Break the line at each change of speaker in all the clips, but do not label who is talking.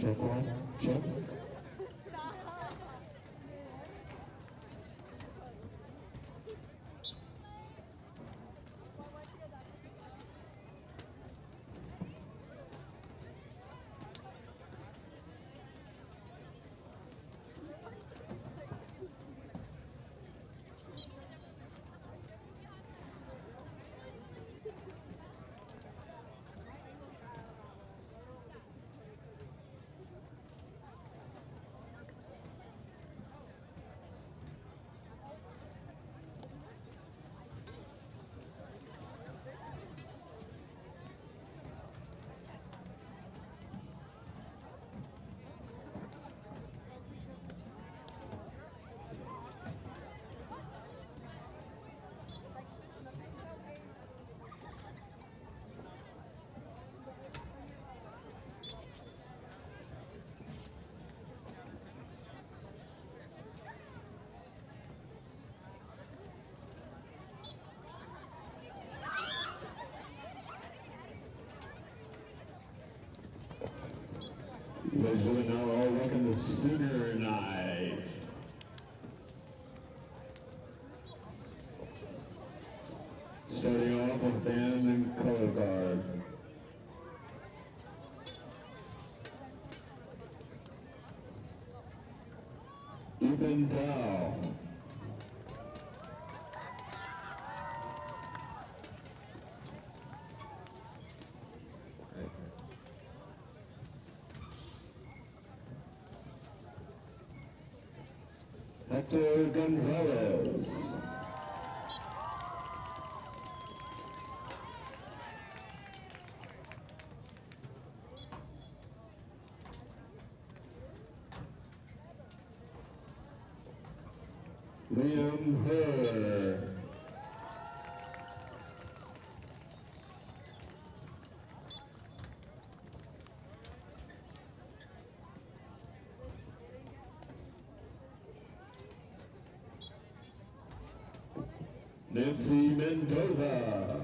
Check one, check. Ladies and gentlemen, now all welcome to Sooner Night. Starting off with band and color guard. Ethan Dow. Hector Gonzalez. Liam Herr. Nancy Mendoza.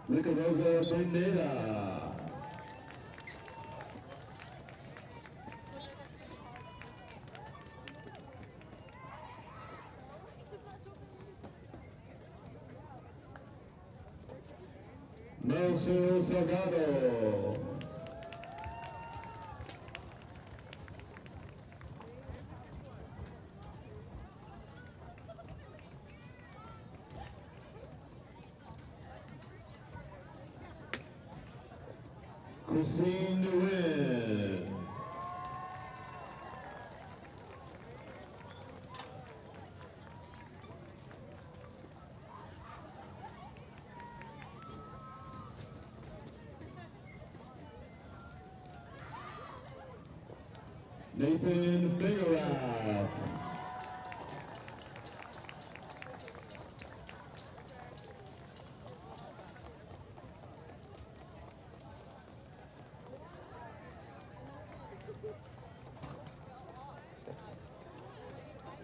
Nicosa Pineda. Nelson Salgado. Christine Nguyen. Nathan Fingerath.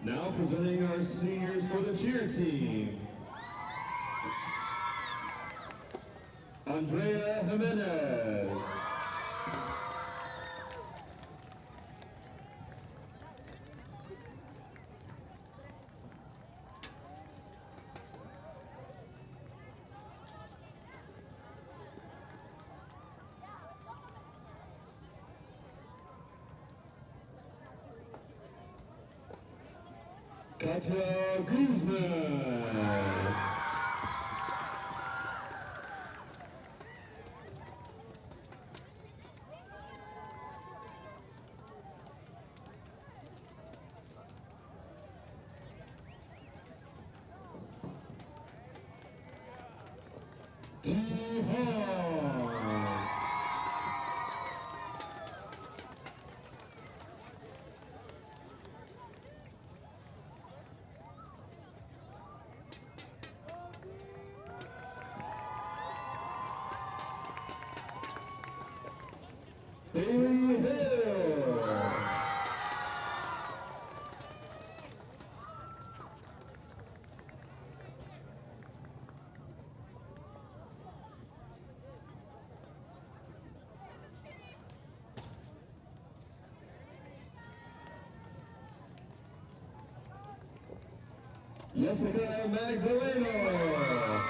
Now presenting our seniors for the cheer team. Andrea Jimenez. Katya Guzman. T. Hall. Hill. Jessica Magdaleno.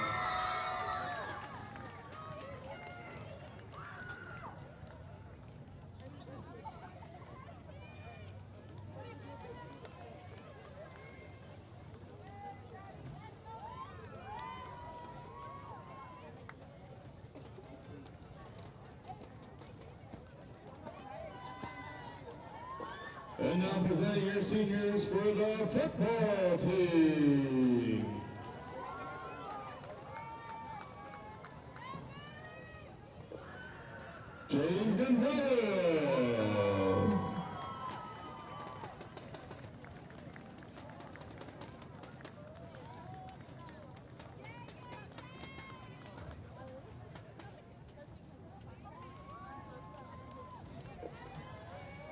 And now presenting your seniors for the football team. James Gonzalez.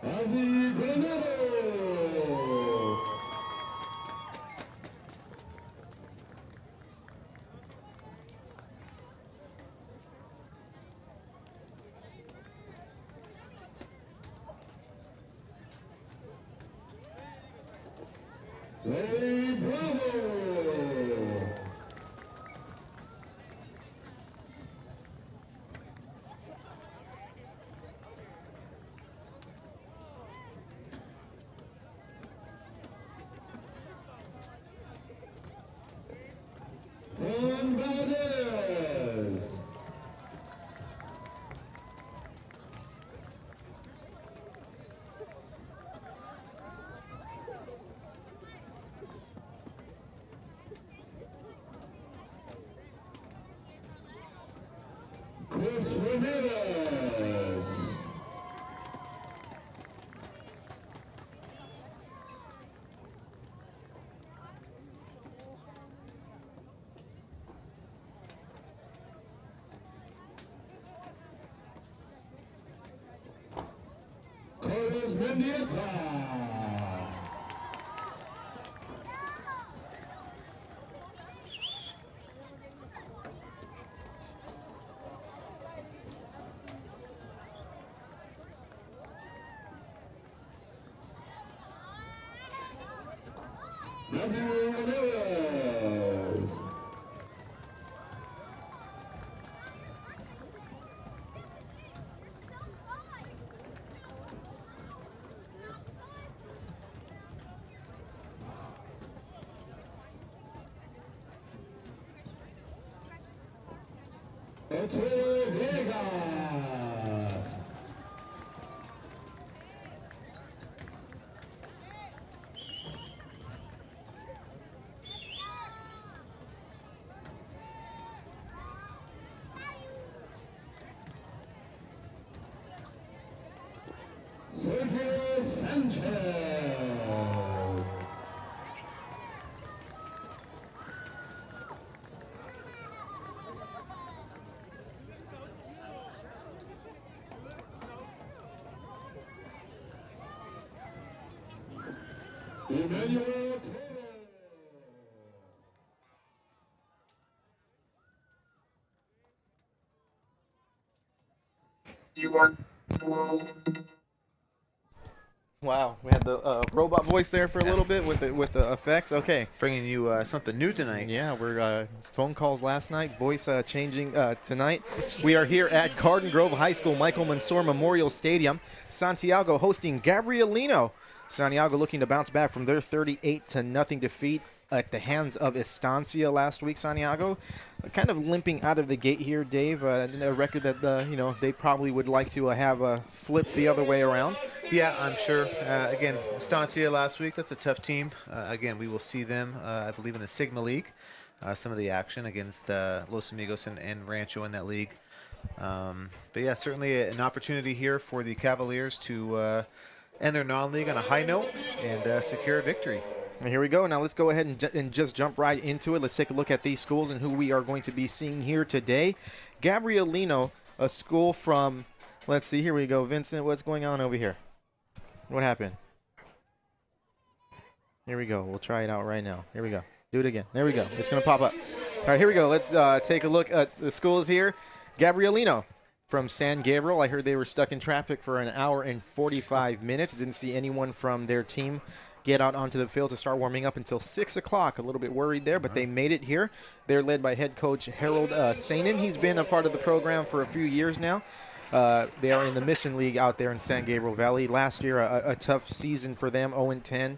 Ozzy Granado. Ray Bravo. Juan Valdez. Chris Ramirez. Carlos Mendieta. Gabrielino. Ocho Villegas. Sergio Sanchez. Emmanuel Taylor.
Wow, we had the robot voice there for a little bit with the effects. Okay,
Bringing you something new tonight.
yeah, we're phone calls last night, voice changing tonight. We are here at Garden Grove High School, Michael Mansour Memorial Stadium. Santiago hosting Gabrielino. Santiago looking to bounce back from their 38-0 defeat at the hands of Estancia last week. Santiago kind of limping out of the gate here, Dave. A record that they probably would like to have flipped the other way around.
Yeah, I'm sure. Again, Estancia last week, that's a tough team. Again, we will see them, I believe, in the Sigma League. Some of the action against Los Amigos and Rancho in that league. But yeah, certainly an opportunity here for the Cavaliers to end their non-league on a high note and secure a victory.
And here we go. Now let's go ahead and just jump right into it. Let's take a look at these schools and who we are going to be seeing here today. Gabrielino, a school from Let's see. Here we go. Vincent, what's going on over here? What happened? Here we go. We'll try it out right now. Here we go. Do it again. There we go. It's going to pop up. All right, here we go. Let's take a look at the schools here. Gabrielino from San Gabriel. I heard they were stuck in traffic for an hour and 45 minutes. Didn't see anyone from their team get out onto the field to start warming up until 6 o'clock. A little bit worried there, but they made it here. They're led by head coach Harold Sainin. He's been a part of the program for a few years now. They are in the Mission League out there in San Gabriel Valley. Last year, a tough season for them, 0-10,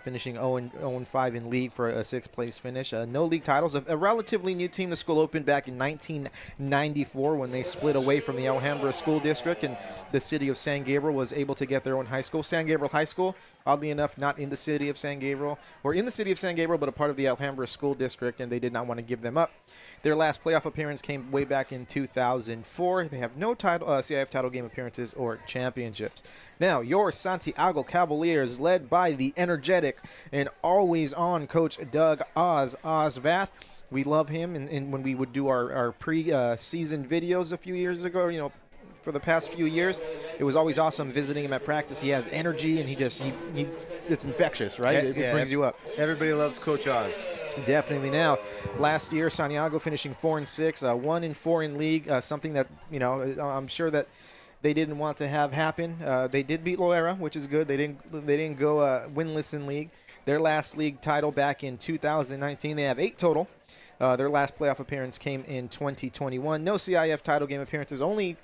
finishing 0-5 in league for a sixth-place finish. No league titles. A relatively new team. The school opened back in 1994 when they split away from the Alhambra School District, and the city of San Gabriel was able to get their own high school. San Gabriel High School, oddly enough, not in the city of San Gabriel, or in the city of San Gabriel, but a part of the Alhambra School District, and they did not want to give them up. Their last playoff appearance came way back in 2004. They have no CIF title game appearances or championships. Now, your Santiago Cavaliers, led by the energetic and always on coach Doug Ozvath. We love him, and when we would do our pre-season videos a few years ago, for the past few years, it was always awesome visiting him at practice. He has energy, and he it's infectious, right? It brings you up.
Everybody loves Coach Oz.
Definitely. Now, last year, Santiago finishing 4-6, 1-4 in league, something that, I'm sure that they didn't want to have happen. They did beat Loera, which is good. They didn't go winless in league. Their last league title back in 2019. They have 8 total. Their last playoff appearance came in 2021. No CIF title game appearances. Only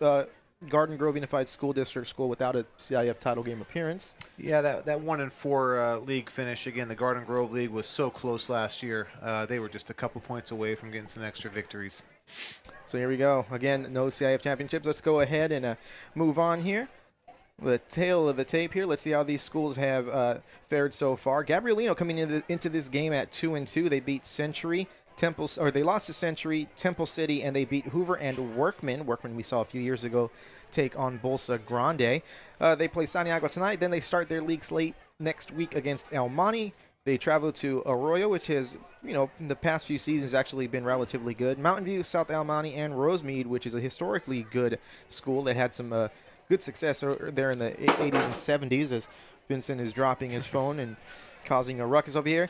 Garden Grove Unified School District school without a CIF title game appearance.
Yeah, that 1-4 league finish. Again, the Garden Grove League was so close last year. They were just a couple points away from getting some extra victories.
So here we go. Again, no CIF championships. Let's go ahead and move on here. The tail of the tape here. Let's see how these schools have fared so far. Gabrielino coming into this game at 2-2. They beat Century. They lost to Century, Temple City, and they beat Hoover and Workman. Workman we saw a few years ago take on Bolsa Grande. They play Santiago tonight. Then they start their league slate next week against El Monte. They travel to Arroyo, which has, in the past few seasons actually been relatively good. Mountain View, South El Monte, and Rosemead, which is a historically good school that had some good success there in the 80s and 70s, as Vincent is dropping his phone and causing a ruckus over here.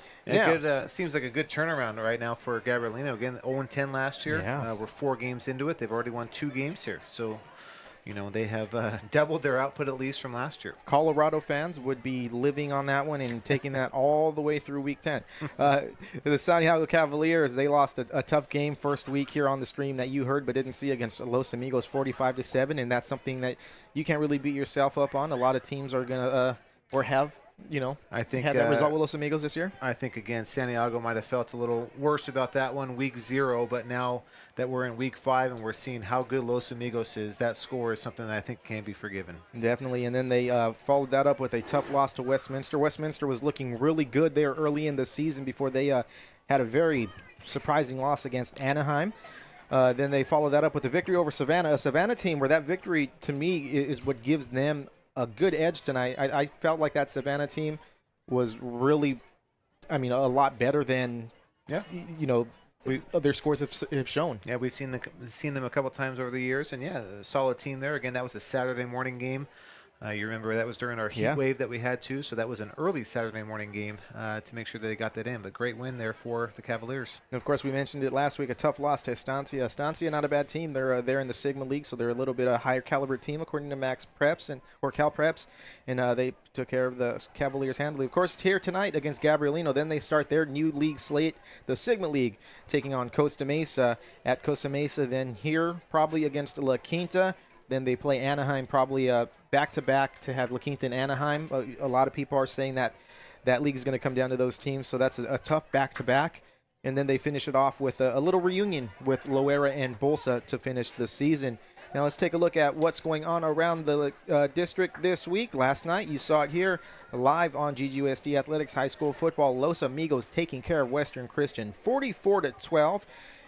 Seems like a good turnaround right now for Gabrielino. Again, 0-10 last year.
Yeah.
We're 4 games into it. They've already won 2 games here. So, they have doubled their output at least from last year.
Colorado fans would be living on that one and taking that all the way through week 10. The Santiago Cavaliers, they lost a tough game first week here on the stream that you heard but didn't see against Los Amigos 45-7, and that's something that you can't really beat yourself up on. A lot of teams are going to or have
I think
had that result with Los Amigos this year.
I think, again, Santiago might have felt a little worse about that one, week 0, but now that we're in week 5 and we're seeing how good Los Amigos is, that score is something that I think can be forgiven.
Definitely, and then they followed that up with a tough loss to Westminster. Westminster was looking really good there early in the season before they had a very surprising loss against Anaheim. Then they followed that up with a victory over Savannah, a Savannah team where that victory, to me, is what gives them a good edge tonight. I felt like that Savannah team was really, a lot better than, their scores have shown.
Yeah, we've seen them a couple times over the years, and a solid team there. Again, that was a Saturday morning game. You remember that was during our heat wave that we had too, so that was an early Saturday morning game to make sure that they got that in. But great win there for the Cavaliers.
And of course, we mentioned it last week, a tough loss to Estancia. Estancia, not a bad team. They're in the Sigma League, so they're a little bit a higher caliber team according to Max Preps or Cal Preps, and they took care of the Cavaliers handily. Of course, here tonight against Gabrielino, then they start their new league slate, the Sigma League, taking on Costa Mesa at Costa Mesa. Then here probably against La Quinta. Then they play Anaheim probably back-to-back to have La Quinta and Anaheim. A lot of people are saying that league is going to come down to those teams, so that's a tough back-to-back. And then they finish it off with a little reunion with Loera and Bolsa to finish the season. Now let's take a look at what's going on around the district this week. Last night, you saw it here live on GGUSD Athletics High School Football. Los Amigos taking care of Western Christian 44-12.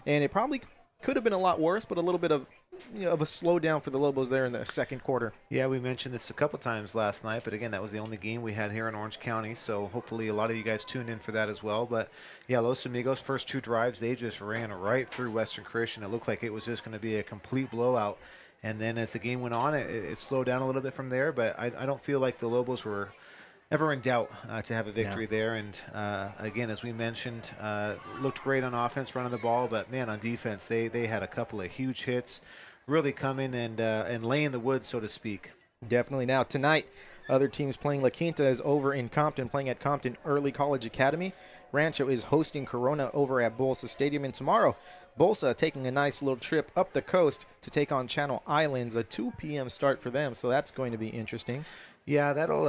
And it probably could have been a lot worse, but a little bit of a slowdown for the Lobos there in the second quarter.
Yeah, we mentioned this a couple times last night, but again, that was the only game we had here in Orange County, so hopefully a lot of you guys tuned in for that as well. But yeah, Los Amigos, first 2 drives, they just ran right through Western Christian. It looked like it was just going to be a complete blowout. And then as the game went on, it slowed down a little bit from there. But I don't feel like the Lobos were ever in doubt to have a victory there. And again, as we mentioned, looked great on offense, running the ball. But, man, on defense, they had a couple of huge hits, really coming and laying the wood, so to speak.
Definitely. Now, tonight, other teams playing. La Quinta is over in Compton, playing at Compton Early College Academy. Rancho is hosting Corona over at Bolsa Stadium. And tomorrow, Bolsa taking a nice little trip up the coast to take on Channel Islands, a 2 p.m. start for them. So that's going to be interesting.
Yeah, that'll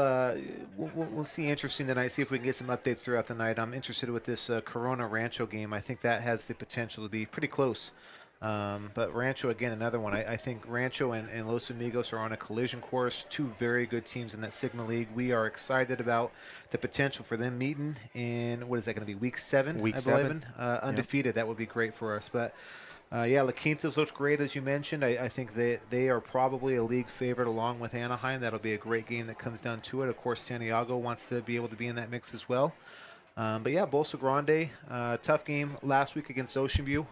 we'll see interesting tonight. See if we can get some updates throughout the night. I'm interested with this Corona Rancho game. I think that has the potential to be pretty close. But Rancho, again, another one. I think Rancho and Los Amigos are on a collision course. Two very good teams in that Sigma League. We are excited about the potential for them meeting in, what is that going to be, week 7?
Week
I
7.
Undefeated. That would be great for us. But, yeah, La Quinta's looked great, as you mentioned. I think they are probably a league favorite along with Anaheim. That'll be a great game that comes down to it. Of course, Santiago wants to be able to be in that mix as well. But, yeah, Bolsa Grande, tough game last week against Ocean View.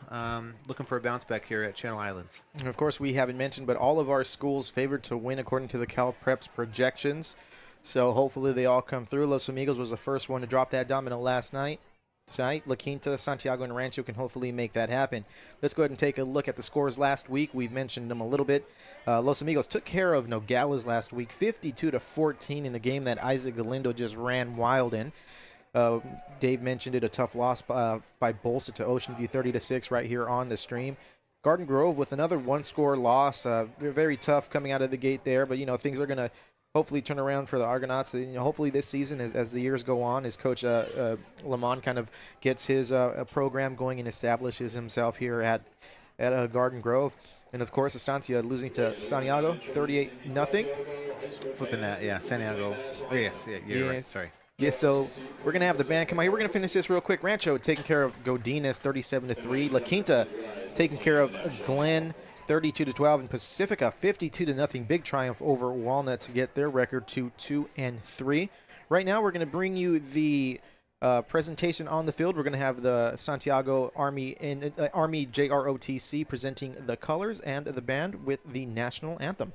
Looking for a bounce back here at Channel Islands.
And of course, we haven't mentioned, but all of our schools favored to win according to the Cal Preps projections. So hopefully they all come through. Los Amigos was the first one to drop that domino last night. Tonight, La Quinta, Santiago, and Rancho can hopefully make that happen. Let's go ahead and take a look at the scores last week. We've mentioned them a little bit. Los Amigos took care of Nogales last week, 52-14 in a game that Isaac Galindo just ran wild in. Dave mentioned it, a tough loss by Bolsa to Ocean View, 30-6 right here on the stream. Garden Grove with another one-score loss. They're very tough coming out of the gate there, but, things are going to hopefully turn around for the Argonauts. Hopefully this season, as the years go on, as Coach Lamont kind of gets his program going and establishes himself here at Garden Grove. And, of course, Estancia losing to Santiago, 38-0.
Flipping that, yeah, Santiago. Oh, yes, yeah, you're right, sorry.
Yeah, so we're going to have the band come out here. We're going to finish this real quick. Rancho taking care of Godinez, 37-3. La Quinta taking care of Glen, 32-12. And Pacifica, 52-0. Big triumph over Walnut to get their record to 2-3. Right now, we're going to bring you the presentation on the field. We're going to have the Santiago Army JROTC presenting the colors and the band with the national anthem.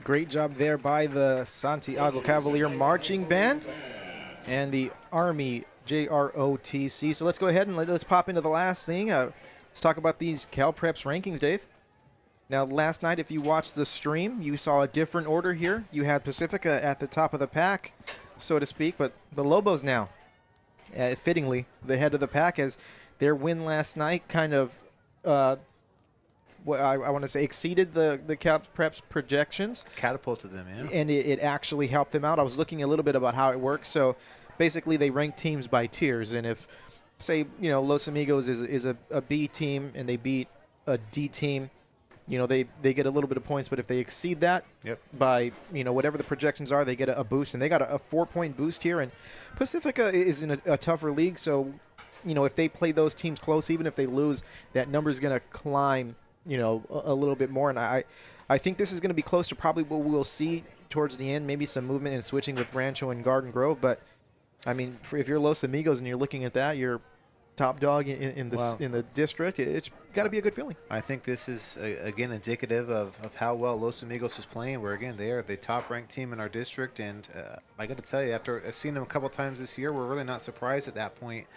Great job there by the Santiago Cavalier Marching Band and the Army JROTC. So let's go ahead and let's pop into the last thing. Let's talk about these Cal Preps rankings, Dave. Now, last night, if you watched the stream, you saw a different order here. You had Pacifica at the top of the pack, so to speak, but the Lobos now, fittingly, the head of the pack, as their win last night kind of, what I want to say, exceeded the Cal Preps projections.
Catapulted them, yeah.
And it actually helped them out. I was looking a little bit about how it works. So basically they rank teams by tiers. And if, say, Los Amigos is a B team and they beat a D team, they get a little bit of points. But if they exceed that by, whatever the projections are, they get a boost. And they got a 4-point boost here. And Pacifica is in a tougher league. So, if they play those teams close, even if they lose, that number is going to climb, a little bit more. And I think this is going to be close to probably what we'll see towards the end, maybe some movement and switching with Rancho and Garden Grove. But, I mean, if you're Los Amigos and you're looking at that, you're top dog in the district, it's got to be a good feeling.
I think this is, again, indicative of how well Los Amigos is playing, where, again, they are the top-ranked team in our district. And I got to tell you, after seeing them a couple times this year, we're really not surprised at that point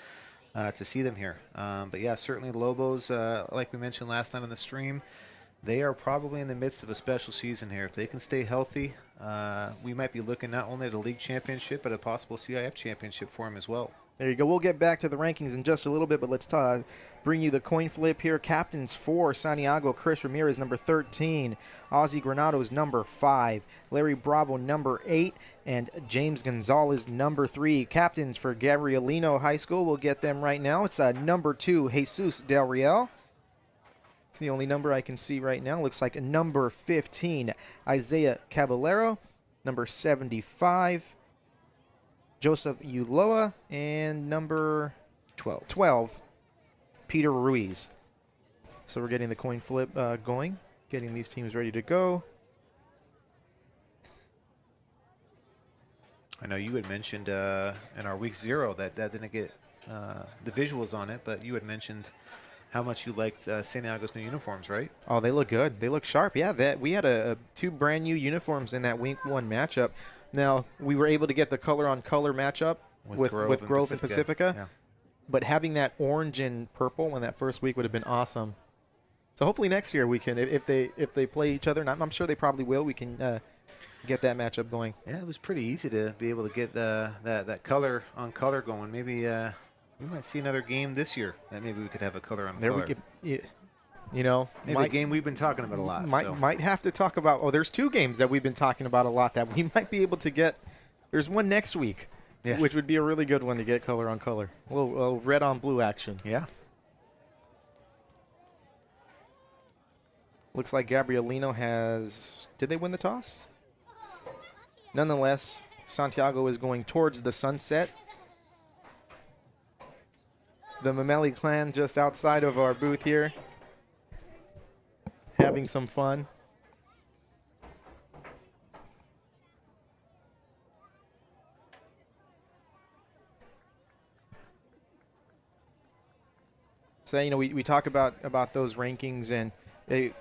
to see them here. But, yeah, certainly Lobos, like we mentioned last night on the stream, they are probably in the midst of a special season here. If they can stay healthy, we might be looking not only at a league championship, but a possible CIF championship for them as well.
There you go. We'll get back to the rankings in just a little bit, but let's bring you the coin flip here. Captains for Santiago, Chris Ramirez, number 13. Ozzy Granados, number 5. Larry Bravo, number 8. And James Gonzalez, number 3. Captains for Gabrielino High School. We'll get them right now. It's number 2, Jesus Del Real. It's the only number I can see right now. Looks like number 15, Isaiah Caballero. Number 75, Joseph Uloa. And number 12, Peter Ruiz. So we're getting the coin flip going, getting these teams ready to go.
I know you had mentioned in our week 0 that didn't get the visuals on it, but you had mentioned how much you liked Santiago's new uniforms, right?
Oh, they look good. They look sharp. Yeah, we had 2 brand new uniforms in that week 1 matchup. Now, we were able to get the color-on-color matchup with Grove and Pacifica. Yeah. But having that orange and purple in that first week would have been awesome. So hopefully next year we can, if they play each other, and I'm sure they probably will, we can get that matchup going.
Yeah, it was pretty easy to be able to get that color-on-color going. Maybe we might see another game this year that maybe we could have a color-on-color. Maybe a game we've been talking about a lot.
Might have to talk about. Oh, there's 2 games that we've been talking about a lot that we might be able to get. There's one next week, which would be a really good one to get color on color. A little red on blue action.
Yeah.
Looks like Gabrielino has. Did they win the toss? Nonetheless, Santiago is going towards the sunset. The Mameli clan just outside of our booth here, having some fun. So, we talk about those rankings, and they,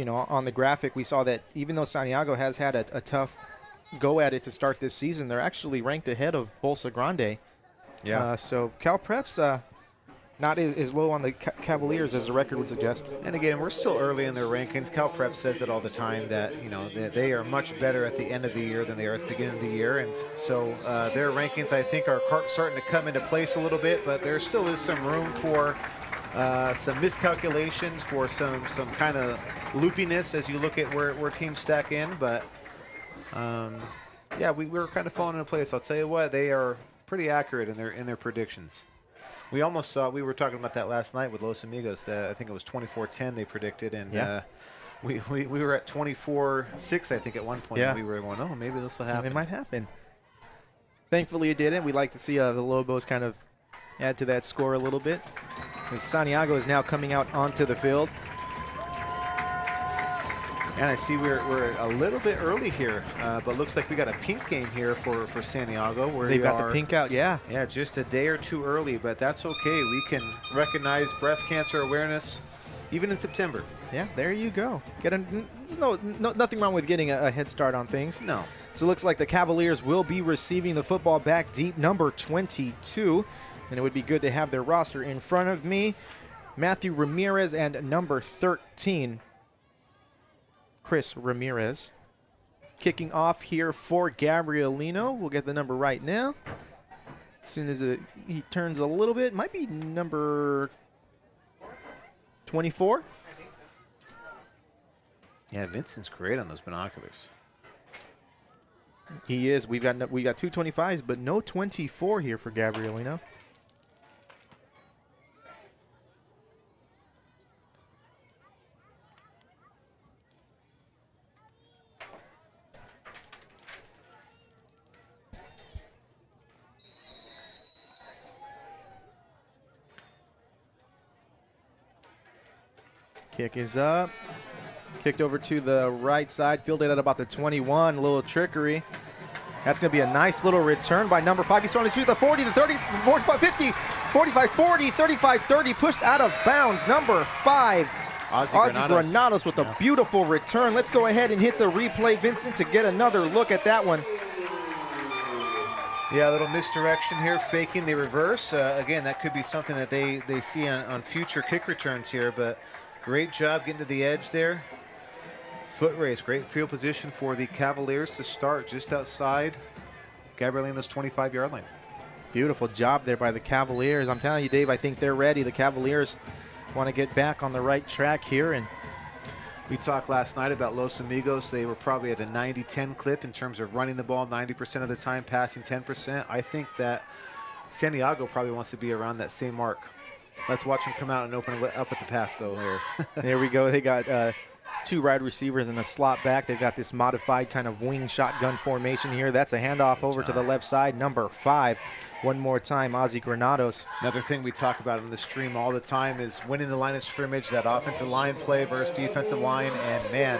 on the graphic we saw that even though Santiago has had a tough go at it to start this season, they're actually ranked ahead of Bolsa Grande.
Yeah.
So Cal Preps not as low on the Cavaliers as the record would suggest.
And again, we're still early in their rankings. Cal Prep says it all the time that that they are much better at the end of the year than they are at the beginning of the year, and so their rankings I think are starting to come into place a little bit. But there still is some room for some miscalculations, for some kind of loopiness as you look at where teams stack in. But yeah, we're kind of falling into place. I'll tell you what, they are pretty accurate in their predictions. We almost saw, we were talking about that last night with Los Amigos. I think it was 24-10 they predicted, and we were at 24-6, I think, at one point.
Yeah.
We were going, oh, maybe this will happen.
It might happen. Thankfully, it didn't. We'd like to see the Lobos kind of add to that score a little bit. As Santiago is now coming out onto the field.
And I see we're a little bit early here, but looks like we got a pink game here for Santiago. Where
they've got the pink out, yeah.
Yeah, just a day or 2 early, but that's okay. We can recognize breast cancer awareness even in September.
Yeah, there you go. There's nothing wrong with getting a head start on things.
No.
So it looks like the Cavaliers will be receiving the football back deep, number 22. And it would be good to have their roster in front of me. Matthew Ramirez and number 13, Chris Ramirez. Kicking off here for Gabrielino. We'll get the number right now. As soon as he turns a little bit, might be number 24.
Yeah, Vincent's great on those binoculars.
He is. We got 225s, but no 24 here for Gabrielino. Kick is up. Kicked over to the right side, fielded at about the 21. A little trickery. That's going to be a nice little return by number 5. He's on his feet, the 40, the 30, 45, 50, 45, 40, 35, 30. Pushed out of bounds. Number 5, Ozzy Granados with a beautiful return. Let's go ahead and hit the replay, Vincent, to get another look at that one.
Yeah, a little misdirection here, faking the reverse. Again, that could be something that they see on future kick returns here, but great job getting to the edge there. Foot race, great field position for the Cavaliers to start just outside Gabrielino's 25-yard line.
Beautiful job there by the Cavaliers. I'm telling you, Dave, I think they're ready. The Cavaliers want to get back on the right track here. And
we talked last night about Los Amigos. They were probably at a 90-10 clip in terms of running the ball 90% of the time, passing 10%. I think that Santiago probably wants to be around that same mark. Let's watch them come out and open up with the pass, though, here.
There we go. They got 2 wide receivers in a slot back. They've got this modified kind of wing shotgun formation here. That's a handoff over to the left side. Number 5. One more time, Ozzy Granados.
Another thing we talk about in the stream all the time is winning the line of scrimmage, that offensive line play versus defensive line. And, man,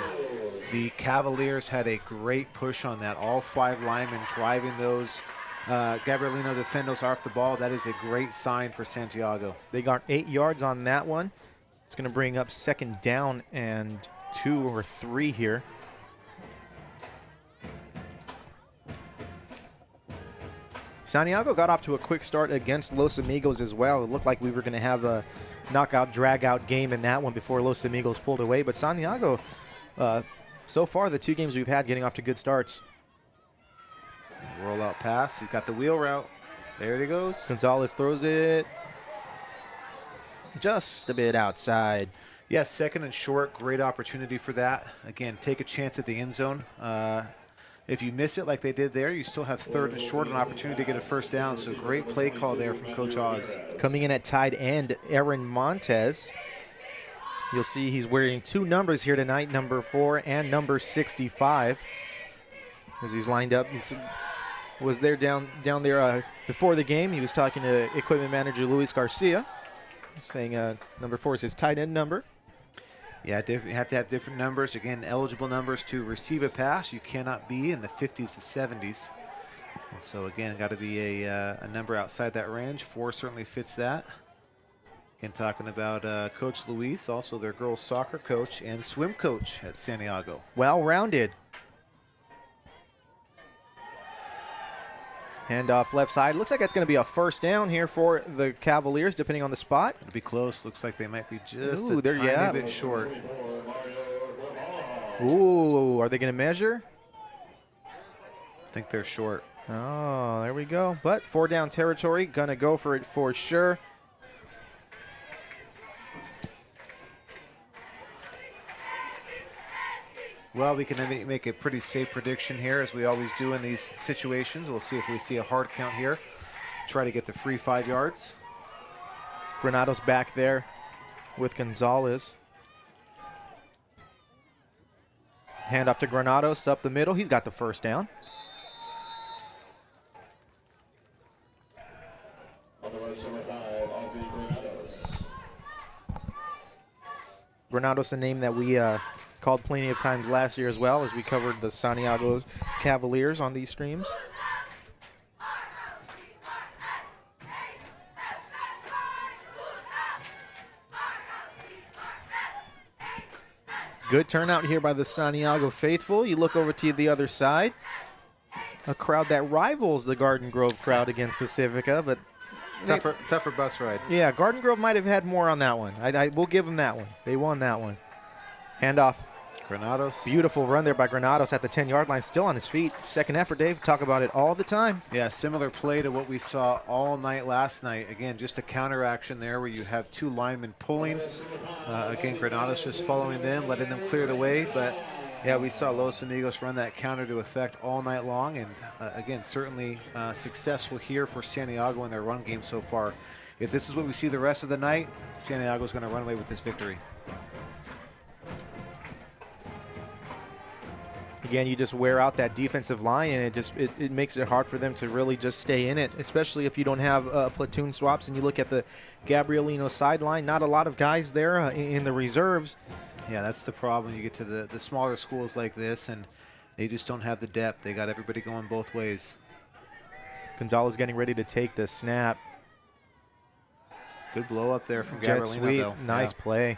the Cavaliers had a great push on that. All 5 linemen driving those Gabrielino defenders off the ball. That is a great sign for Santiago.
They got 8 yards on that one. It's going to bring up 2nd down and 2 or 3 here. Santiago got off to a quick start against Los Amigos as well. It looked like we were going to have a knockout, drag-out game in that one before Los Amigos pulled away. But Santiago, so far, the 2 games we've had getting off to good starts.
Roll out pass. He's got the wheel route. There it goes.
Gonzalez throws it just a bit outside.
Yes, 2nd and short, great opportunity for that. Again, take a chance at the end zone. If you miss it like they did there, you still have 3rd and short, an opportunity to get a 1st down. So great play call there from Coach Oz.
Coming in at tight end, Aaron Montez. You'll see he's wearing 2 numbers here tonight, number 4 and number 65. As he's lined up, he was there down there before the game. He was talking to equipment manager Luis Garcia, saying number 4 is his tight end number.
Yeah, you have to have different numbers. Again, eligible numbers to receive a pass. You cannot be in the 50s to 70s. And so, again, got to be a number outside that range. 4 certainly fits that. Again, talking about Coach Luis, also their girls soccer coach and swim coach at Santiago.
Well-rounded. Handoff left side. Looks like it's going to be a 1st down here for the Cavaliers, depending on the spot.
It'll be close. Looks like they might be just
a
tiny bit short.
Ooh, are they going to measure?
I think they're short.
Oh, there we go. But 4 down territory. Going to go for it for sure.
Well, we can make a pretty safe prediction here, as we always do in these situations. We'll see if we see a hard count here. Try to get the free 5 yards.
Granados back there with Gonzalez. Handoff to Granados up the middle. He's got the 1st down.
On the rush number 5, Ozzy Granados.
Granados, a name that we called plenty of times last year as well, as we covered the Santiago Cavaliers on these streams. Good turnout here by the Santiago faithful. You look over to the other side. A crowd that rivals the Garden Grove crowd against Pacifica, but
Tougher bus ride.
yeah, Garden Grove might have had more on that one. We'll give them that one. They won that one. Handoff.
Granados.
Beautiful run there by Granados at the 10-yard line, still on his feet. Second effort, Dave. Talk about it all the time.
Yeah, similar play to what we saw all night last night. Again, just a counter action there where you have two linemen pulling. Again, Granados just following them, letting them clear the way. But, yeah, we saw Los Amigos run that counter to effect all night long. And, again, certainly successful here for Santiago in their run game so far. If this is what we see the rest of the night, Santiago's going to run away with this victory.
Again, you just wear out that defensive line, and it makes it hard for them to really just stay in it, especially if you don't have platoon swaps. And you look at the Gabrielino sideline, not a lot of guys there in the reserves.
Yeah, that's the problem. You get to the smaller schools like this, and they just don't have the depth. They got everybody going both ways.
Gonzalez getting ready to take the snap.
Good blow up there from
Jet
Gabrielino,
sweep,
though.
nice play.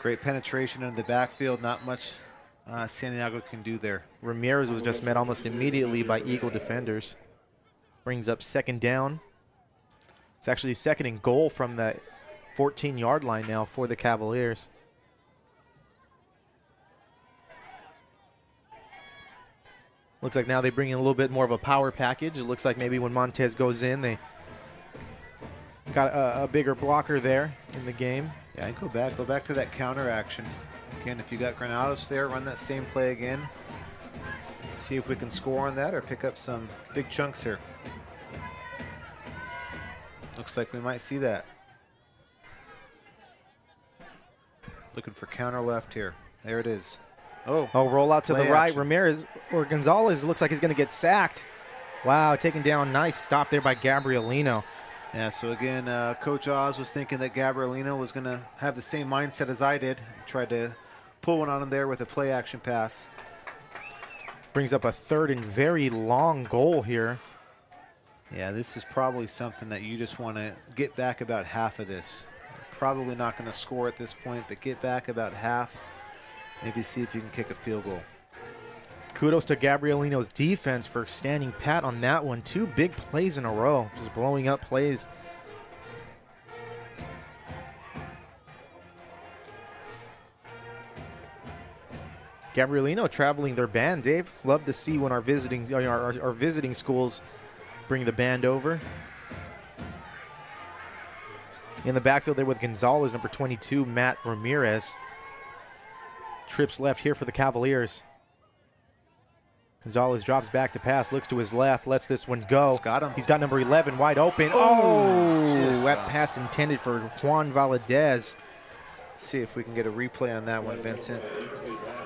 Great penetration into the backfield. Not much Santiago can do there.
Ramirez was just met almost immediately by Eagle defenders. Brings up second down. It's actually second and goal from the 14-yard line now for the Cavaliers. Looks like now they bring in a little bit more of a power package. It looks like maybe when Montez goes in, they got a bigger blocker there in the game.
Yeah, and go back to that counter action. Again, if you got Granados there, run that same play again. See if we can score on that or pick up some big chunks here. Looks like we might see that. Looking for counter left here. There it is. Oh,
roll out to the right.
Action.
Ramirez or Gonzalez looks like he's going to get sacked. Wow, taken down. Nice stop there by Gabrielino.
Yeah, so again, Coach Oz was thinking that Gabrielino was going to have the same mindset as I did. Tried to pull one on him there with a play action pass.
Brings up a third and very long goal here.
Yeah, this is probably something that you just want to get back about half of this. Probably not going to score at this point, but get back about half. Maybe see if you can kick a field goal.
Kudos to Gabrielino's defense for standing pat on that one. Two big plays in a row, just blowing up plays. Gabrielino traveling their band, Dave. Love to see when our visiting schools bring the band over. In the backfield there with Gonzalez, number 22, Matt Ramirez. Trips left here for the Cavaliers. Gonzalez drops back to pass, looks to his left, lets this one go.
He's got him.
He's got number 11 wide open. That pass intended for Juan Valadez.
Let's see if we can get a replay on that one, Vincent.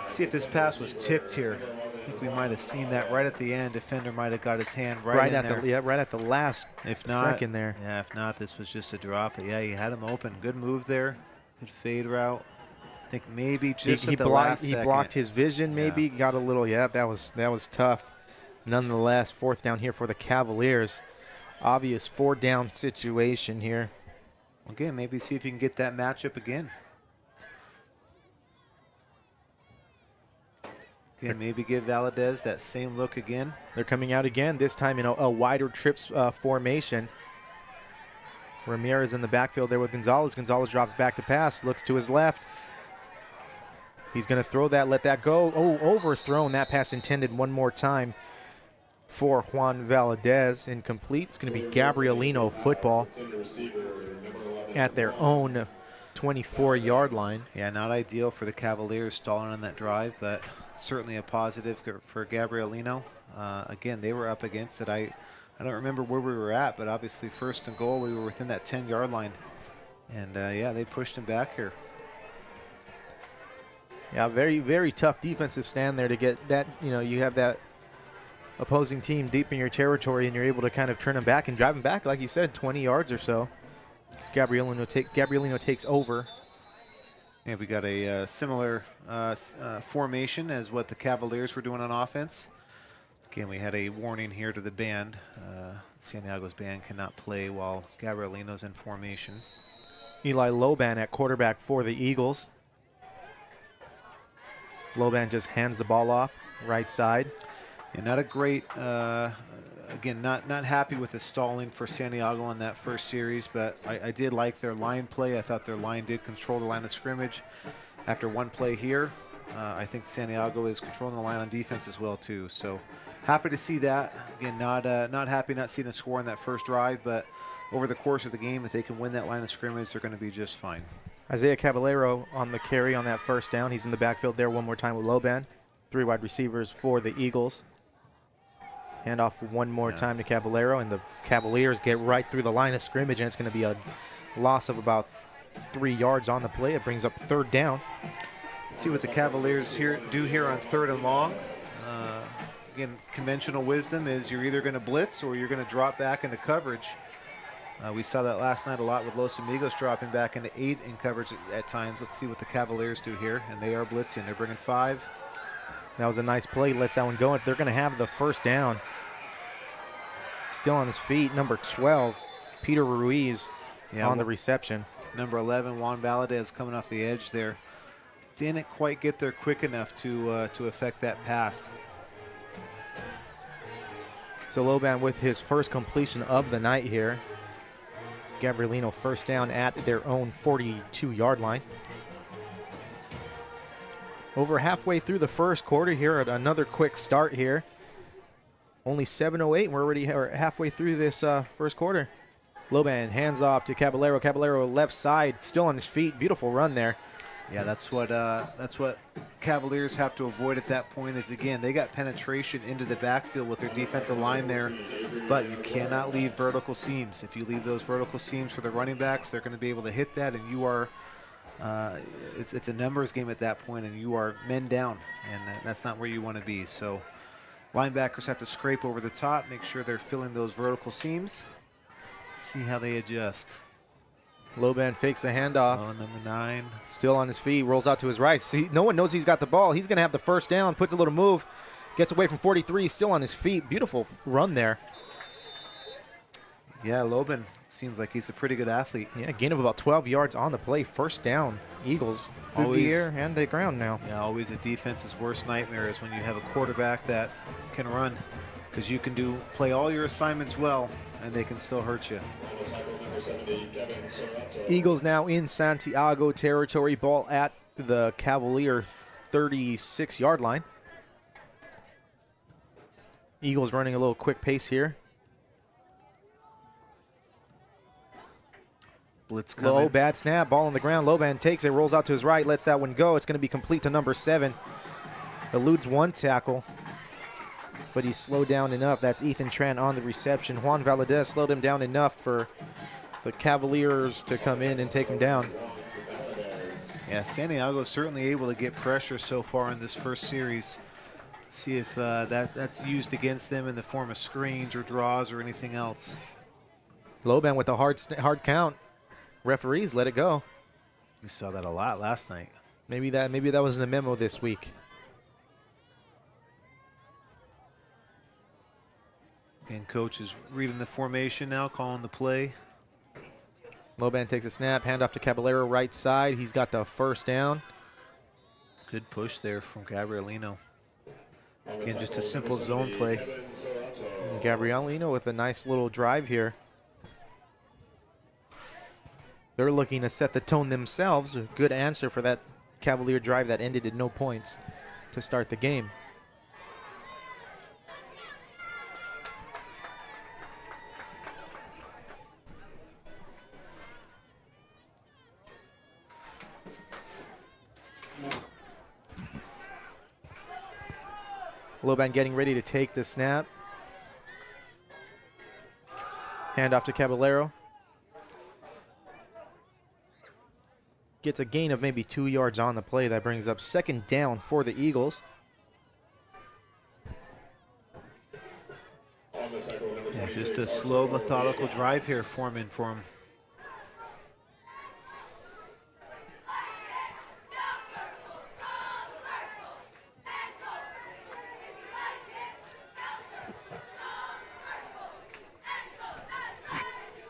See if this pass was tipped here. I think we might have seen that right at the end. Defender might have got his hand right in there.
Right at the last second there.
Yeah, if not, this was just a drop. But yeah, he had him open. Good move there. Good fade route. I think maybe just at the last second.
He blocked his vision, maybe.
Yeah.
Got a little, that was tough. Nonetheless, fourth down here for the Cavaliers. Obvious four-down situation here.
Again, maybe see if you can get that matchup again. Again, maybe give Valadez that same look again.
They're coming out again, this time in a wider trips formation. Ramirez in the backfield there with Gonzalez. Gonzalez drops back to pass, looks to his left. He's going to throw that, let that go. Overthrown. That pass intended one more time for Juan Valadez. Incomplete. It's going to be Gabrielino football at their own 24-yard line.
Yeah, not ideal for the Cavaliers stalling on that drive, but certainly a positive for Gabrielino. Again, they were up against it. I don't remember where we were at, but obviously first and goal, we were within that 10-yard line. And, yeah, they pushed him back here.
Yeah, very, very tough defensive stand there to get that. You have that opposing team deep in your territory, and you're able to kind of turn them back and drive them back, like you said, 20 yards or so. Gabrielino takes over.
Yeah, we got a similar formation as what the Cavaliers were doing on offense. Again, we had a warning here to the band. Santiago's band cannot play while Gabrielino's in formation.
Eli Loban at quarterback for the Eagles. Loban just hands the ball off, right side.
And not a great, again, not happy with the stalling for Santiago on that first series, but I did like their line play. I thought their line did control the line of scrimmage. After one play here, I think Santiago is controlling the line on defense as well too. So happy to see that. Again, not happy not seeing a score on that first drive, but over the course of the game, if they can win that line of scrimmage, they're going to be just fine.
Isaiah Caballero on the carry on that first down. He's in the backfield there one more time with Loban. 3 wide receivers for the Eagles. Hand off one more time to Caballero, and the Cavaliers get right through the line of scrimmage, and it's going to be a loss of about 3 yards on the play. It brings up 3rd down.
Let's see what the Cavaliers do here on 3rd and long. Again, conventional wisdom is you're either going to blitz or you're going to drop back into coverage. We saw that last night a lot with Los Amigos dropping back into 8 in coverage at times. Let's see what the Cavaliers do here, and they are blitzing. They're bringing 5.
That was a nice play. Lets that one go. They're going to have the 1st down. Still on his feet, number 12, Peter Ruiz on the reception.
Number 11, Juan Valadez coming off the edge there. Didn't quite get there quick enough to affect that pass.
So Loban with his first completion of the night here. Gabrielino 1st down at their own 42-yard line. Over halfway through the first quarter here at another quick start here. Only 7:08, and we're already halfway through this first quarter. Loban hands off to Caballero. Caballero left side, still on his feet. Beautiful run there.
Yeah, that's what Cavaliers have to avoid at that point is, again, they got penetration into the backfield with their defensive line there, but you cannot leave vertical seams. If you leave those vertical seams for the running backs, they're going to be able to hit that, and you are it's a numbers game at that point, and you are men down, and that's not where you want to be. So linebackers have to scrape over the top, make sure they're filling those vertical seams. See how they adjust.
Loban fakes the handoff.
Oh, number 9.
Still on his feet, rolls out to his right. See, no one knows he's got the ball. He's going to have the 1st down, puts a little move, gets away from 43, still on his feet. Beautiful run there.
Yeah, Loban seems like he's a pretty good athlete.
Yeah, gain of about 12 yards on the play. 1st down, Eagles through the air and the ground now.
Yeah, always a defense's worst nightmare is when you have a quarterback that can run, because you can play all your assignments well, and they can still hurt you.
Eagles now in Santiago territory. Ball at the Cavalier 36-yard line. Eagles running a little quick pace here.
Blitz coming.
Low, bad snap, ball on the ground. Loban takes it, rolls out to his right, lets that one go. It's going to be complete to number 7. Eludes one tackle, but he's slowed down enough. That's Ethan Tran on the reception. Juan Valadez slowed him down enough for the Cavaliers to come in and take him down.
Yeah, Santiago is certainly able to get pressure so far in this first series. See if that's used against them in the form of screens or draws or anything else.
Loban with a hard count. Referees let it go.
We saw that a lot last night.
Maybe that was in the memo this week.
And coach is reading the formation now, calling the play.
Loban takes a snap, handoff to Caballero right side. He's got the 1st down.
Good push there from Gabrielino. Again, just a simple zone play.
And Gabrielino with a nice little drive here. They're looking to set the tone themselves. A good answer for that Cavalier drive that ended in no points to start the game. Loban getting ready to take the snap. Hand off to Caballero. Gets a gain of maybe 2 yards on the play. That brings up 2nd down for the Eagles.
Yeah, just a slow, methodical drive here forming for him.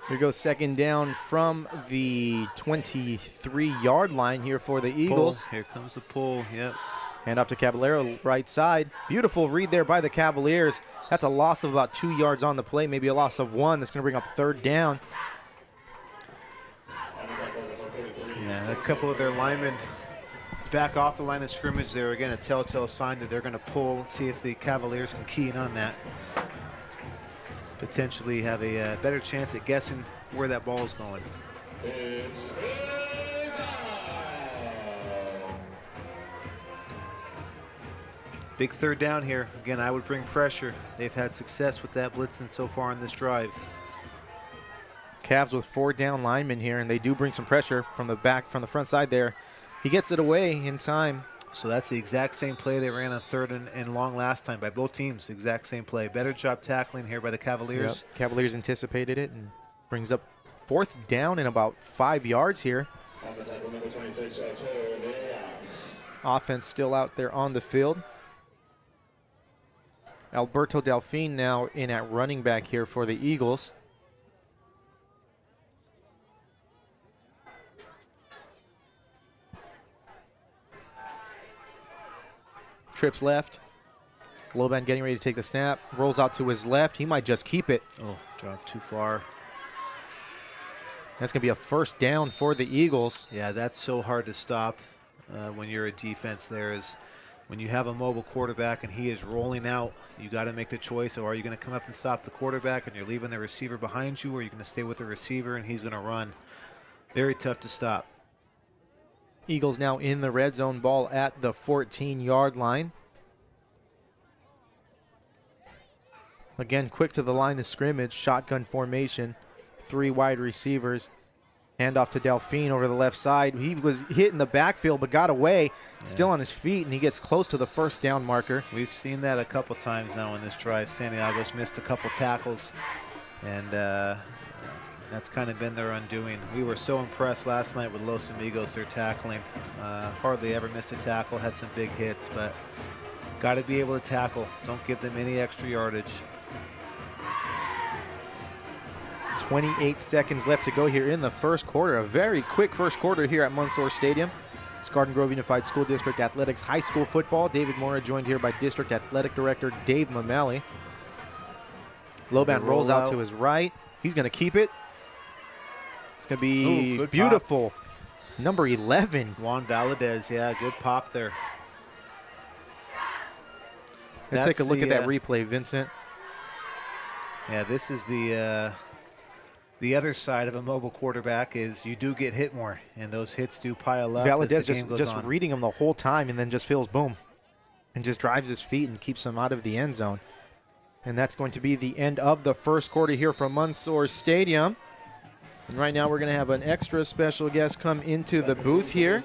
Here goes 2nd down from the 23-yard line here for the Eagles.
Pull. Here comes the pull, yep.
Hand off to Caballero, right side. Beautiful read there by the Cavaliers. That's a loss of about 2 yards on the play, maybe a loss of 1. That's going to bring up 3rd down.
Yeah, a couple of their linemen back off the line of scrimmage there. Again, a telltale sign that they're going to pull, see if the Cavaliers can key in on that. Potentially have a better chance at guessing where that ball is going.
It's
Big third down here. Again, I would bring pressure. They've had success with that blitzing so far on this drive.
Cavs with 4 down linemen here, and they do bring some pressure from the back, from the front side there. He gets it away in time.
So that's the exact same play they ran on 3rd and long last time by both teams. Exact same play. Better job tackling here by the Cavaliers.
Yep. Cavaliers anticipated it and brings up 4th down and about 5 yards here. Offense still out there on the field. Alberto Delfin now in at running back here for the Eagles. Trips left. Loban getting ready to take the snap. Rolls out to his left. He might just keep it.
Oh, dropped too far.
That's going to be a 1st down for the Eagles.
Yeah, that's so hard to stop when you're a defense there. Is when you have a mobile quarterback and he is rolling out, you got to make the choice. Or are you going to come up and stop the quarterback and you're leaving the receiver behind you, or are you going to stay with the receiver and he's going to run? Very tough to stop.
Eagles now in the red zone, ball at the 14-yard line. Again, quick to the line of scrimmage, shotgun formation, 3 wide receivers. Hand off to Delfin over the left side. He was hit in the backfield but got away, still on his feet, and he gets close to the 1st down marker.
We've seen that a couple times now in this drive. Santiago's missed a couple tackles, and that's kind of been their undoing. We were so impressed last night with Los Amigos, their tackling. Hardly ever missed a tackle, had some big hits, but got to be able to tackle. Don't give them any extra yardage.
28 seconds left to go here in the 1st quarter. A very quick 1st quarter here at Mansour Stadium. It's Garden Grove Unified School District Athletics High School Football. David Mora joined here by District Athletic Director Dave Mamali. Loban rolls out to his right. He's going to keep it. It's going to be beautiful. Pop. Number 11.
Juan Valadez, yeah, good pop there.
Let's take a look at that replay, Vincent.
Yeah, this is the other side of a mobile quarterback is you do get hit more, and those hits do pile up.
Valadez just reading him the whole time and then just feels boom and just drives his feet and keeps him out of the end zone. And that's going to be the end of the 1st quarter here from Mansour Stadium. And right now we're going to have an extra special guest come into the booth here.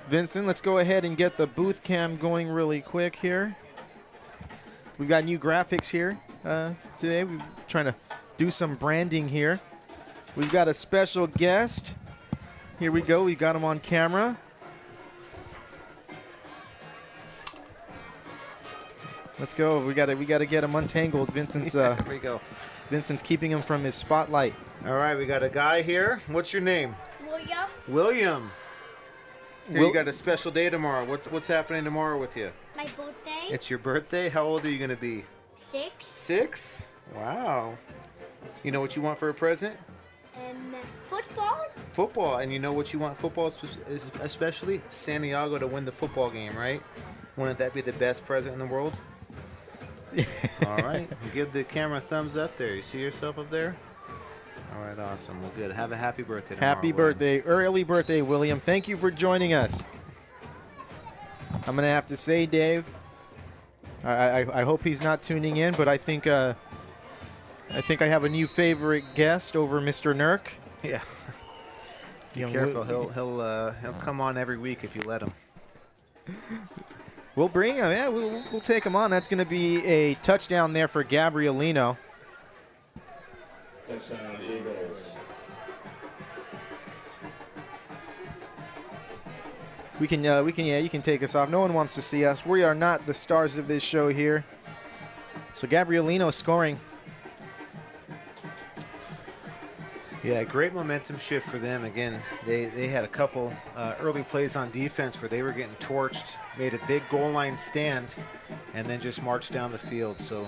Vincent, let's go ahead and get the booth cam going really quick here. We've got new graphics here today. We're trying to do some branding here. We've got a special guest. Here we go. We got him on camera. Let's go. We got to get him untangled. Vincent's
here we go.
Vincent's keeping him from his spotlight.
All right, we got a guy here. What's your name?
William.
William. Here, you got a special day tomorrow. What's happening tomorrow with you?
My birthday.
It's your birthday? How old are you going to be?
6.
6? Wow. You know what you want for a present?
Football.
Football. And you know what you want football especially? Santiago to win the football game, right? Wouldn't that be the best present in the world? All right. Give the camera a thumbs up there. You see yourself up there? All right, awesome. Well, good. Have a happy birthday tomorrow,
Happy birthday. Early birthday, William. Thank you for joining us. I'm going to have to say, Dave, I hope he's not tuning in, but I think I have a new favorite guest over Mr. Nurk.
Yeah. Be careful. He'll come on every week if you let him.
We'll bring him. Yeah, we'll take him on. That's going to be a touchdown there for Gabrielino.
Touchdown, Eagles.
You can take us off. No one wants to see us. We are not the stars of this show here. So Gabrielino scoring.
Yeah, great momentum shift for them. Again, they had a couple early plays on defense where they were getting torched, made a big goal line stand, and then just marched down the field. So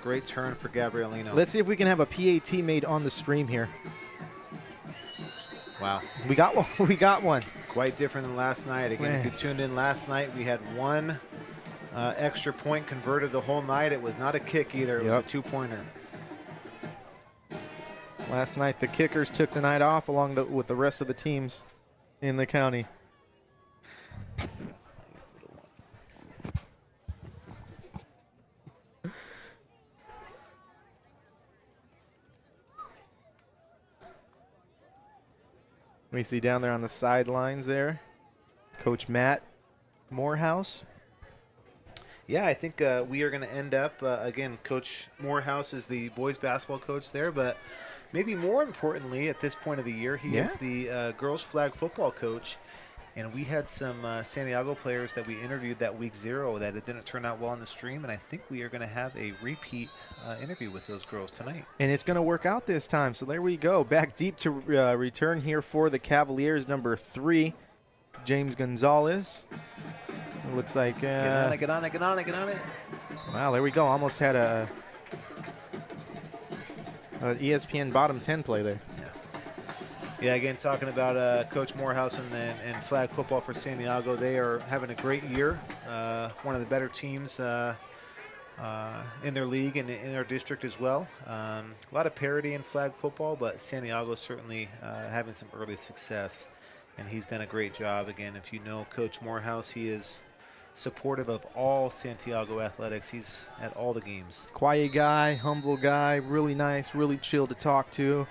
great turn for Gabrielino.
Let's see if we can have a PAT made on the stream here.
Wow.
We got one. We got one.
Quite different than last night. Again,
Man.
if you tuned in last night, we had one extra point converted the whole night. It was not a kick either. It was a
Yep.
two-pointer.
Last night, the Kickers took the night off along with the rest of the teams in the county. We see down there on the sidelines there, Coach Matt Morehouse.
Yeah, I think we are going to end up, again, Coach Morehouse is the boys basketball coach there, but maybe more importantly at this point of the year, he is the girls flag football coach. And we had some Santiago players that we interviewed that week 0 that it didn't turn out well on the stream, and I think we are going to have a repeat interview with those girls tonight.
And it's going to work out this time, so there we go. Back deep to return here for the Cavaliers, number 3, James Gonzalez. It looks like...
Get on it.
Wow, there we go. Almost had a ESPN bottom 10 play there.
Yeah, again, talking about Coach Morehouse and flag football for Santiago. They are having a great year. One of the better teams in their league and in our district as well. A lot of parity in flag football, but Santiago certainly having some early success, and he's done a great job. Again, if you know Coach Morehouse, he is supportive of all Santiago athletics. He's at all the games.
Quiet guy, humble guy, really nice, really chill to talk to.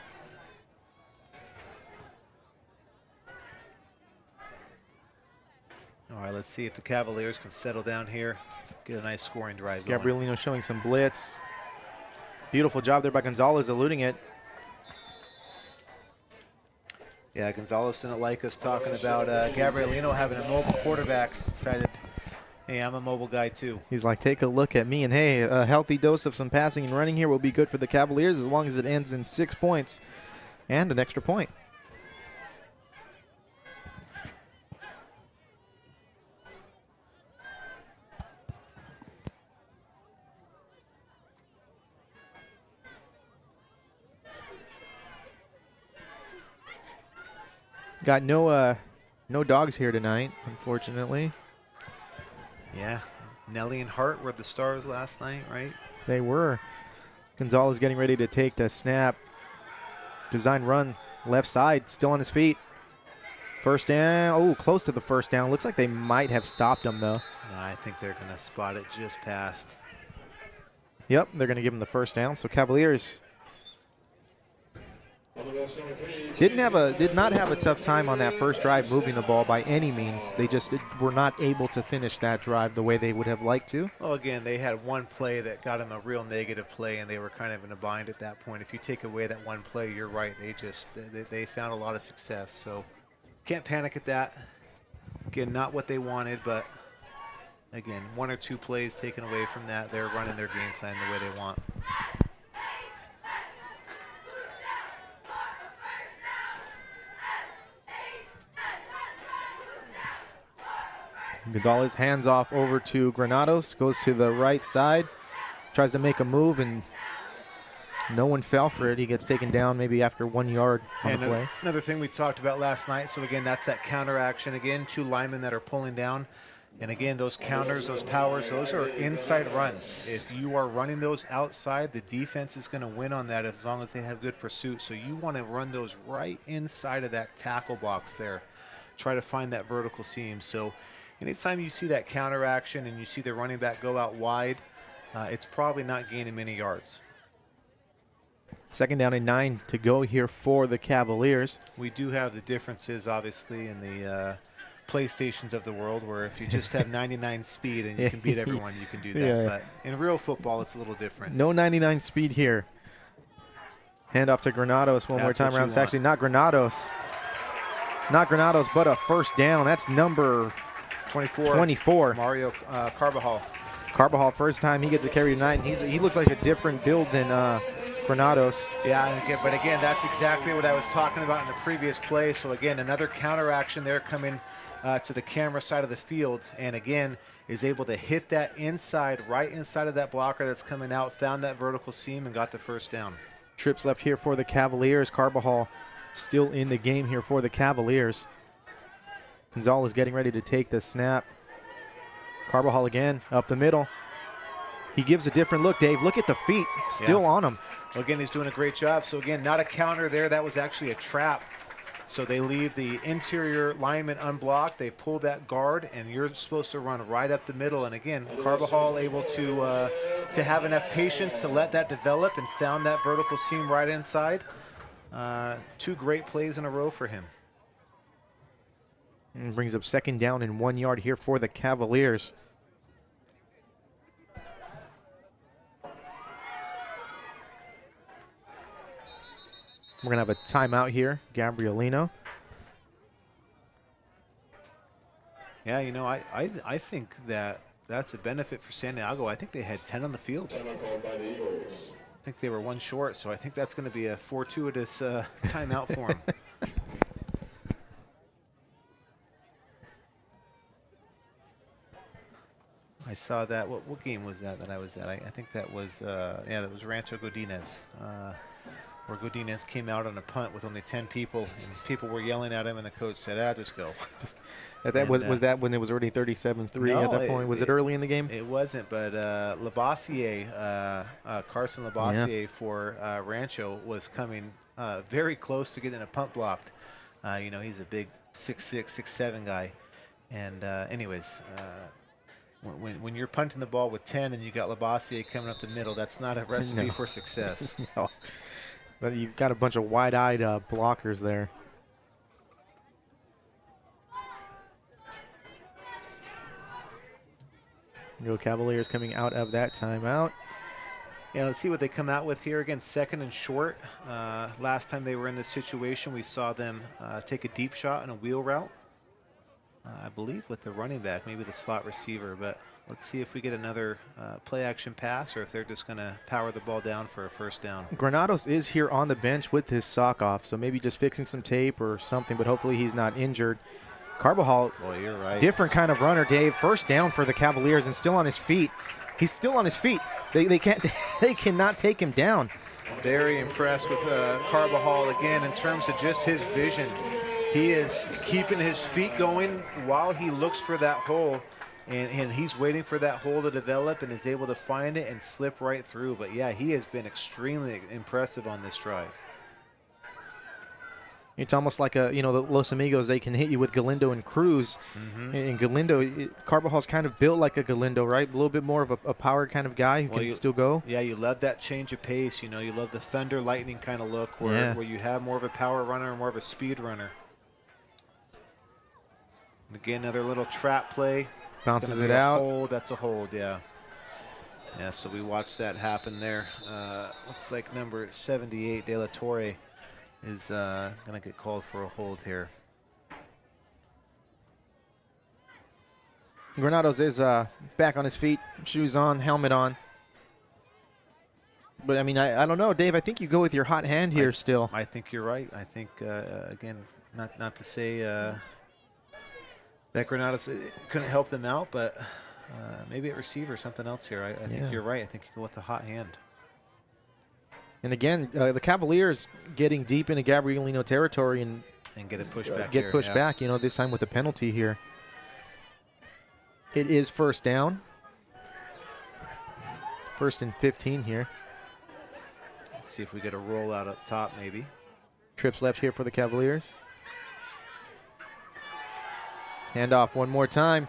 All right, let's see if the Cavaliers can settle down here, get a nice scoring drive going.
Gabrielino showing some blitz. Beautiful job there by Gonzalez, eluding it.
Yeah, Gonzalez didn't like us talking about Gabrielino having a mobile quarterback. Decided, hey, I'm a mobile guy too.
He's like, take a look at me, and hey, a healthy dose of some passing and running here will be good for the Cavaliers as long as it ends in 6 points and an extra point. Got no dogs here tonight, unfortunately.
Yeah, Nelly and Hart were the stars last night, right?
They were. Gonzalez getting ready to take the snap. Design run, left side, still on his feet. First down. Oh, close to the first down. Looks like they might have stopped him, though.
No, I think they're going to spot it just past.
Yep, they're going to give him the first down. So Cavaliers did not have a tough time on that first drive moving the ball by any means. They just were not able to finish that drive the way they would have liked to.
Well, again, they had one play that got them a real negative play, and they were kind of in a bind at that point. If you take away that one play, you're right. They found a lot of success. So can't panic at that. Again, not what they wanted, but again, 1 or 2 plays taken away from that. They're running their game plan the way they want.
Gonzalez hands off over to Granados, goes to the right side, tries to make a move, and no one fell for it. He gets taken down maybe after 1 yard on the play.
Another thing we talked about last night, so again, that's that counter action. Again, 2 linemen that are pulling down. And again, those counters, those powers, those are inside runs. If you are running those outside, the defense is going to win on that as long as they have good pursuit. So you want to run those right inside of that tackle box there. Try to find that vertical seam. So anytime you see that counter action and you see the running back go out wide, it's probably not gaining many yards.
2nd down and 9 to go here for the Cavaliers.
We do have the differences, obviously, in the PlayStations of the world, where if you just have 99 speed and you can beat everyone, you can do that.
Yeah.
But in real football, it's a little different.
No 99 speed here. Hand off to Granados one more time around. It's actually not Granados. Not Granados, but a first down. That's number 24.
Mario Carbajal.
Carbajal, first time he gets a carry tonight, and he looks like a different build than Granados.
Yeah, but again, that's exactly what I was talking about in the previous play. So again, another counter action there coming to the camera side of the field, and again, is able to hit that inside, right inside of that blocker that's coming out, found that vertical seam, and got the first down.
Trips left here for the Cavaliers. Carbajal still in the game here for the Cavaliers. Gonzalez getting ready to take the snap. Carbajal again up the middle. He gives a different look, Dave. Look at the feet still on him.
Well, again, he's doing a great job. So, again, not a counter there. That was actually a trap. So they leave the interior lineman unblocked. They pull that guard, and you're supposed to run right up the middle. And, again, Carbajal able to have enough patience to let that develop and found that vertical seam right inside. 2 great plays in a row for him.
And brings up 2nd down and 1 yard here for the Cavaliers. We're going to have a timeout here, Gabrielino.
Yeah, you know, I think that's a benefit for Santiago. I think they had 10 on the field. I think they were 1 short, so I think that's going to be a fortuitous timeout for them. I saw that. What game was that I was at? I think that was, that was Rancho Godinez. Where Godinez came out on a punt with only 10 people, and people were yelling at him, and the coach said, just go.
Was that when it was already 37-3 at that point? Was it early in the game?
It wasn't, but Labossiere, Carson Labossiere for Rancho was coming very close to getting a punt blocked. You know, he's a big 6'6", 6'7" guy. And anyways, when you're punting the ball with 10 and you got Labossiere coming up the middle, that's not a recipe for success.
No. But you've got a bunch of wide-eyed blockers there. No Cavaliers coming out of that timeout.
Yeah, let's see what they come out with here. Again, 2nd and short. Last time they were in this situation, we saw them take a deep shot and a wheel route. I believe with the running back, maybe the slot receiver, but let's see if we get another play-action pass or if they're just going to power the ball down for a 1st down.
Granados is here on the bench with his sock off, so maybe just fixing some tape or something, but hopefully he's not injured. Carbajal,
boy, you're right.
Different kind of runner, Dave. 1st down for the Cavaliers and still on his feet. He's still on his feet. They can't. They cannot take him down.
Very impressed with Carbajal again in terms of just his vision. He is keeping his feet going while he looks for that hole, and he's waiting for that hole to develop and is able to find it and slip right through. But, yeah, he has been extremely impressive on this drive.
It's almost like the Los Amigos, they can hit you with Galindo and Cruz. And Galindo, Carbajal's kind of built like a Galindo, right? A little bit more of a power kind of guy who can still go.
Yeah, you love that change of pace. You know, you love the thunder lightning kind of look where you have more of a power runner and more of a speed runner. And again, another little trap play.
Bounces it out.
Hold. That's a hold, yeah. Yeah, so we watched that happen there. Looks like number 78, De La Torre, is going to get called for a hold here.
Granados is back on his feet, shoes on, helmet on. But, I mean, I don't know, Dave. I think you go with your hot hand here still.
I think you're right. I think, again, not to say that Granados couldn't help them out, but maybe at receiver, something else here. I think you're right. I think you go with the hot hand.
And again, the Cavaliers getting deep into Gabrielino territory and
get it pushed back.
Get pushed back, this time with a penalty here. It is 1st down. 1st and 15 here.
Let's see if we get a rollout up top maybe.
Trips left here for the Cavaliers. Handoff one more time.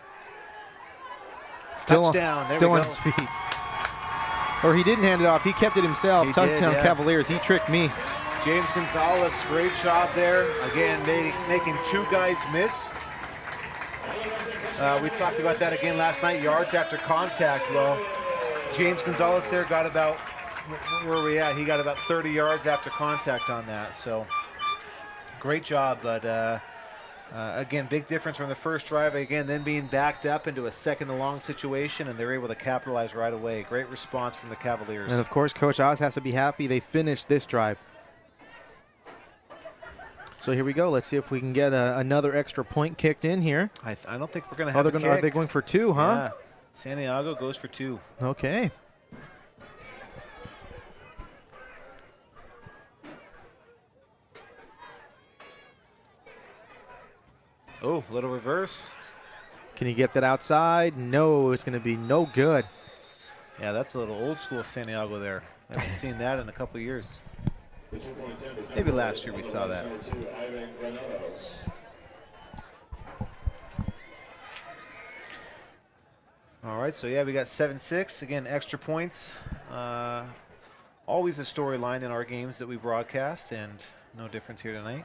Still
Touchdown.
Still on his feet. Or he didn't hand it off. He kept it himself. Touchdown, Cavaliers. He tricked me.
James Gonzalez, great job there. Again, making 2 guys miss. We talked about that again last night, yards after contact. Well, James Gonzalez there got about, where are we at? He got about 30 yards after contact on that. So great job, but again, big difference from the first drive. Again, then being backed up into a 2nd and long situation, and they're able to capitalize right away. Great response from the Cavaliers.
And, of course, Coach Oz has to be happy they finished this drive. So here we go. Let's see if we can get another extra point kicked in here.
I don't think we're going to have a kick.
Are they going for 2, huh?
Yeah. Santiago goes for 2.
Okay.
Oh, little reverse.
Can he get that outside? No, it's going to be no good.
Yeah, that's a little old school Santiago there. I haven't seen that in a couple years. Maybe last year we saw that. All right, so yeah, we got 7-6. Again, extra points. Always a storyline in our games that we broadcast, and no difference here tonight.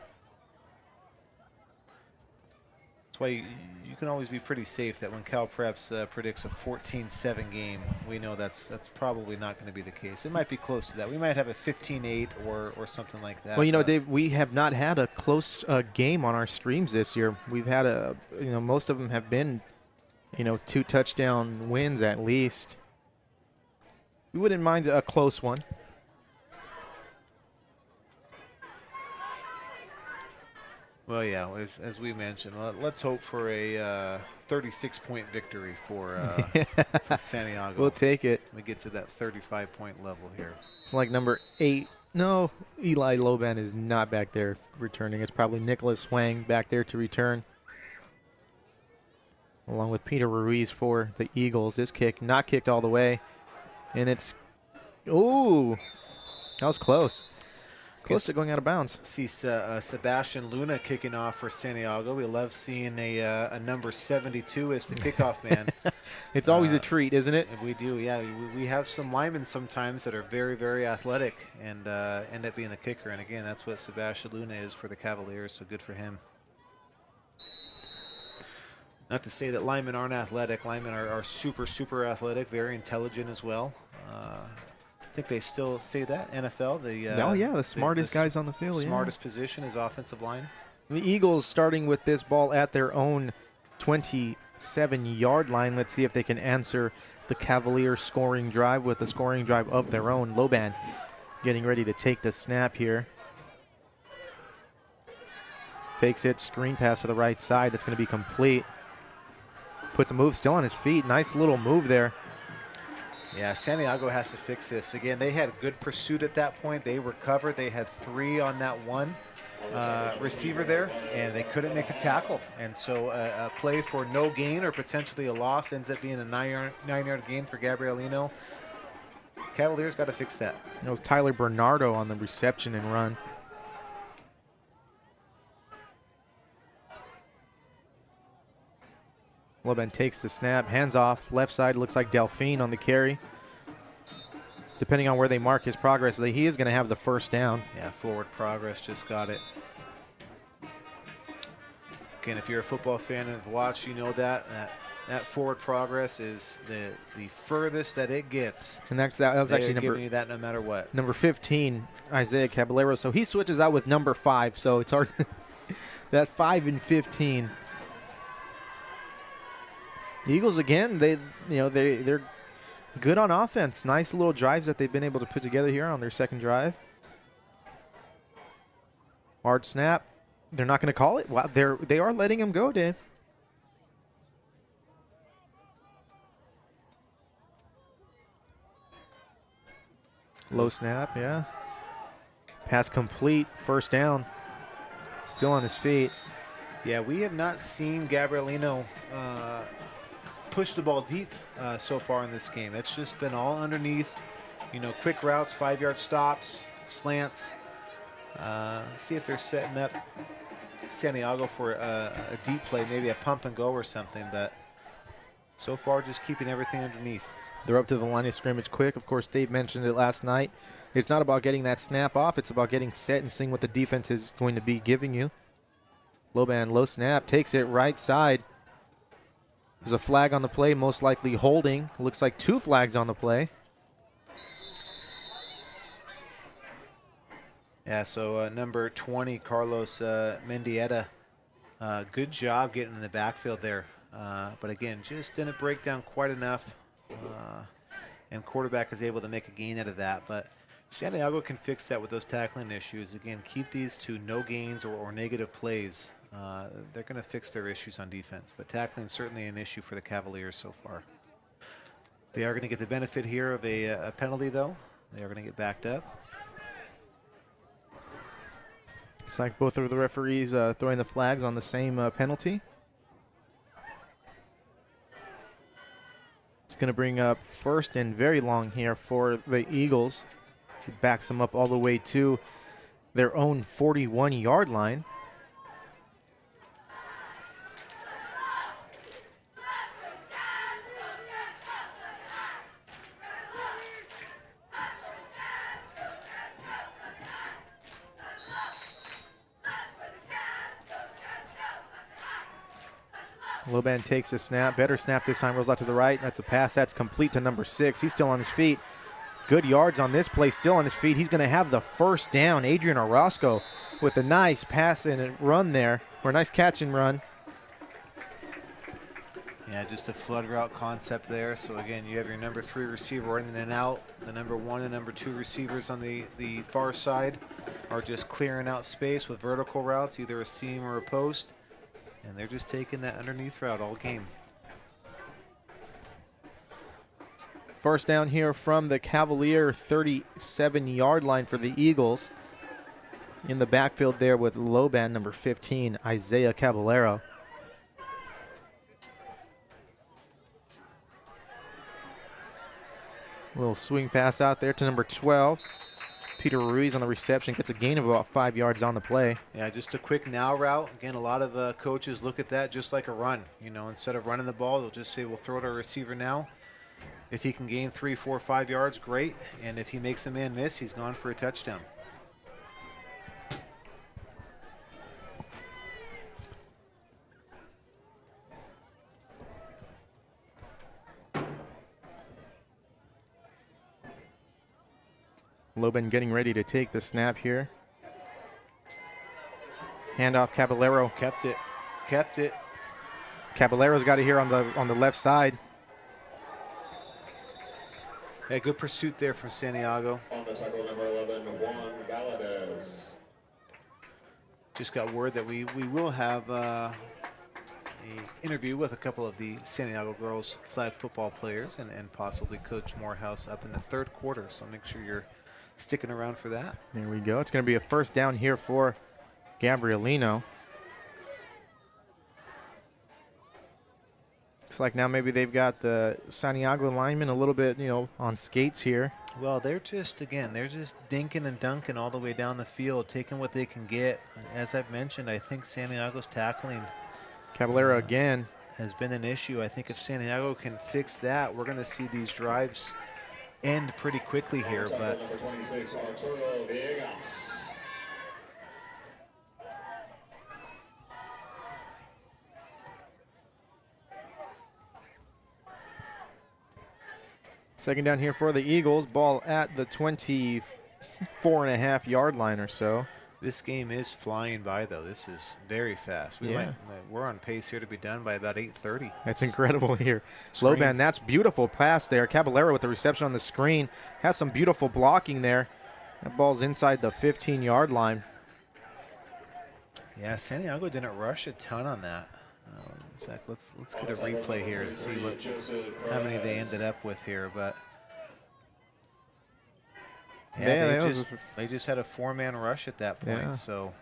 That's why you can always be pretty safe that when Cal Preps predicts a 14-7 game, we know that's probably not going to be the case. It might be close to that. We might have a 15-8 or something like that.
Well, you know, Dave, we have not had a close game on our streams this year. We've had most of them have been, 2 touchdown wins at least. We wouldn't mind a close one.
Well, yeah, as we mentioned, let's hope for a 36-point victory for Santiago.
We'll take it.
We get to that 35-point level here.
Like number 8. No, Eli Loban is not back there returning. It's probably Nicholas Wang back there to return, along with Peter Ruiz for the Eagles. This kick not kicked all the way, and it's that was close. Close to going out of bounds.
See Sebastian Luna kicking off for Santiago. We love seeing a number 72 as the kickoff man.
It's always a treat, isn't it?
We do, yeah. We have some linemen sometimes that are very, very athletic and end up being the kicker. And again, that's what Sebastian Luna is for the Cavaliers, so good for him. Not to say that linemen aren't athletic. Linemen are super, super athletic, very intelligent as well. I think they still say that, NFL.
The smartest guys on the field.
Smartest position is offensive line.
The Eagles starting with this ball at their own 27-yard line. Let's see if they can answer the Cavaliers scoring drive with a scoring drive of their own. Loban getting ready to take the snap here. Fakes it, screen pass to the right side. That's going to be complete. Puts a move still on his feet. Nice little move there.
Yeah, Santiago has to fix this. Again, they had good pursuit at that point. They recovered. They had 3 on that one receiver there, and they couldn't make the tackle. And so a play for no gain or potentially a loss ends up being a 9-yard gain for Gabrielino. Cavaliers got to fix that.
It was Tyler Bernardo on the reception and run. Loban takes the snap, hands off, left side, looks like Delphine on the carry. Depending on where they mark his progress, he is going to have the first down.
Yeah, forward progress, just got it. Again, if you're a football fan and have watched, you know that forward progress is the furthest that it gets.
And that was actually
giving you that no matter what.
Number 15, Isaiah Caballero. So he switches out with number 5, so it's hard. That 5 and 15. The Eagles again, they're good on offense. Nice little drives that they've been able to put together here on their second drive. Hard snap. They're not going to call it. Wow, they are letting him go, Dave. Low snap, yeah. Pass complete, first down. Still on his feet.
Yeah, we have not seen Gabrielino push the ball deep so far in this game. It's just been all underneath, quick routes, 5-yard stops, slants. See if they're setting up Santiago for a deep play, maybe a pump and go or something, but so far just keeping everything underneath.
They're up to the line of scrimmage quick. Of course, Dave mentioned it last night. It's not about getting that snap off. It's about getting set and seeing what the defense is going to be giving you. Loban, low snap, takes it right side. There's a flag on the play, most likely holding. Looks like 2 flags on the play.
Yeah, so number 20, Carlos Mendieta, good job getting in the backfield there. But again, just didn't break down quite enough. And quarterback is able to make a gain out of that. But Santiago can fix that with those tackling issues. Again, keep these to no gains or negative plays. They're going to fix their issues on defense, but tackling is certainly an issue for the Cavaliers so far. They are going to get the benefit here of a penalty, though. They are going to get backed up.
It's like both of the referees throwing the flags on the same penalty. going to bring up first and very long here for the Eagles. It backs them up all the way to their own 41-yard line. Loban takes a snap, better snap this time, rolls out to the right. That's a pass, that's complete to number 6. He's still on his feet. Good yards on this play, still on his feet. He's going to have the first down. Adrian Orozco with a nice pass and a run there, or a nice catch and run.
Yeah, just a flood route concept there. So again, you have your number 3 receiver in and out. The number 1 and number 2 receivers on the far side are just clearing out space with vertical routes, either a seam or a post. And they're just taking that underneath route all game.
First down here from the Cavalier 37-yard line for the Eagles. In the backfield there with Loban, number 15, Isaiah Caballero. A little swing pass out there to number 12. Peter Ruiz on the reception, gets a gain of about 5 yards on the play.
Yeah, just a quick now route. Again, a lot of coaches look at that just like a run. You know, instead of running the ball, they'll just say, we'll throw it to our receiver now. If he can gain 3, 4, 5 yards, great. And if he makes a man miss, he's gone for a touchdown.
Loban getting ready to take the snap here. Handoff, Caballero.
Kept it. Kept it.
Caballero's got it here on the left side.
Yeah, good pursuit there from Santiago.
On the tackle, number 11, Juan Valadez.
Just got word that we will have a interview with a couple of the Santiago girls flag football players and possibly Coach Morehouse up in the 3rd quarter. So make sure you're sticking around for that.
There we go. It's going to be a first down here for Gabrielino. Looks like now maybe they've got the Santiago linemen a little bit, on skates here.
Well, they're just dinking and dunking all the way down the field, taking what they can get. As I've mentioned, I think Santiago's tackling
Caballero again
has been an issue. I think if Santiago can fix that, we're going to see these drives end pretty quickly here. But
number 26, Arturo Villegas.
second down here for the Eagles. Ball at the 24.5-yard line or so.
this game is flying by, though. This is very fast. We're on pace here to be done by about 8:30.
That's incredible here. Loban, that's beautiful pass there. Caballero with the reception on the screen. Has some beautiful blocking there. That ball's inside the 15-yard line.
Yeah, Santiago didn't rush a ton on that. In fact, let's get a replay here and see how many they ended up with here. But yeah, they just had a 4-man rush at that point. Yeah. So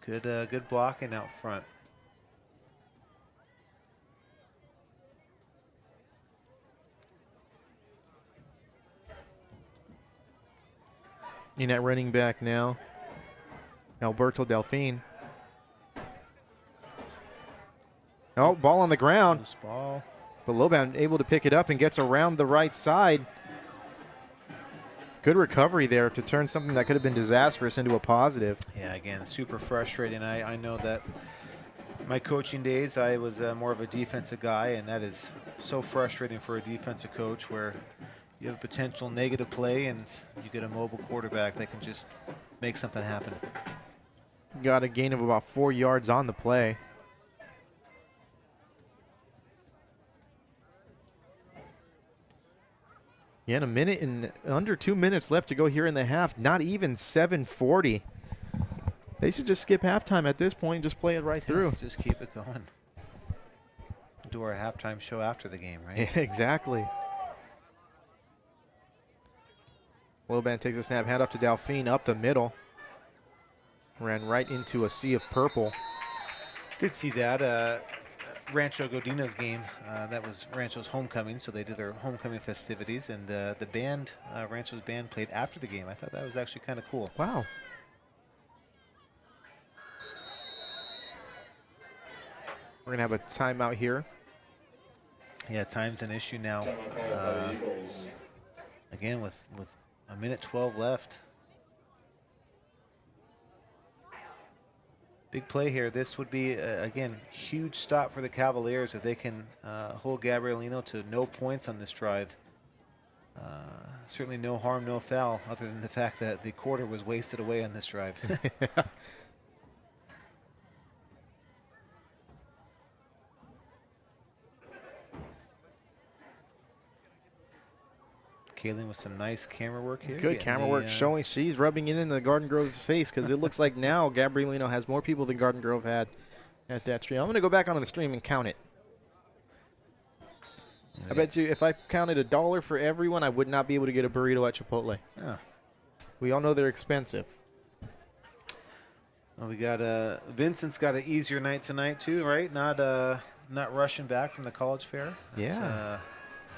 good blocking out front.
In at running back now, Alberto Delfin. Oh, ball on the ground.
Loose ball.
But Loban able to pick it up and gets around the right side. Good recovery there to turn something that could have been disastrous into a positive.
Yeah, again, super frustrating. I know that my coaching days, I was more of a defensive guy, and that is so frustrating for a defensive coach where you have a potential negative play and you get a mobile quarterback that can just make something happen.
Got a gain of about 4 yards on the play. Yeah, a minute and under 2 minutes left to go here in the half. Not even 7:40. They should just skip halftime at this point and just play it right through.
Just keep it going. Do our halftime show after the game, right?
Yeah, exactly. Loban takes a snap, hand off to Delfin, up the middle. Ran right into a sea of purple.
Did see that. Rancho Godina's game. That was Rancho's homecoming, so they did their homecoming festivities, and the band, Rancho's band, played after the game. I thought that was actually kind of cool.
Wow. We're going to have a timeout here.
Yeah, time's an issue now. Again, with a minute 12 left. Big play here. This would be, again, huge stop for the Cavaliers if they can hold Gabrielino to no points on this drive. Certainly no harm, no foul, other than the fact that the quarter was wasted away on this drive. Kaylin with some nice camera work here.
Good camera work showing she's rubbing it into the Garden Grove's face, because it looks like now Gabrielino has more people than Garden Grove had at that stream. I'm going to go back onto the stream and count it. I bet you if I counted $1 for everyone, I would not be able to get a burrito at Chipotle.
Oh.
We all know they're expensive.
Well, we got Vincent's got an easier night tonight too, right? Not rushing back from the college fair.
Yeah.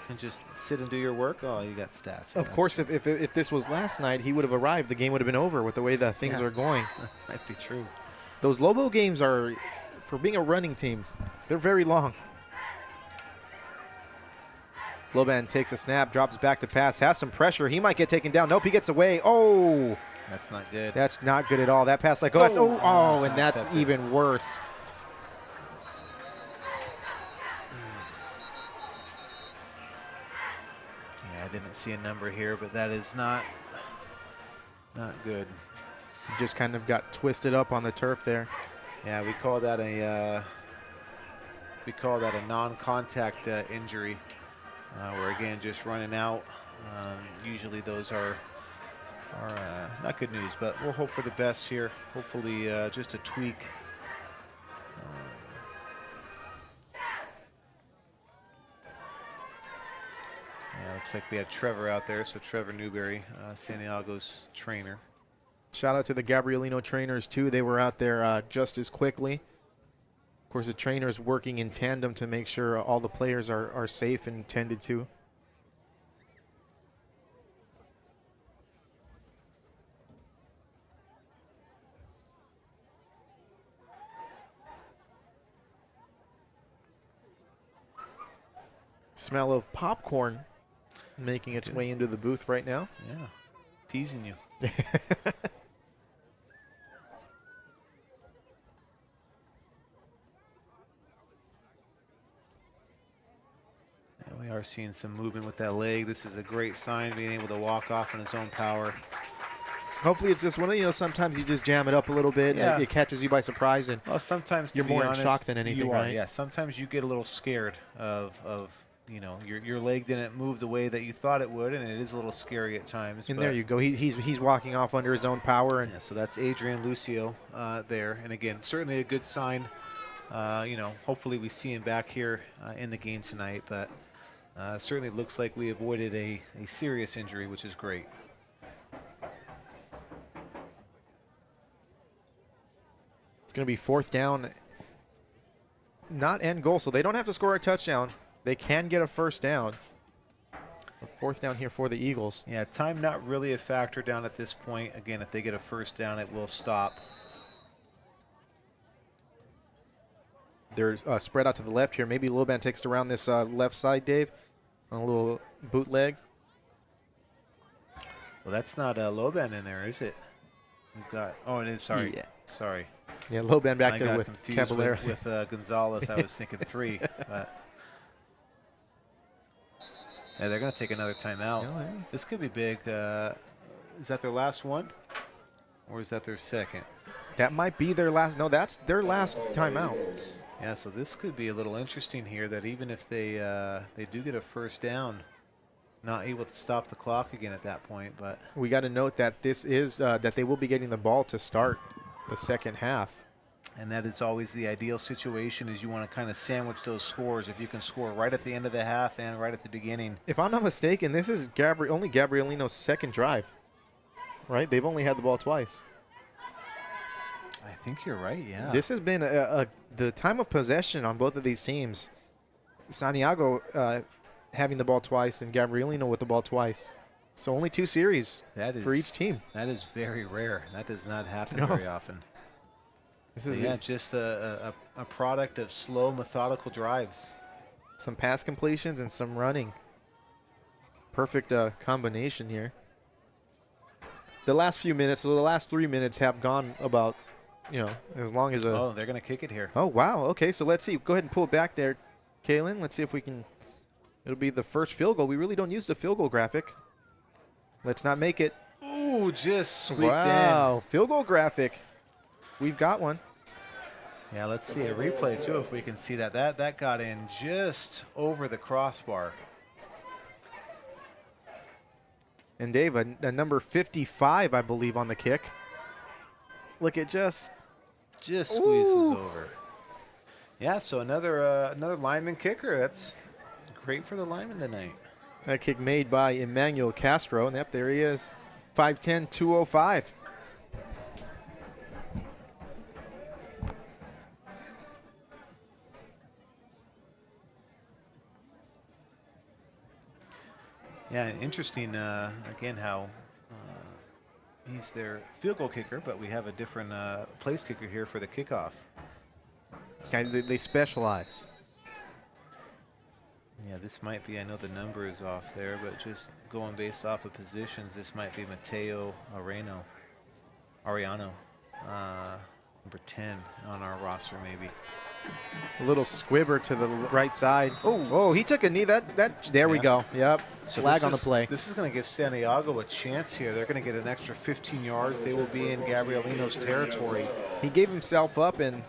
And just sit and do your work. Oh, you got stats.
Of course, if this was last night, he would have arrived. The game would have been over with the way that things are going.
That might be true.
Those Lobo games are, for being a running team, they're very long. Loban takes a snap, drops back to pass, has some pressure. He might get taken down. Nope, he gets away. Oh!
That's not good.
That's not good at all. That pass, and that's even worse.
I didn't see a number here, but that is not good.
He just kind of got twisted up on the turf there.
Yeah, we call that a non-contact injury, where again just running out. Usually those are not good news, but we'll hope for the best here. Hopefully, just a tweak. Looks like we have Trevor out there, so Trevor Newberry, Santiago's trainer.
Shout out to the Gabrielino trainers, too. They were out there just as quickly. Of course, the trainers working in tandem to make sure all the players are safe and tended to. Smell of popcorn making its way into the booth right now.
Yeah, teasing you. We are seeing some movement with that leg. This is a great sign, being able to walk off on his own power.
Hopefully it's just one of, sometimes you just jam it up a little bit.
Yeah.
It catches you by surprise. And
well, sometimes
you're more in shock than anything, right?
Yeah, sometimes you get a little scared of your leg didn't move the way that you thought it would, and it is a little scary at times.
And there you go. He's walking off under his own power. And
yeah, so that's Adrian Lucio there. And again, certainly a good sign. Hopefully we see him back here in the game tonight, but certainly looks like we avoided a serious injury, which is great.
It's going to be 4th down, not end goal, so they don't have to score a touchdown. They can get a 1st down. A 4th down here for the Eagles.
Yeah, time not really a factor down at this point. Again, if they get a 1st down, it will stop.
They're spread out to the left here. Maybe Loban takes it around this left side, Dave, on a little bootleg.
Well, that's not Loban in there, is it? We've got. Oh, it is. Sorry.
Yeah.
Sorry.
Yeah, Loban back
I
there
got
with
confused
Caballero.
with Gonzalez. I was thinking 3. But yeah, they're going to take another timeout.
Oh, yeah.
This could be big. Is that their last one? Or is that their second?
That might be their last. No, that's their last timeout.
Yeah, so this could be a little interesting here, that even if they do get a 1st down, not able to stop the clock again at that point. But
we got to note that this is that they will be getting the ball to start the second half.
And that is always the ideal situation, is you want to kind of sandwich those scores. If you can score right at the end of the half and right at the beginning.
If I'm not mistaken, this is only Gabrielino's 2nd drive, right? They've only had the ball twice.
I think you're right, yeah.
This has been the time of possession on both of these teams. Santiago having the ball twice and Gabrielino with the ball twice. So only 2 series for each team.
That is very rare. That does not happen very often.
This is
just a product of slow, methodical drives.
some pass completions and some running. Perfect combination here. The last few minutes, so the last 3 minutes have gone about, as long as a...
Oh, they're going to kick it here.
Oh, wow. Okay, so let's see. Go ahead and pull it back there, Kaylin. Let's see if we can... It'll be the first field goal. We really don't use the field goal graphic. Let's not make it.
Ooh, just squeaked in.
Wow, field goal graphic. We've got one.
Yeah, let's see a replay, too, if we can see that. That got in just over the crossbar.
And Dave, a number 55, I believe, on the kick. Look at just
squeezes
Ooh.
over. Yeah, so another lineman kicker. That's great for the lineman tonight.
that kick made by Emmanuel Castro. And yep, there he is. 5'10", 205.
Yeah, interesting, again, how he's their field goal kicker, but we have a different place kicker here for the kickoff.
These guys, they specialize.
Yeah, this might be, I know the number is off there, but just going based off of positions, this might be Mateo Ariano, number 10 on our roster maybe.
A little squibber to the right side. Oh, he took a knee. There we go. Yep.
So
Flag on the play.
This is going to give Santiago a chance here. They're going to get an extra 15 yards. They will be in Gabrielino's territory.
He gave himself up, and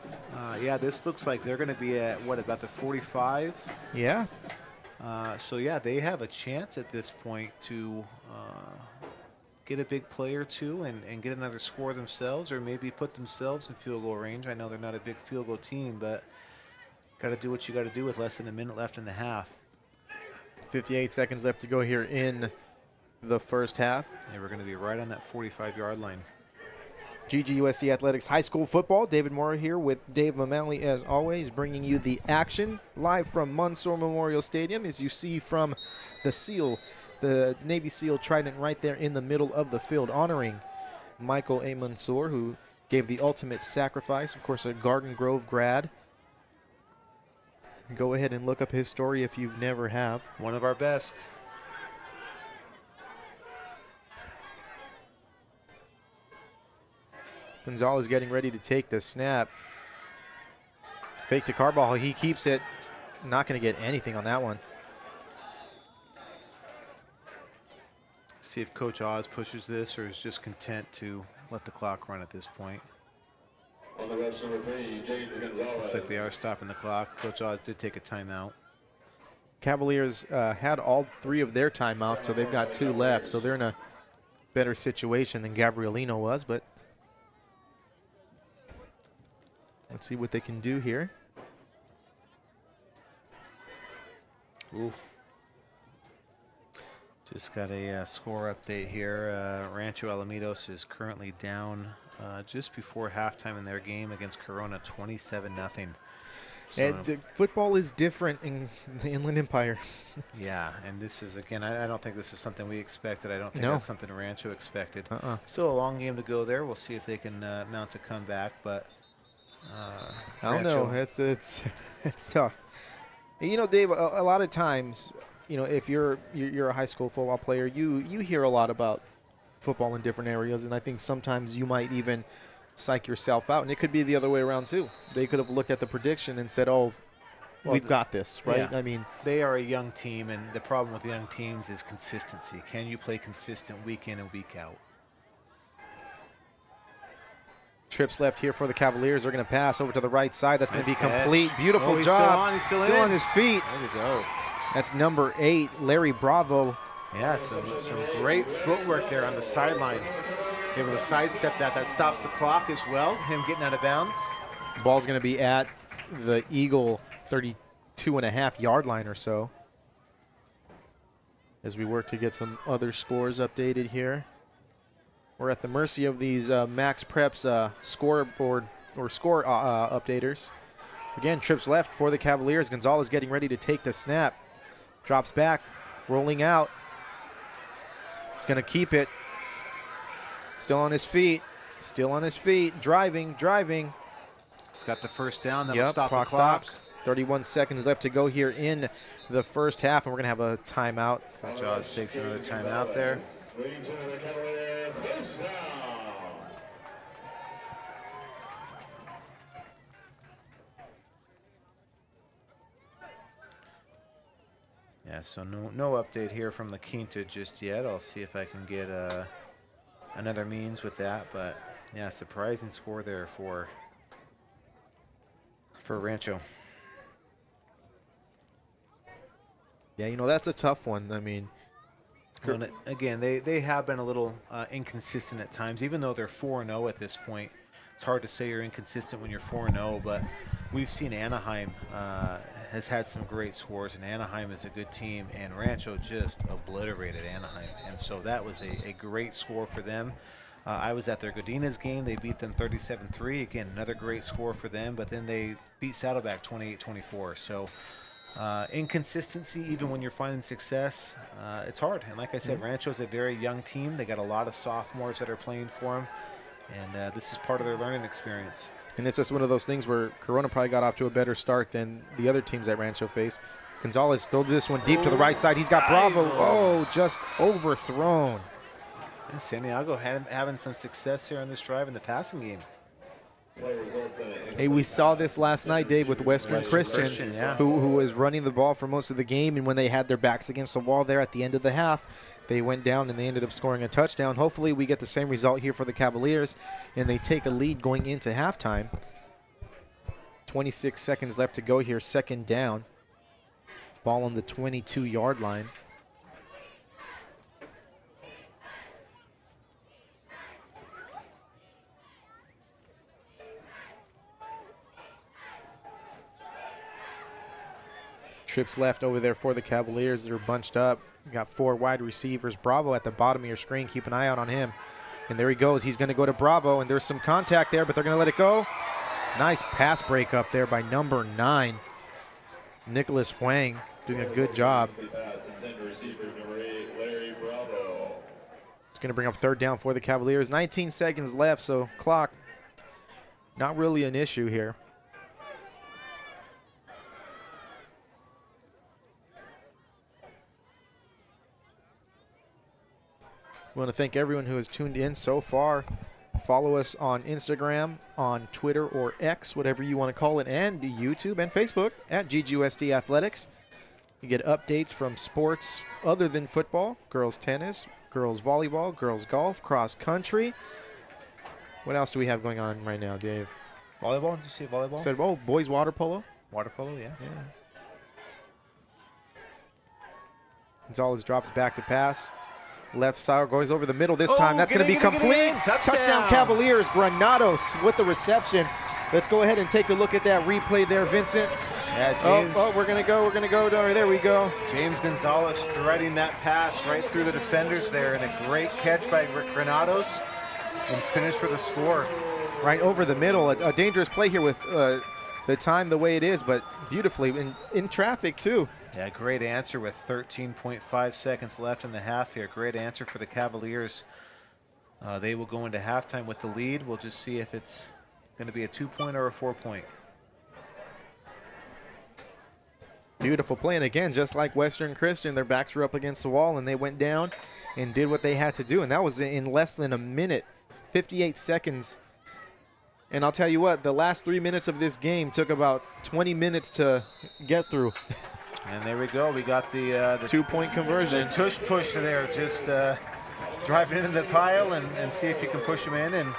yeah, this looks like they're going to be at, what, about the 45?
yeah.
So, yeah, they have a chance at this point to get a big play or two and get another score themselves, or maybe put themselves in field goal range. I know they're not a big field goal team, but got to do what you got to do with less than a minute left in the half.
58 seconds left to go here in the first half.
And we're going to be right on that 45-yard line.
GGUSD Athletics High School Football. David Moore here with Dave Mamali, as always, bringing you the action live from Mansour Memorial Stadium. As you see from the Navy SEAL Trident right there in the middle of the field, honoring Michael A. Mansour, who gave the ultimate sacrifice. Of course, a Garden Grove grad. Go ahead and look up his story if you never have.
One of our best.
Gonzalez getting ready to take the snap. Fake to Carball. He keeps it. Not going to get anything on that one.
See if Coach Oz pushes this or is just content to let the clock run at this point.
On the rush, number 3, James Gonzalez.
Looks like they are stopping the clock. Coach Oz did take a timeout.
Cavaliers had all 3 of their timeouts, so they've got 2 left. So they're in a better situation than Gabrielino was, but let's see what they can do here.
Ooh. Just got a score update here. Rancho Alamitos is currently down just before halftime in their game against Corona, 27-0. So,
And the football is different in the Inland Empire.
yeah, and this is, again, I don't think this is something we expected. I don't think
No.
that's something Rancho expected. Still a long game to go there. We'll see if they can mount a comeback, but
I don't know. It's tough. You know, Dave, a lot of times, if you're a high school football player, you hear a lot about football in different areas, and I think sometimes you might even psych yourself out, and it could be the other way around too. They could have looked at the prediction and said, "Oh, we've got this," right?
Yeah.
I mean,
they are a young team, and the problem with young teams is consistency. Can you play consistent week in and week out?
trips left here for the Cavaliers. They're going to pass over to the right side. That's going to
Nice
be complete.
catch.
Beautiful
He's
job.
Still on. He's still
on his feet.
There we go.
That's number 8, Larry Bravo.
Yeah, some great footwork there on the sideline. Able to sidestep that. That stops the clock as well. Him getting out of bounds.
Ball's going to be at the Eagle 32.5-yard line or so. As we work to get some other scores updated here. We're at the mercy of these Max Preps scoreboard or score updaters. Again, trips left for the Cavaliers. Gonzalez getting ready to take the snap. Drops back, rolling out. He's going to keep it. Still on his feet. Still on his feet. Driving.
He's got the first down. That'll
Yep,
stop
clock
the clock.
stops. 31 seconds left to go here in the first half, and we're going to have a timeout.
Coach Oz takes another timeout there.
Swing to the Cavalier, first down.
Yeah, so no update here from La Quinta just yet. I'll see if I can get another means with that. But, yeah, surprising score there for Rancho.
Yeah, that's a tough one. I mean,
Well, again, they have been a little inconsistent at times, even though they're 4-0 at this point. It's hard to say you're inconsistent when you're 4-0, but we've seen Anaheim has had some great scores, and Anaheim is a good team, and Rancho just obliterated Anaheim. And so that was a great score for them. I was at their Godinez game. They beat them 37-3. Again, another great score for them, but then they beat Saddleback 28-24. So inconsistency, even when you're finding success, it's hard. And like I said, Rancho's a very young team. They got a lot of sophomores that are playing for them, and this is part of their learning experience.
and it's just one of those things where Corona probably got off to a better start than the other teams that Rancho faced. Gonzalez throws this one deep to the right side. He's got Bravo. Oh, just overthrown.
And Santiago having some success here on this drive in the passing game.
Hey, we saw this last night, Dave, with Western Christian,
yeah.
who was running the ball for most of the game, and when they had their backs against the wall there at the end of the half, they went down and they ended up scoring a touchdown. Hopefully we get the same result here for the Cavaliers, and they take a lead going into halftime. 26 seconds left to go here, second down. Ball on the 22-yard line. Trips left over there for the Cavaliers. They're bunched up. You got 4 wide receivers. Bravo at the bottom of your screen. Keep an eye out on him. And there he goes. He's going to go to Bravo, and there's some contact there, but they're going to let it go. Nice pass break up there by number 9, Nicholas Huang, doing a good job. It's going to bring up third down for the Cavaliers. 19 seconds left, so clock not really an issue here. We want to thank everyone who has tuned in so far. Follow us on Instagram, on Twitter or X, whatever you want to call it, and YouTube and Facebook at GGUSD Athletics. You get updates from sports other than football, girls tennis, girls volleyball, girls golf, cross country. What else do we have going on right now, Dave?
Volleyball? Did you say volleyball?
Said, oh, boys water polo.
Water polo, yeah.
Gonzalez drops back to pass. Left side goes over the middle this time. That's going to be complete. Touchdown Cavaliers. Granados with the reception. Let's go ahead and take a look at that replay there, Vincent.
Yeah, James.
We're going to go. There we go.
James Gonzalez threading that pass right through the defenders there, and a great catch by Granados, and finish for the score.
Right over the middle. A dangerous play here with the time the way it is, but beautifully in traffic too.
Yeah, great answer with 13.5 seconds left in the half here. Great answer for the Cavaliers. They will go into halftime with the lead. We'll just see if it's going to be a 2-point or a 4-point.
Beautiful play, and again, just like Western Christian, their backs were up against the wall, and they went down and did what they had to do, and that was in less than a minute, 58 seconds. And I'll tell you what, the last 3 minutes of this game took about 20 minutes to get through.
And there we go. We got the
2-point conversion.
The tush push there. Just drive it into the pile and see if you can push them in. And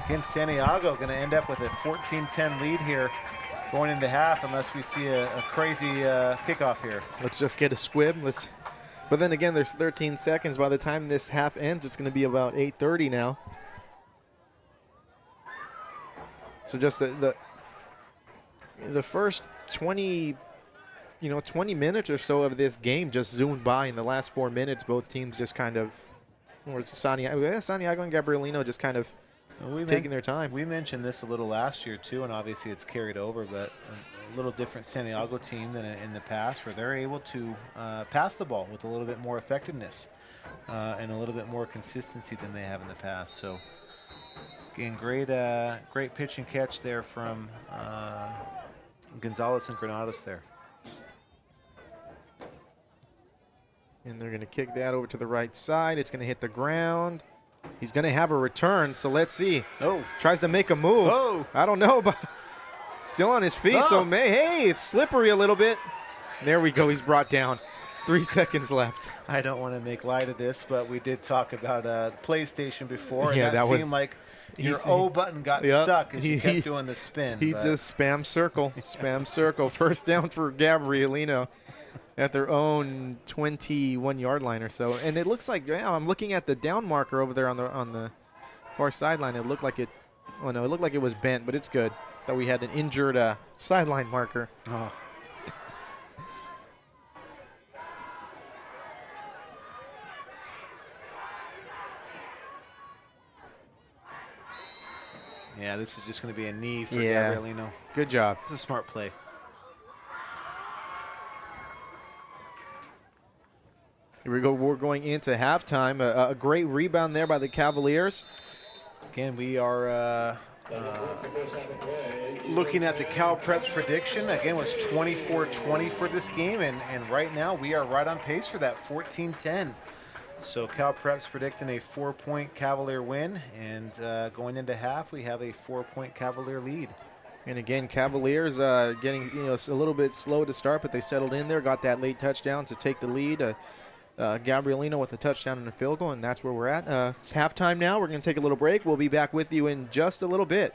again, Santiago going to end up with a 14-10 lead here going into half, unless we see a crazy kickoff here.
Let's just get a squib. But then again, there's 13 seconds. By the time this half ends, it's going to be about 8:30 now. So just the first 20 minutes or so of this game just zoomed by. In the last 4 minutes, both teams just kind of Or it's Santiago and Gabrielino just kind of taking their time.
We mentioned this a little last year too, and obviously it's carried over, but a little different Santiago team than in the past, where they're able to pass the ball with a little bit more effectiveness and a little bit more consistency than they have in the past. So again, great pitch and catch there from Gonzalez and Granados there.
And they're going to kick that over to the right side. It's going to hit the ground. He's going to have a return, so let's see.
Oh.
Tries to make a move.
Oh.
I don't know, but still on his feet. So, hey, it's slippery a little bit. There we go. He's brought down. 3 seconds left.
I don't want to make light of this, but we did talk about PlayStation before, and
Yeah,
that
was-
seemed like your O button got stuck as you kept doing the spin.
He
but
just spam circle. Spam circle. First down for Gabrielino at their own 21-yard line or so. And it looks like, I'm looking at the down marker over there on the far sideline. It looked like it looked like it was bent, but it's good. Thought we had an injured sideline marker.
Oh. Yeah, this is just going to be a knee for Gabrielino.
Good job.
It's a smart play.
Here we go. We're going into halftime. A great rebound there by the Cavaliers.
Again, we are looking at the Cal Preps prediction. Again, it was 24-20 for this game, and right now we are right on pace for that 14-10. So Cal Preps predicting a 4-point Cavalier win, and going into half, we have a 4-point Cavalier lead.
And again, Cavaliers getting a little bit slow to start, but they settled in there, got that late touchdown to take the lead. Gabrielino with a touchdown and a field goal, and that's where we're at. It's halftime now. We're going to take a little break. We'll be back with you in just a little bit.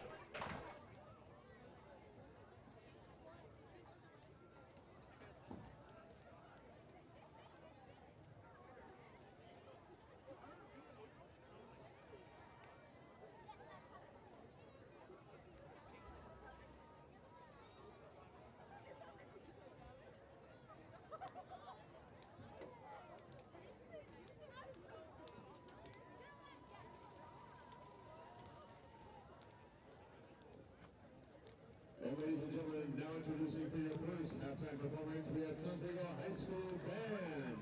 And ladies and gentlemen, now introducing for your first halftime performance, we have Santiago High School Band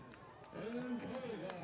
and Volleyball.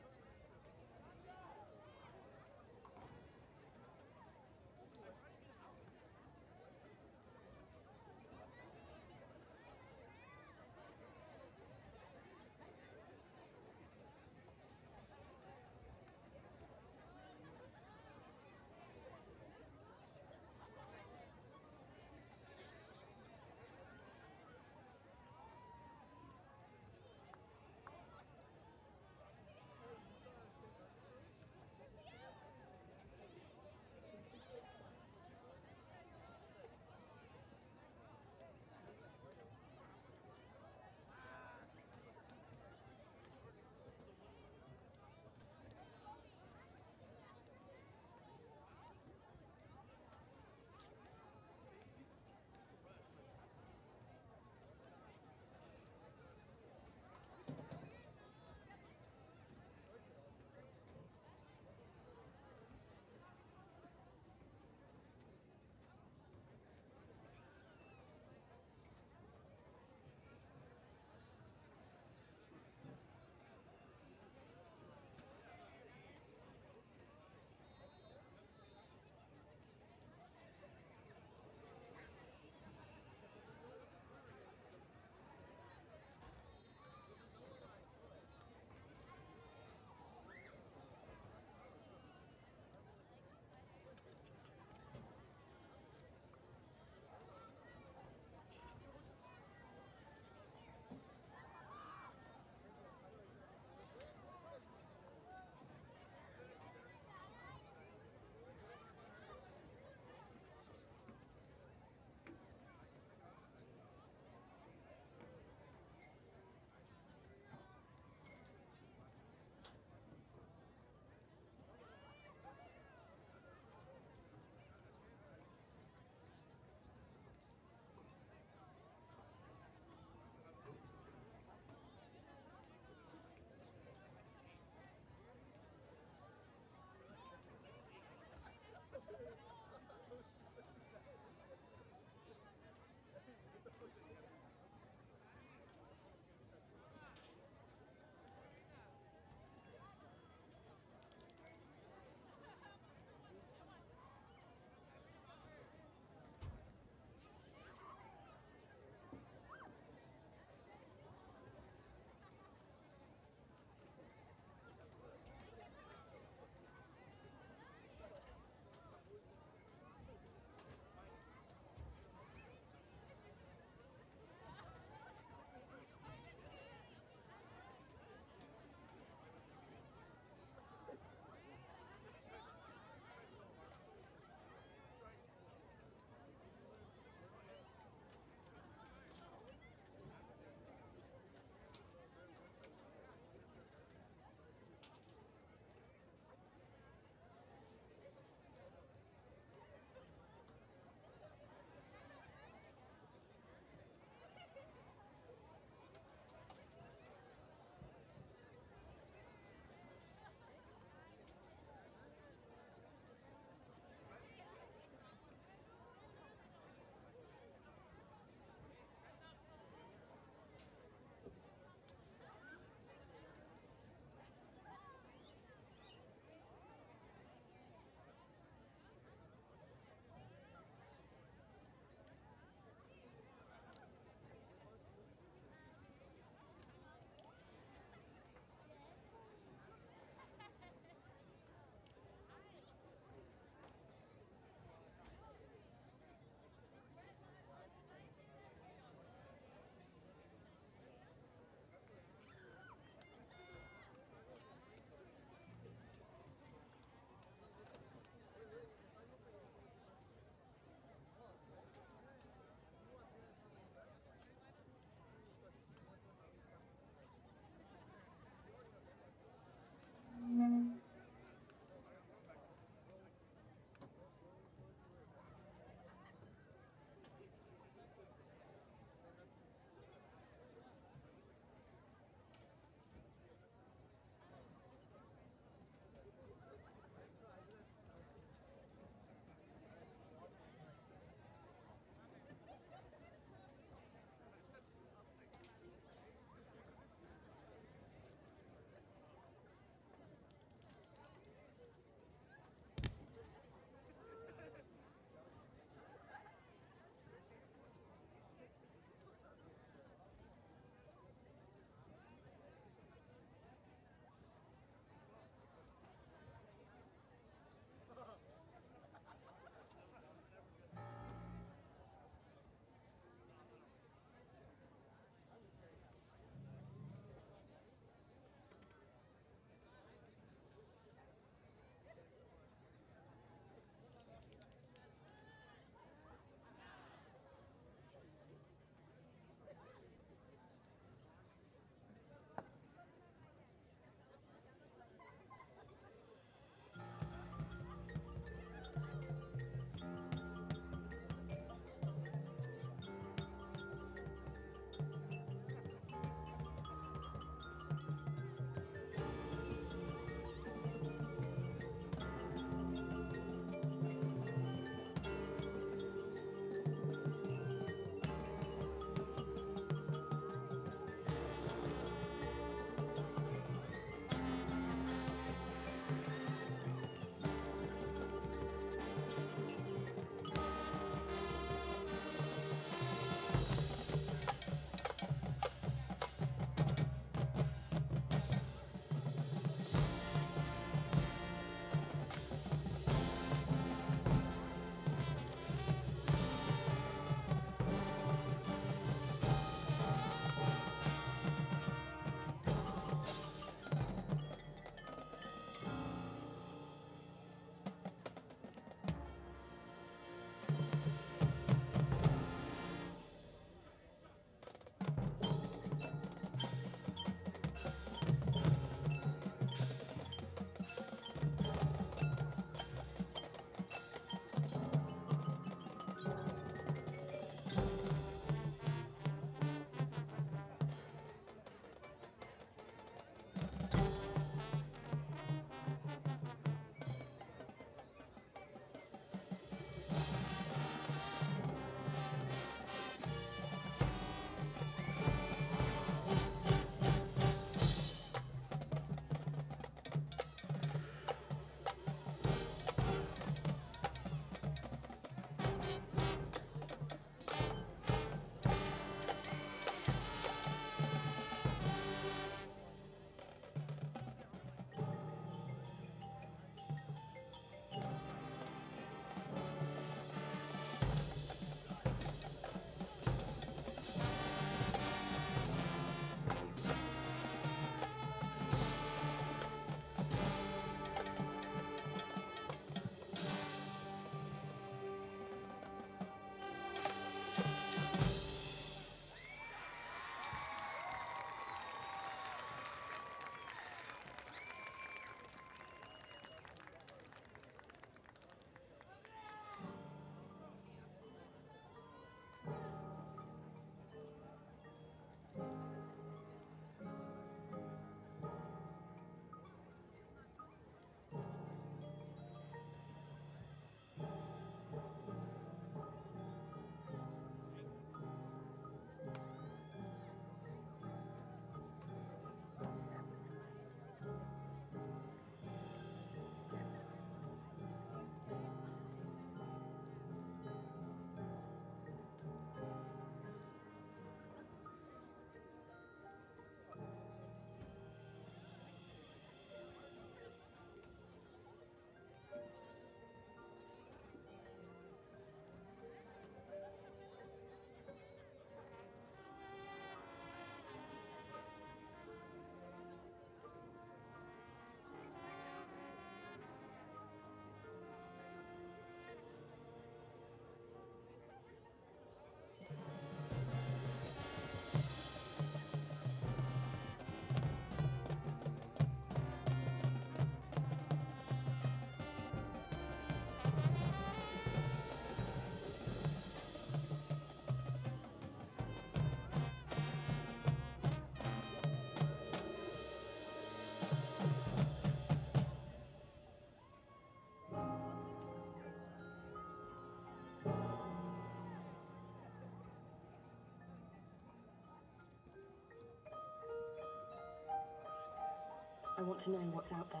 want to know what's out there.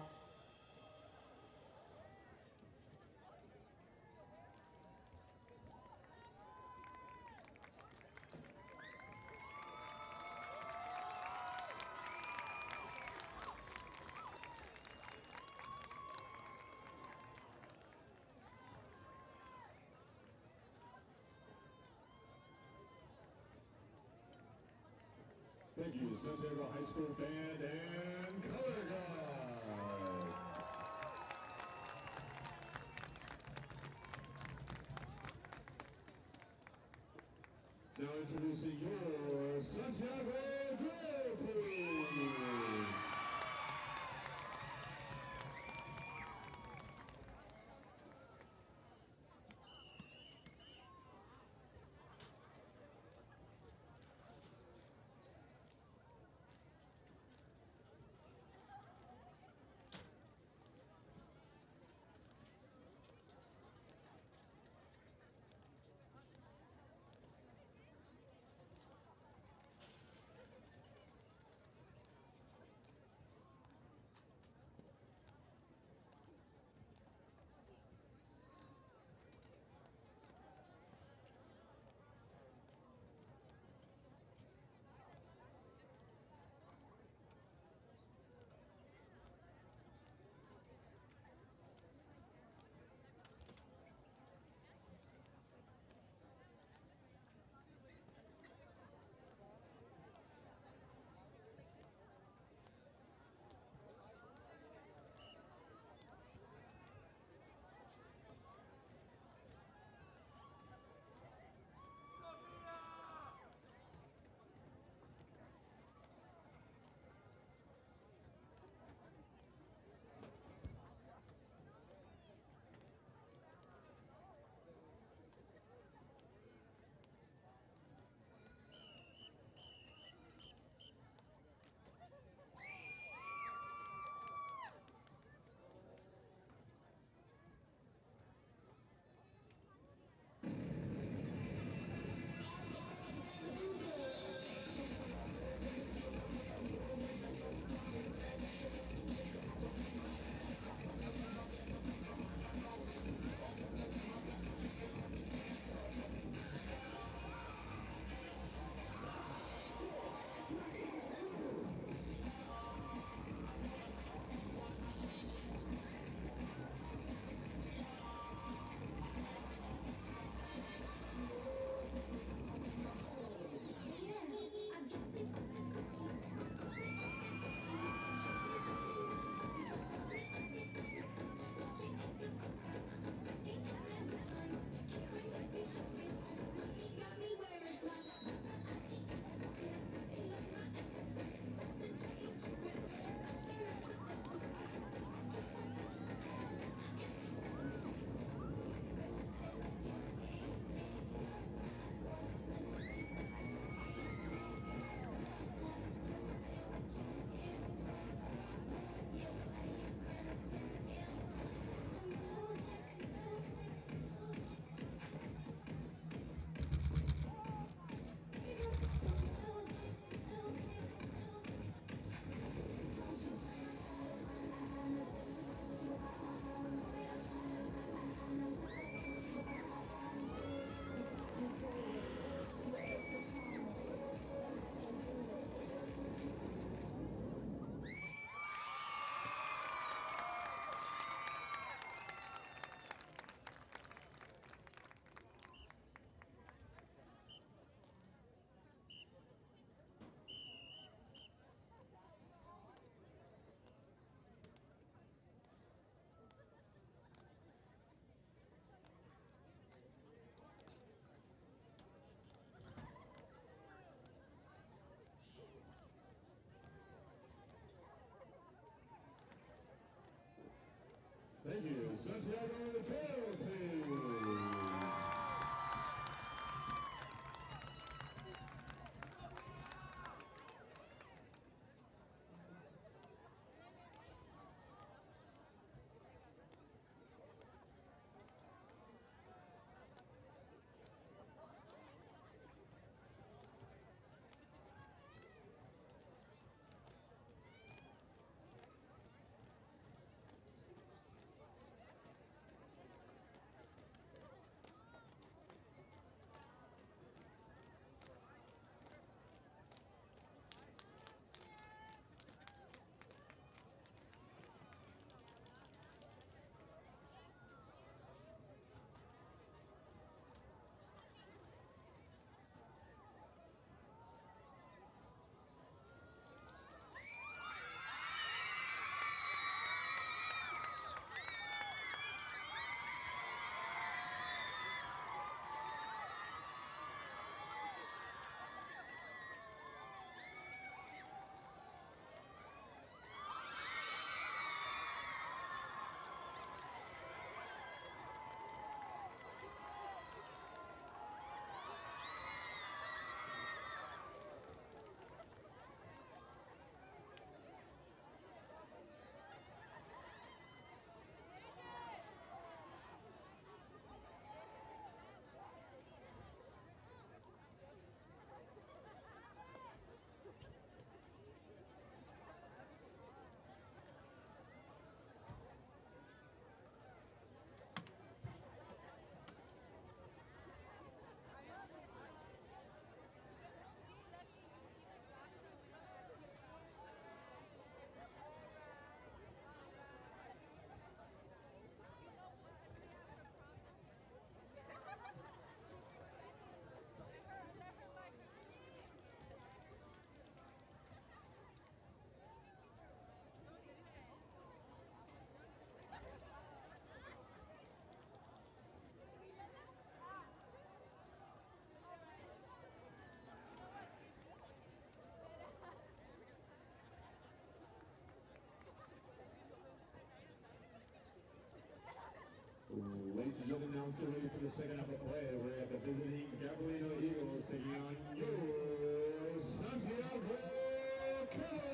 Thank you, Santiago High School Band and Color Guard. Now introducing your Santiago drill team. Thank you, Santiago drill team. Get announced, get ready for the second half of play. We have the visiting Gabrielino Eagles taking on your Santiago Cavaliers.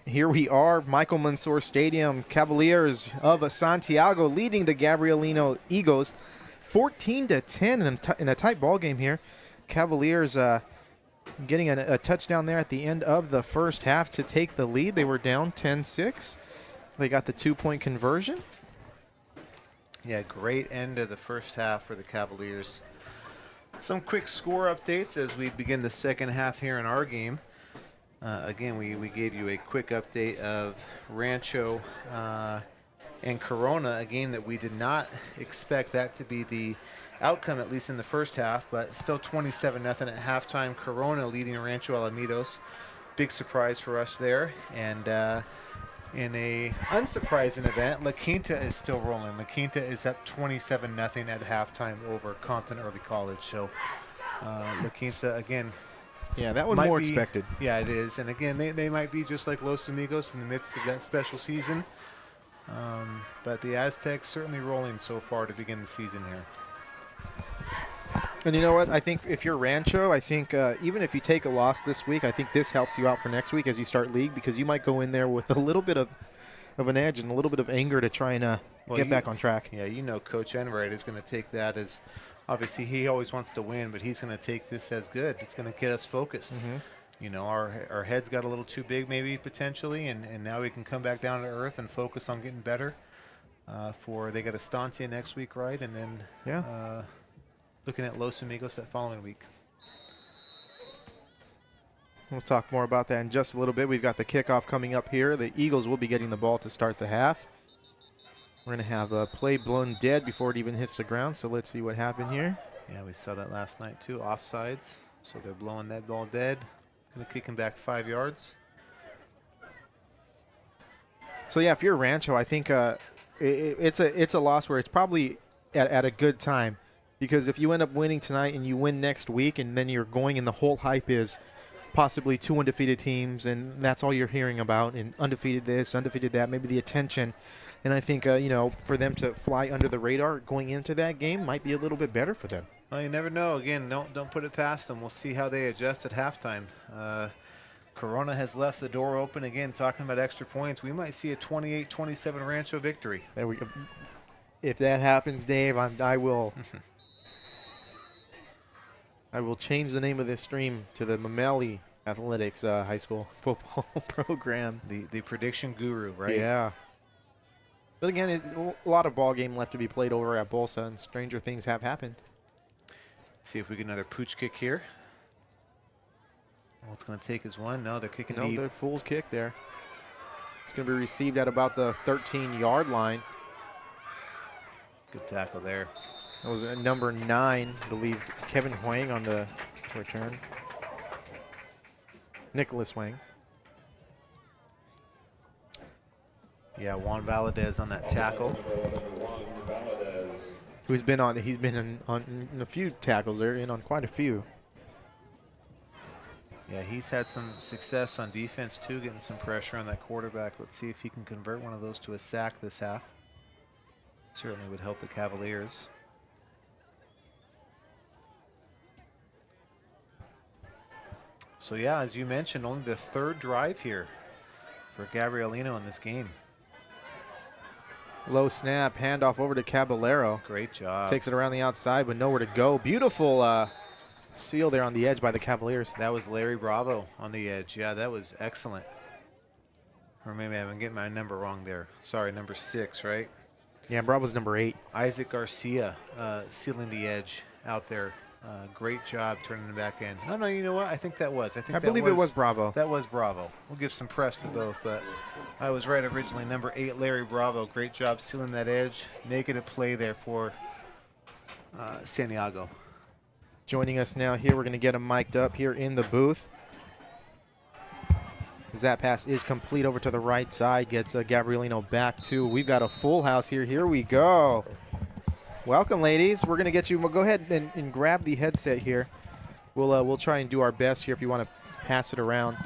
Here we are, Michael Mansour Stadium, Cavaliers of Santiago leading the Gabrielino Eagles 14-10 in a tight ball game here. Cavaliers getting a touchdown there at the end of the first half to take the lead. They were down 10-6. They got the 2-point conversion.
Yeah, great end of the first half for the Cavaliers. Some quick score updates as we begin the second half here in our game. Again, we gave you a quick update of Rancho and Corona, a game that we did not expect that to be the outcome, at least in the first half, but still 27-0 at halftime. Corona leading Rancho Alamitos. Big surprise for us there. And in a unsurprising event, La Quinta is still rolling. La Quinta is up 27-0 at halftime over Compton Early College. So La Quinta, again,
yeah, that one more expected.
Yeah, it is. And again, they might be just like Los Amigos in the midst of that special season. But the Aztecs certainly rolling so far to begin the season here.
And you know what? I think if you're Rancho, I think even if you take a loss this week, I think this helps you out for next week as you start league, because you might go in there with a little bit of an edge and a little bit of anger to try and get back on track.
Yeah, you know Coach Enright is going to take that as – obviously, he always wants to win, but he's going to take this as good. It's going to get us focused.
Mm-hmm.
You know, our heads got a little too big maybe potentially, and now we can come back down to earth and focus on getting better. They got Estancia next week, right? And then looking at Los Amigos that following week.
We'll talk more about that in just a little bit. We've got the kickoff coming up here. The Eagles will be getting the ball to start the half. We're going to have a play blown dead before it even hits the ground, so let's see what happened here.
Yeah, we saw that last night too, offsides. So they're blowing that ball dead. Going to kick him back 5 yards.
So, yeah, if you're Rancho, I think it's a loss where it's probably at a good time, because if you end up winning tonight and you win next week and then you're going and the whole hype is possibly 2 undefeated teams and that's all you're hearing about, and undefeated this, undefeated that, maybe the attention. And I think, for them to fly under the radar going into that game might be a little bit better for them.
Well, you never know. Again, don't put it past them. We'll see how they adjust at halftime. Corona has left the door open. Again, talking about extra points, we might see a 28-27 Rancho victory.
There we go. If that happens, Dave, I will change the name of this stream to the Mameli Athletics High School Football Program.
The prediction guru, right?
Yeah. But again, a lot of ball game left to be played over at Bolsa, and stranger things have happened.
See if we get another pooch kick here. All it's going to take is one. No, they're kicking deep.
No, they're full kick there. It's going to be received at about the 13-yard line.
Good tackle there.
That was number 9, I believe, Kevin Huang on the return. Nicholas Huang.
Yeah, Juan Valadez on that tackle.
He's been on a few tackles there, in on quite a few.
Yeah, he's had some success on defense too, getting some pressure on that quarterback. Let's see if he can convert one of those to a sack this half. Certainly would help the Cavaliers. So yeah, as you mentioned, only the 3rd drive here for Gabrielino in this game.
Low snap, handoff over to Caballero.
Great job.
Takes it around the outside, but nowhere to go. Beautiful seal there on the edge by the Cavaliers.
That was Larry Bravo on the edge. Yeah, that was excellent. Or maybe I'm getting my number wrong there. Sorry, number 6, right?
Yeah, Bravo's number 8.
Isaac Garcia sealing the edge out there. Great job turning it back in. No, you know what? I think that was. I
believe it was Bravo.
That was Bravo. We'll give some press to both, but I was right originally. Number 8, Larry Bravo. Great job sealing that edge, making a play there for Santiago.
Joining us now here, we're going to get him mic'd up here in the booth. As that pass is complete over to the right side, gets Gabrielino back to. We've got a full house here. Here we go. Welcome, ladies. We're going to get you. Well, go ahead and grab the headset here. We'll try and do our best here if you want to pass it around.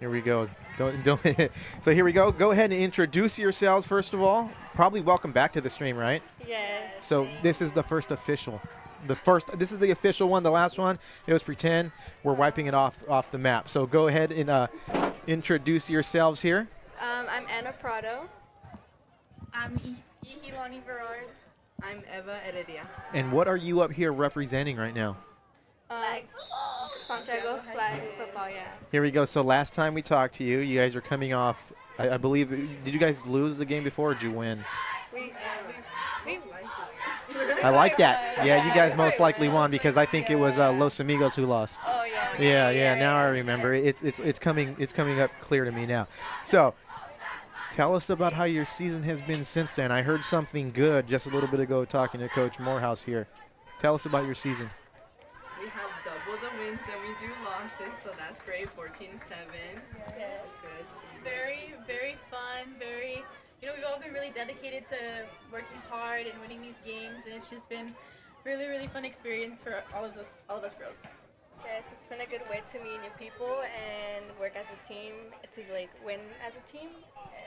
Here we go. Don't. So here we go. Go ahead and introduce yourselves first of all. Probably welcome back to the stream, right?
Yes.
So this is the first official. This is the official one. The last one, it was pretend. We're wiping it off the map. So go ahead and introduce yourselves here.
I'm Anna Prado.
I'm Ihilani Berard.
I'm Eva Heredia.
And what are you up here representing right now?
Santiago flag football, yeah.
Here we go. So last time we talked to you, you guys are coming off, I believe, did you guys lose the game before or did you win?
We
I like that. Yeah, you guys most likely won because I think it was Los Amigos who lost.
Oh yeah.
Yeah. Now I remember. It's coming up clear to me now. So, tell us about how your season has been since then. I heard something good just a little bit ago talking to Coach Morehouse here. Tell us about your season.
We have double the wins than we do losses, so that's great. 14-7.
Yes.
Good.
Very, very fun. Very, we've all been really dedicated to working hard and winning these games, and it's just been really, really fun experience for all of us girls.
Yes, it's been a good way to meet new people and work as a team to win as a team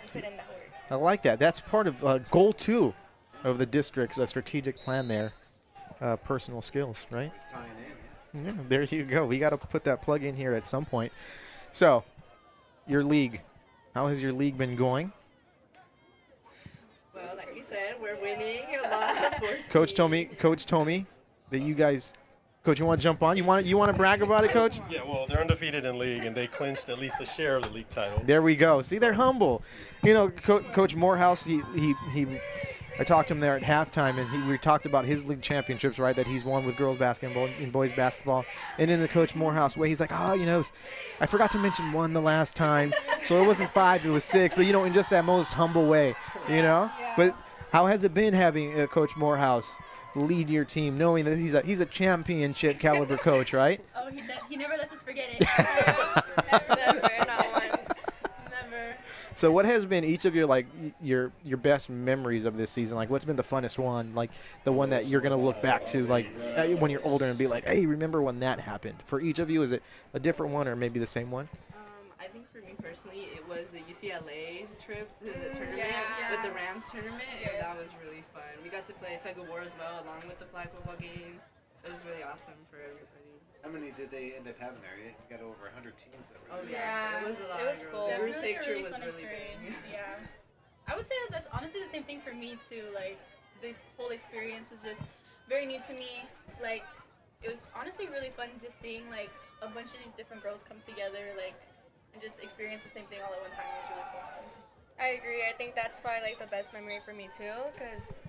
and put in that work.
I like that. That's part of goal 2 of the district's strategic plan there. Personal skills, right? Yeah, there you go. We got to put that plug in here at some point. So, your league. How has your league been going?
Well, like you said, we're winning a lot of 14.
Coach told me that you guys. Coach, you want to jump on? You want to brag about it, Coach?
Yeah, well, they're undefeated in league, and they clinched at least a share of the league title.
There we go. See, they're humble. Coach Morehouse, I talked to him there at halftime, and we talked about his league championships, right, that he's won with girls basketball and boys basketball. And in the Coach Morehouse way, he's like, I forgot to mention 1 the last time, so it wasn't 5, it was 6. But, in just that most humble way,
Yeah.
But how has it been having Coach Morehouse lead your team, knowing that he's a championship caliber coach, right?
Oh, he never lets us forget it.
Never, not once.
Never.
So what has been each of your best memories of this season? Like, what's been the funnest one? Like, the one that you're going to look back to, like, when you're older and be like, hey, remember when that happened? For each of you, is it a different one or maybe the same one?
I think for me personally, it was the UCLA trip to the tournament
Yeah.
with the Rams tournament, and
Yes.
that was really fun. We got to play tug of war as well, along with the flag football games. It was really awesome for everybody.
How many did they end up having there? You got over 100 teams that were
Oh
there.
yeah, it was a lot.
It was
of
full.
girls. The group
Definitely
picture
a really
was
fun
really
experience.
big.
Yeah. I would say that's honestly the same thing for me too. Like, this whole experience was just very new to me. Like, it was honestly really fun just seeing like a bunch of these different girls come together, like, and just experience the same thing all at one time. It was really fun.
I agree. I think that's probably the best memory for me too, because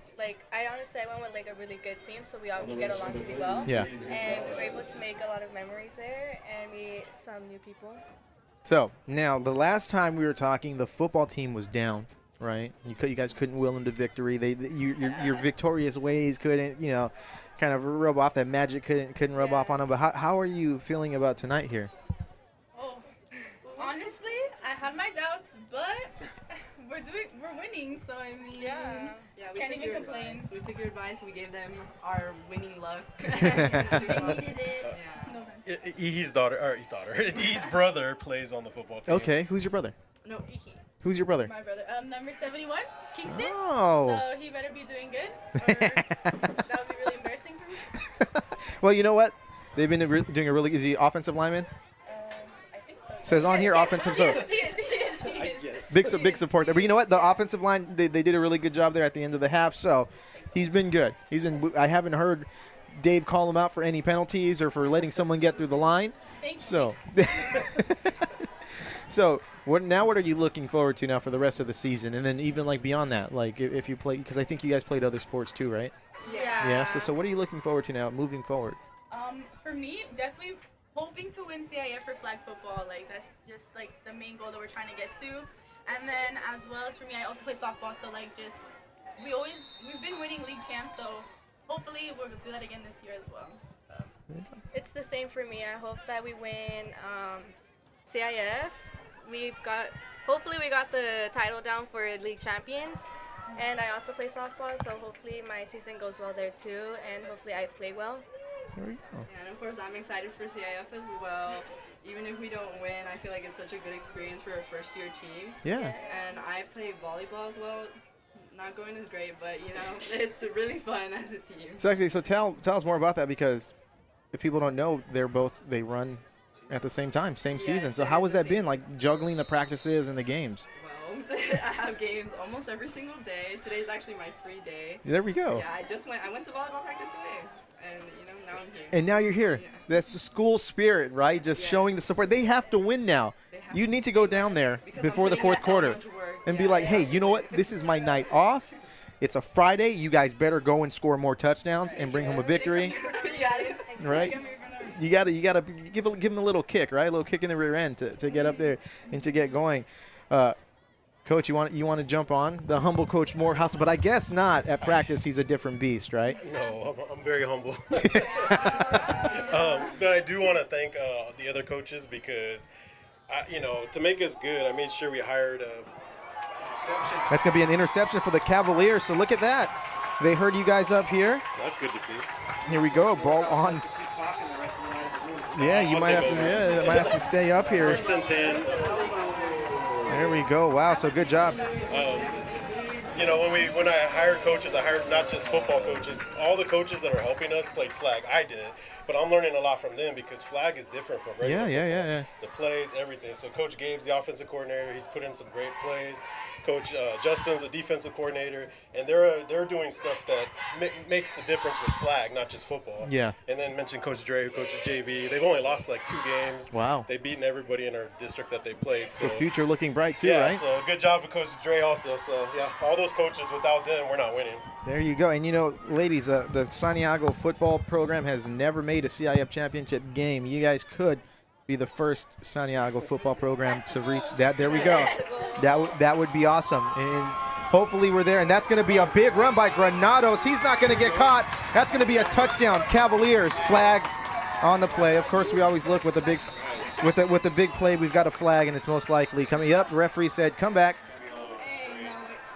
I honestly went with a really good team, so we all get along really well.
Yeah.
And we were able to make a lot of memories there and meet some new people.
So now the last time we were talking, the football team was down, right? You guys couldn't will them to victory. Your victorious ways couldn't, kind of rub off. That magic couldn't rub off on them. But how are you feeling about tonight here?
Oh, honestly, I had my doubts, but we're winning, so I mean,
Yeah.
Yeah, we
Can't
took
even
your
complain.
advice. We took your advice. We gave them our winning luck.
They needed it.
Yeah.
No offense.
His brother plays on the football team.
Okay, who's your brother?
No,
Ihi,
Who's your brother?
my brother, number 71, Kingston.
Oh.
So he better be doing good, or that would be really embarrassing for me.
Well, you know what? They've been doing a really easy offensive lineman.
I think so.
Says on here,
Yes,
offensive.
He
So
is.
big support there. But you know what? The offensive line, they did a really good job there at the end of the half. So he's been good. I haven't heard Dave call him out for any penalties or for letting someone get through the line.
Thank you.
So, what are you looking forward to now for the rest of the season, and then even beyond that, if you play, because I think you guys played other sports too, right?
Yeah.
Yeah. So what are you looking forward to now, moving forward?
For me, definitely hoping to win CIF for flag football. That's just the main goal that we're trying to get to. And then as well as for me, I also play softball. So like just we've been winning league champs. So hopefully we'll do that again this year as well. So
It's the same for me. I hope that we win CIF. Hopefully we got the title down for league champions. And I also play softball, so hopefully my season goes well there too, and hopefully I play well.
There we go.
Yeah, and of course I'm excited for CIF as well. Even if we don't win, I feel like it's such a good experience for a first-year team.
Yeah.
And I play volleyball as well. Not going as great, but you know, it's really fun as a team.
So actually, tell us more about that, because if people don't know, they run at the same time, same season. So how has that been, like juggling the practices and the games?
Well, I have games almost every single day. Today's actually my free day.
There we go.
Yeah, I went to volleyball practice today, and you know, now I'm here.
And now you're here.
Yeah.
That's the school spirit, right? Just showing the support. They have to win now. You need to go down there
Because
before
I'm
the
putting
fourth
so
quarter
much work.
and be
Yeah,
like,
yeah.
hey, you know what? This is my night off. It's a Friday. You guys better go and score more touchdowns and bring home a victory,
Yeah.
right? You gotta give them a little kick, right? A little kick in the rear end to get up there and to get going. Coach, you want to jump on the humble Coach Morehouse, but I guess not. At practice, he's a different beast, right?
No, I'm very humble. But I do want to thank the other coaches because, to make us good, I made sure we hired
That's going to be an interception for the Cavaliers, so look at that. They heard you guys up here.
That's good to see.
Here we go, ball on. Yeah, you might have to stay up here.
First and 10.
There we go. Wow, so good job.
When I hired coaches, I hired not just football coaches. All the coaches that are helping us played flag. I did, but I'm learning a lot from them because flag is different from regular football.
Yeah.
The plays, everything. So Coach Gabe's the offensive coordinator. He's put in some great plays. Coach Justin's the defensive coordinator, and they're doing stuff that makes the difference with flag, not just football.
Yeah.
And then mention Coach Dre, who coaches JV. They've only lost like 2 games.
Wow.
They've beaten everybody in our district that they played.
So future looking bright too,
yeah,
right?
so good job with Coach Dre also. So yeah, all those coaches, without them, we're not winning.
There you go. And ladies, the Santiago football program has never made a CIF championship game. You guys could be the first Santiago football program to reach that. There we go. That would be awesome. And hopefully we're there. And that's going to be a big run by Granados. He's not going to get caught. That's going to be a touchdown. Cavaliers, flags on the play. Of course, we always look with the big play. We've got a flag, and it's most likely coming up. The referee said, come back.
Hey, no,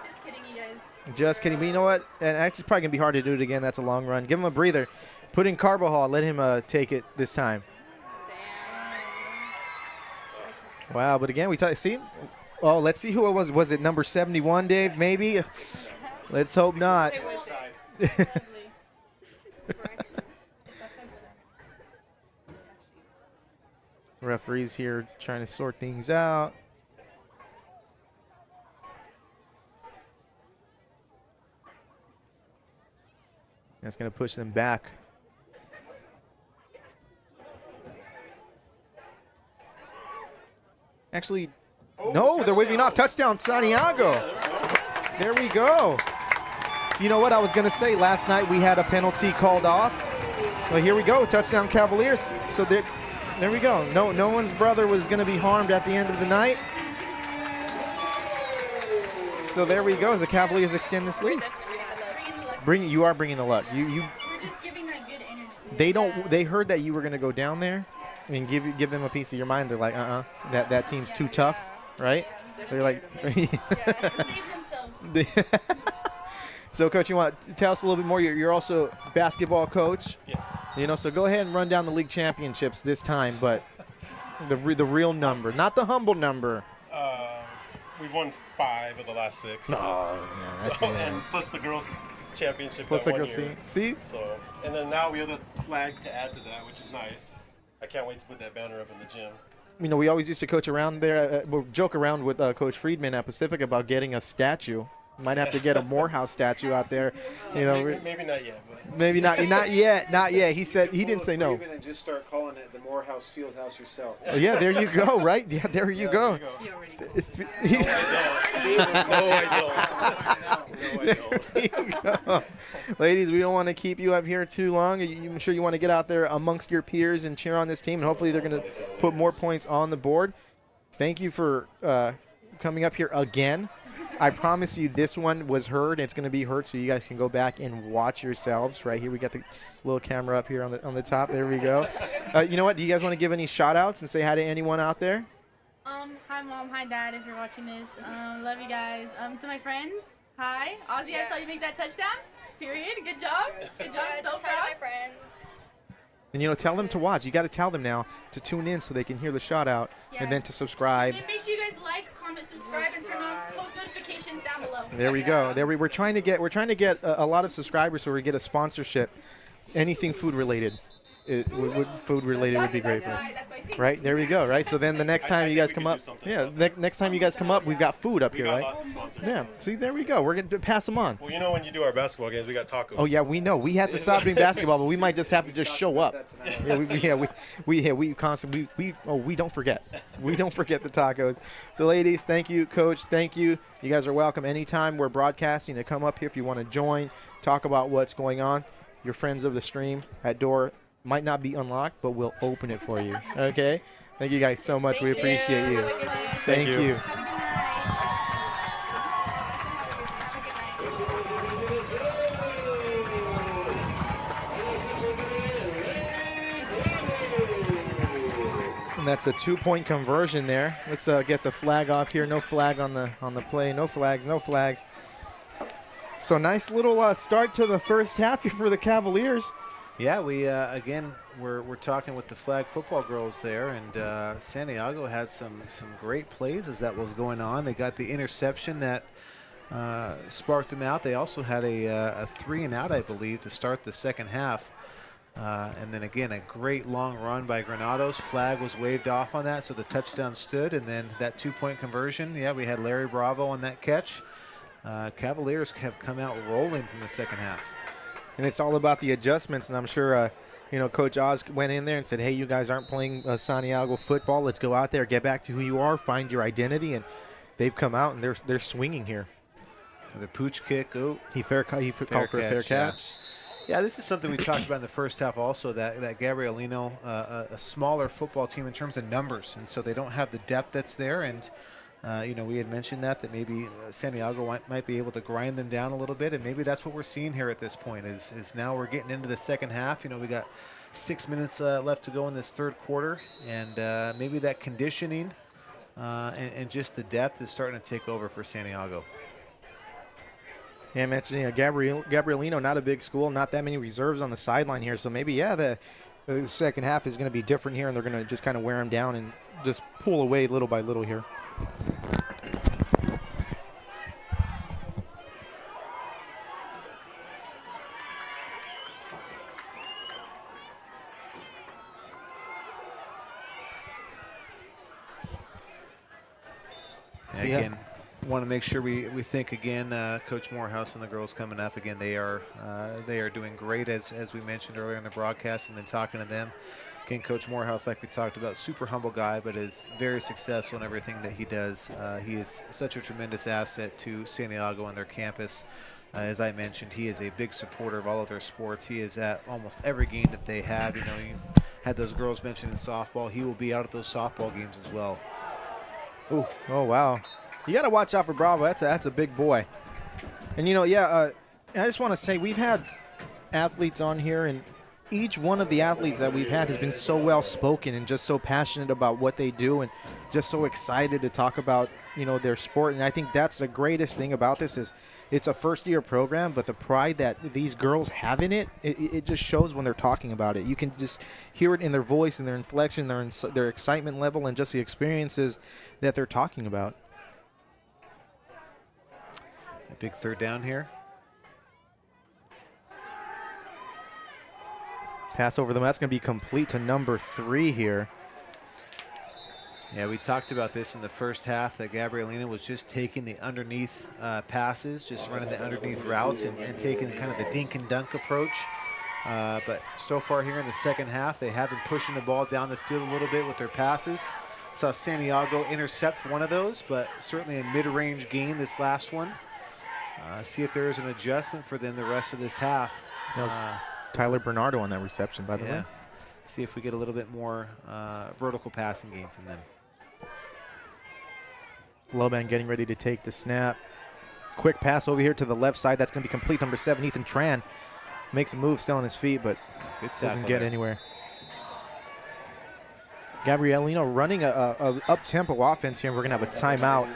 just kidding, you guys.
Just kidding. But you know what? And actually, it's probably going to be hard to do it again. That's a long run. Give him a breather. Put in Carbajal. Let him take it this time. Wow. But again, see? Oh, let's see who it was. Was it number 71, Dave? Maybe? Let's hope not. Referees here trying to sort things out. That's going to push them back. Actually, no, they're waving off. Touchdown, Santiago. There we go. You know what I was going to say? Last night we had a penalty called off. Well, here we go. Touchdown, Cavaliers. So there we go. No one's brother was going to be harmed at the end of the night. So there we go. As the Cavaliers extend this lead. You are bringing the luck.
We're just giving that good energy.
They heard that you were going to go down there and give them a piece of your mind. They're like, that team's too tough, right? They're like,
Save themselves.
So, Coach, you want to tell us a little bit more? You're also a basketball coach.
Yeah.
So go ahead and run down the league championships this time, but the real number, not the humble number.
We've won 5 of the last 6.
That's
And plus the girls' championship.
Plus
that
the
one
girls'
year.
see?
So, and then now we have the flag to add to that, which is nice. I can't wait to put that banner up in the gym.
We always used to coach around there, joke around with Coach Friedman at Pacific about getting a statue. Might have to get a Morehouse statue out there.
Maybe not yet. But.
Maybe not yet. He said he didn't say no.
And just start calling it the Morehouse Fieldhouse yourself.
Oh, yeah, there you go, right? Yeah, there you go. Ladies, we don't want to keep you up here too long. I'm sure you want to get out there amongst your peers and cheer on this team, and hopefully they're going to put more points on the board. Thank you for coming up here again. I promise you this one was heard. It's going to be heard, so you guys can go back and watch yourselves. Right here, we got the little camera up here on the top. There we go. You know what? Do you guys want to give any shout-outs and say hi to anyone out there?
Hi, Mom. Hi, Dad, if you're watching this. Love you guys. To my friends, hi. Ozzy, I saw you make that touchdown. Period. Good job. Good job.
Yeah,
So
just hi
proud.
to my friends.
And, you know, tell them to watch. You got to tell them now to tune in so they can hear the shout-out and then to subscribe.
And make sure you guys like, comment, subscribe, and turn on post notifications down below.
There we go. We're trying to get a lot of subscribers so we get a sponsorship. Anything food related. Food related would be great for us. Right? There we go, right? So then the next time you guys come up, next time you guys come up, we've got food up here, right?
Lots of sponsors.
Yeah. See, there we go. We're going to pass them on.
Well, you know when you do our basketball games, we got tacos.
Oh, yeah, we know. We have to stop doing basketball, but we might just have to just show up. We constantly, we don't forget. We don't forget the tacos. So, ladies, thank you. Coach, thank you. You guys are welcome anytime we're broadcasting to come up here if you want to join, talk about what's going on. Your friends of the stream, that door might not be unlocked, but we'll open it for you. Okay? Thank you guys so much. We appreciate you. Thank you. And that's a 2-point conversion there. Let's get the flag off here. No flag on the play. No flags. No flags. So nice little start to the first half here for the Cavaliers.
Yeah, we again we're talking with the flag football girls there, and Santiago had some great plays as that was going on. They got the interception that sparked them out. They also had a 3-and-out, I believe, to start the second half. And then again, a great long run by Granados. Flag was waved off on that, so the touchdown stood. And then that 2-point conversion, yeah, we had Larry Bravo on that catch. Cavaliers have come out rolling from the second half.
And it's all about the adjustments, and I'm sure, Coach Oz went in there and said, hey, you guys aren't playing Santiago football. Let's go out there, get back to who you are, find your identity, and they've come out, and they're swinging here.
The pooch kick,
he called for a fair catch.
Yeah, this is something we talked about in the first half also, that Gabrielino, a smaller football team in terms of numbers, and so they don't have the depth that's there, and we had mentioned that maybe Santiago might be able to grind them down a little bit, and maybe that's what we're seeing here at this point is now we're getting into the second half. We got 6 minutes left to go in this third quarter, and maybe that conditioning and just the depth is starting to take over for Santiago.
Yeah, mentioning Gabrielino, not a big school, not that many reserves on the sideline here, so maybe, the second half is going to be different here, and they're going to just kind of wear them down and just pull away little by little here.
Again, want to make sure we think again. Coach Morehouse and the girls coming up again. They are doing great as we mentioned earlier in the broadcast, and then talking to them. Again, Coach Morehouse, like we talked about, super humble guy, but is very successful in everything that he does. He is such a tremendous asset to Santiago and their campus. As I mentioned, he is a big supporter of all of their sports. He is at almost every game that they have. You had those girls mentioned in softball. He will be out at those softball games as well.
Ooh, oh wow! You got to watch out for Bravo. That's a big boy. And I just want to say we've had athletes on here, and each one of the athletes that we've had has been so well spoken and just so passionate about what they do, and just so excited to talk about their sport. And I think that's the greatest thing about this is it's a first-year program, but the pride that these girls have in it just shows when they're talking about it. You can just hear it in their voice and their inflection, their excitement level, and just the experiences that they're talking about.
A big third down here.
Pass over them. That's going to be complete to number 3 here.
Yeah, we talked about this in the first half, that Gabrielino was just taking the underneath passes, just running the underneath routes and taking kind of the dink and dunk approach. But so far here in the second half, they have been pushing the ball down the field a little bit with their passes. Saw Santiago intercept one of those, but certainly a mid-range gain this last one. See if there is an adjustment for them the rest of this half.
That was Tyler Bernardo on that reception, by the way.
See if we get a little bit more vertical passing game from them.
Loban getting ready to take the snap. Quick pass over here to the left side. That's going to be complete. Number 7, Ethan Tran makes a move, still on his feet, but doesn't get anywhere. Gabrielino running a up-tempo offense here, and we're going to have a timeout.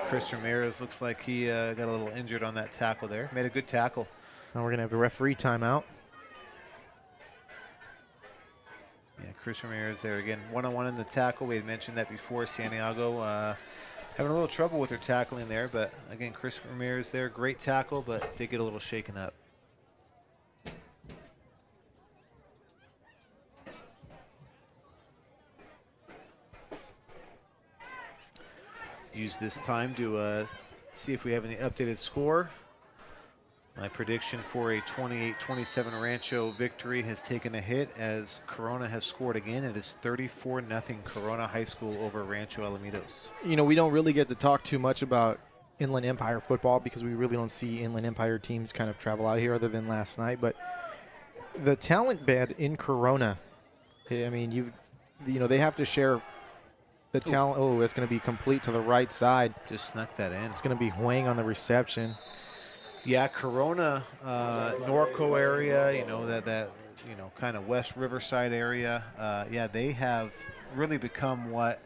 Chris Ramirez looks like he got a little injured on that tackle there. Made a good tackle.
Now we're going to have a referee timeout.
Yeah, Chris Ramirez there again. One-on-one in the tackle. We had mentioned that before. Santiago having a little trouble with their tackling there, but again, Chris Ramirez there. Great tackle, but did get a little shaken up. Use this time to see if we have any updated score. My prediction for a 28-27 Rancho victory has taken a hit as Corona has scored again. It is 34-0 Corona High School over Rancho Alamitos.
You know, we don't really get to talk too much about Inland Empire football because we really don't see Inland Empire teams kind of travel out here other than last night. But the talent bed in Corona, I mean, you know, they have to share the talent. Oh, it's going to be complete to the right side.
Just snuck that in.
It's going to be Huang on the reception.
Yeah, Corona, Norco area, you know, that you know, kind of West Riverside area. Yeah, they have really become what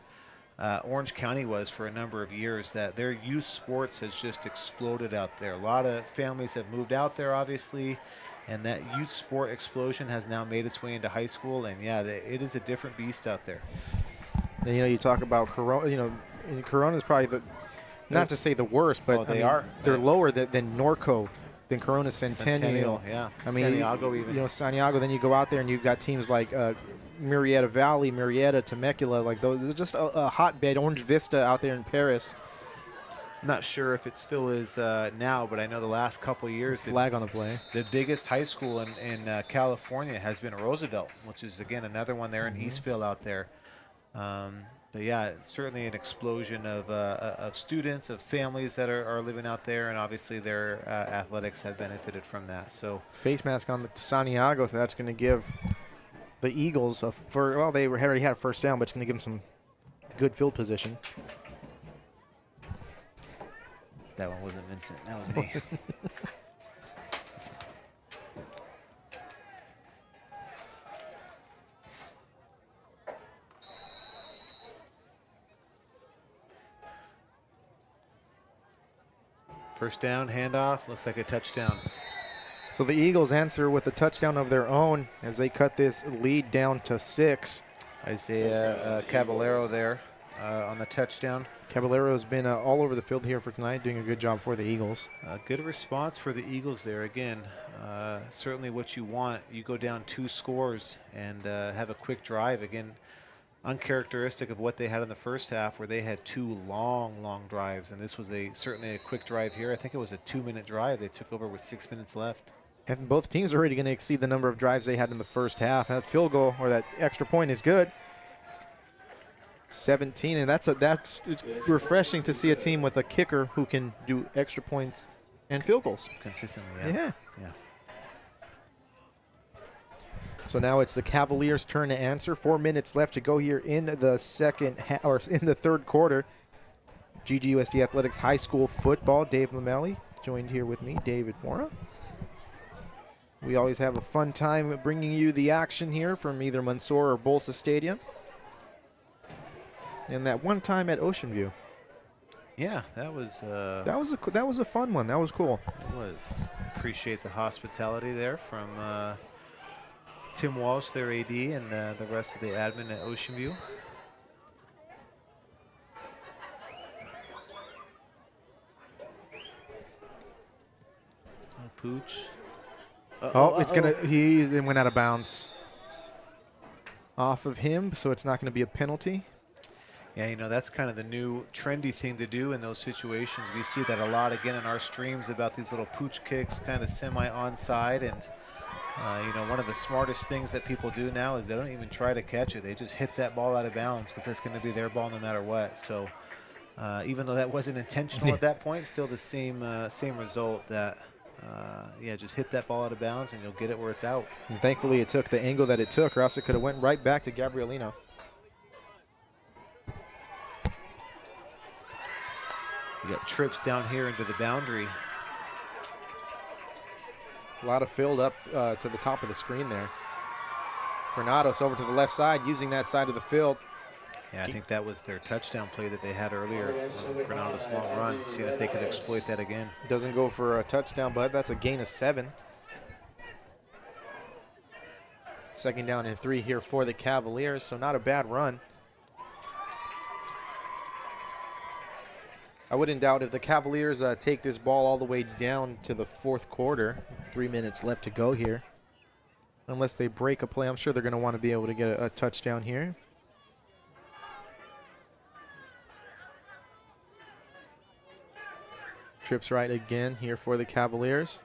Orange County was for a number of years, that their youth sports has just exploded out there. A lot of families have moved out there, obviously, and that youth sport explosion has now made its way into high school, and yeah, it is a different beast out there.
And, you know, you talk about Corona, you know, Corona is probably the, not to say the worst, but they're lower than Norco, than Corona Centennial.
Yeah,
I mean,
Santiago even.
You know, Santiago, then you go out there and you've got teams like Murrieta Valley, Murrieta, Temecula, like those. It's just a hotbed, Orange Vista out there in Paris.
Not sure if it still is now, but I know the last couple of years,
flag on the play.
The biggest high school in California has been Roosevelt, which is, again, another one there in Eastville out there. But yeah, it's certainly an explosion of students, of families that are living out there, and obviously their athletics have benefited from that. So
face mask on the Santiago, so that's going to give the Eagles well, they already had a first down, but it's going to give them some good field position.
That one wasn't Vincent. That was me. First down, handoff, looks like a touchdown.
So the Eagles answer with a touchdown of their own as they cut this lead down to 6.
Isaiah Caballero there on the touchdown.
Caballero has been all over the field here for tonight, doing a good job for the Eagles.
Good response for the Eagles there. Again, certainly what you want. You go down 2 scores and have a quick drive. Again, uncharacteristic of what they had in the first half, where they had 2 long drives, and this was certainly a quick drive here. I think it was a 2-minute drive they took over with 6 minutes left.
And both teams are already going to exceed the number of drives they had in the first half. That field goal or that extra point is good. 17, and that's refreshing to see a team with a kicker who can do extra points and field goals
consistently.
Yeah. So now it's the Cavaliers' turn to answer. 4 minutes left to go here in the in the third quarter. GGUSD Athletics High School football. Dave Lamelli joined here with me, David Mora. We always have a fun time bringing you the action here from either Mansour or Bolsa Stadium. And that one time at Ocean View.
Yeah, that was
a fun one. That was cool.
It was. Appreciate the hospitality there from Tim Walsh, their AD, and the rest of the admin at Ocean View. Pooch.
He went out of bounds off of him, so it's not going to be a penalty.
Yeah, you know, that's kind of the new trendy thing to do in those situations. We see that a lot, again, in our streams about these little pooch kicks, kind of semi-onside. And, you know, one of the smartest things that people do now is they don't even try to catch it. They just hit that ball out of bounds because that's going to be their ball no matter what. So even though that wasn't intentional at that point, still the same result that, yeah, just hit that ball out of bounds and you'll get it where it's out.
And thankfully it took the angle that it took, or else it could have went right back to Gabrielino.
You got trips down here into the boundary.
A lot of field up to the top of the screen there. Granados over to the left side, using that side of the field.
Yeah, I think that was their touchdown play that they had earlier. Granados long run, seeing if they could exploit that again.
Doesn't go for a touchdown, but that's a gain of 7. 2nd down and 3 here for the Cavaliers, so not a bad run. I wouldn't doubt if the Cavaliers take this ball all the way down to the 4th quarter. 3 minutes left to go here. Unless they break a play, I'm sure they're going to want to be able to get a touchdown here. Trips right again here for the Cavaliers.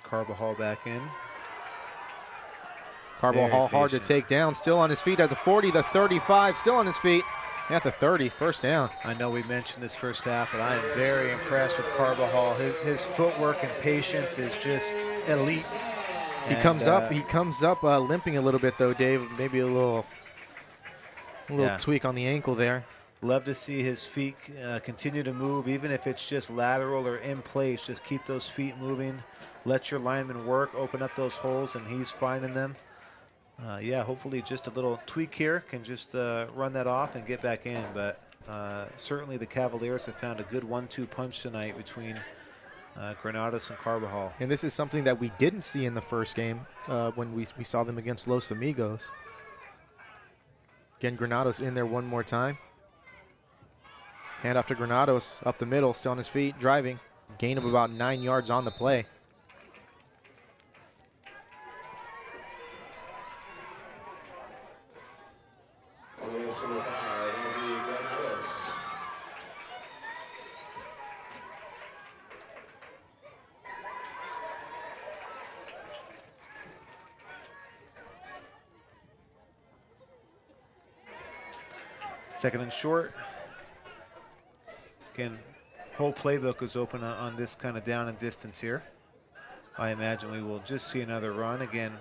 Carbajal back in.
Carbajal hard to take down, still on his feet at the 40, the 35, still on his feet at the 30, 1st down.
I know we mentioned this first half, but I am very impressed with Carbajal. His footwork and patience is just elite.
He comes up limping a little bit though, Dave. Maybe a little tweak on the ankle there.
Love to see his feet continue to move, even if it's just lateral or in place. Just keep those feet moving. Let your lineman work, open up those holes, and he's finding them. Yeah, hopefully just a little tweak here can just run that off and get back in. But certainly the Cavaliers have found a good 1-2 punch tonight between Granados and Carbajal.
And this is something that we didn't see in the first game when we saw them against Los Amigos. Again, Granados in there one more time. Hand off to Granados, up the middle, still on his feet, driving. Gain of about 9 yards on the play.
Second and short. Again, whole playbook is open on this kind of down and distance here. I imagine we will just see another run. Again,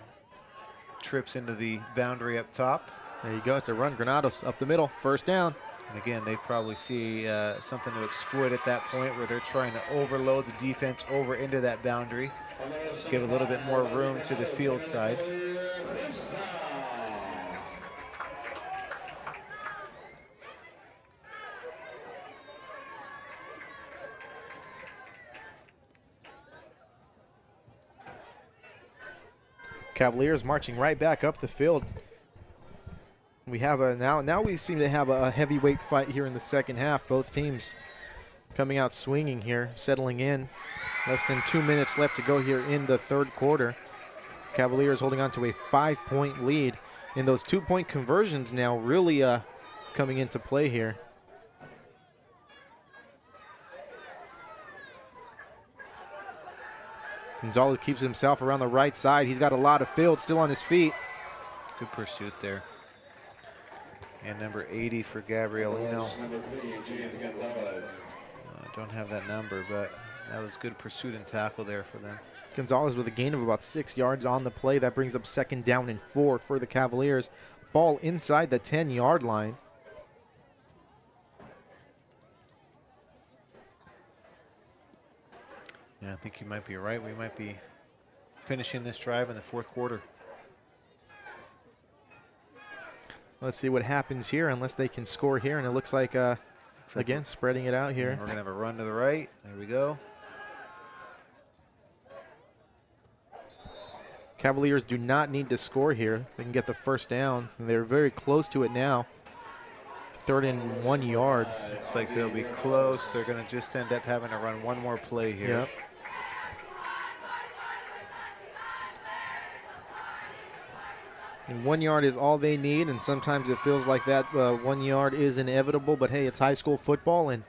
trips into the boundary up top.
There you go. It's a run. Granados up the middle. 1st down.
And again, they probably see something to exploit at that point where they're trying to overload the defense over into that boundary. Give a little bit more room to the field side.
Cavaliers marching right back up the field. We have a now we seem to have a heavyweight fight here in the second half. Both teams coming out swinging here, settling in. Less than 2 minutes left to go here in the 3rd quarter. Cavaliers holding on to a 5-point lead. And those 2-point conversions now really coming into play here. Gonzalez keeps himself around the right side. He's got a lot of field, still on his feet.
Good pursuit there. And number 80 for Gabrielino. Don't have that number, but that was good pursuit and tackle there for them.
Gonzalez with a gain of about 6 yards on the play. That brings up 2nd down and 4 for the Cavaliers. Ball inside the 10-yard line.
Yeah, I think you might be right. We might be finishing this drive in the 4th quarter.
Let's see what happens here, unless they can score here. And it looks like, again, spreading it out here.
We're going to have a run to the right. There we go.
Cavaliers do not need to score here. They can get the 1st down. And they're very close to it now. 3rd and 1 yard.
Looks like they'll be close. They're going to just end up having to run one more play here.
Yep. And 1 yard is all they need, and sometimes it feels like that 1 yard is inevitable, but hey, it's high school football, and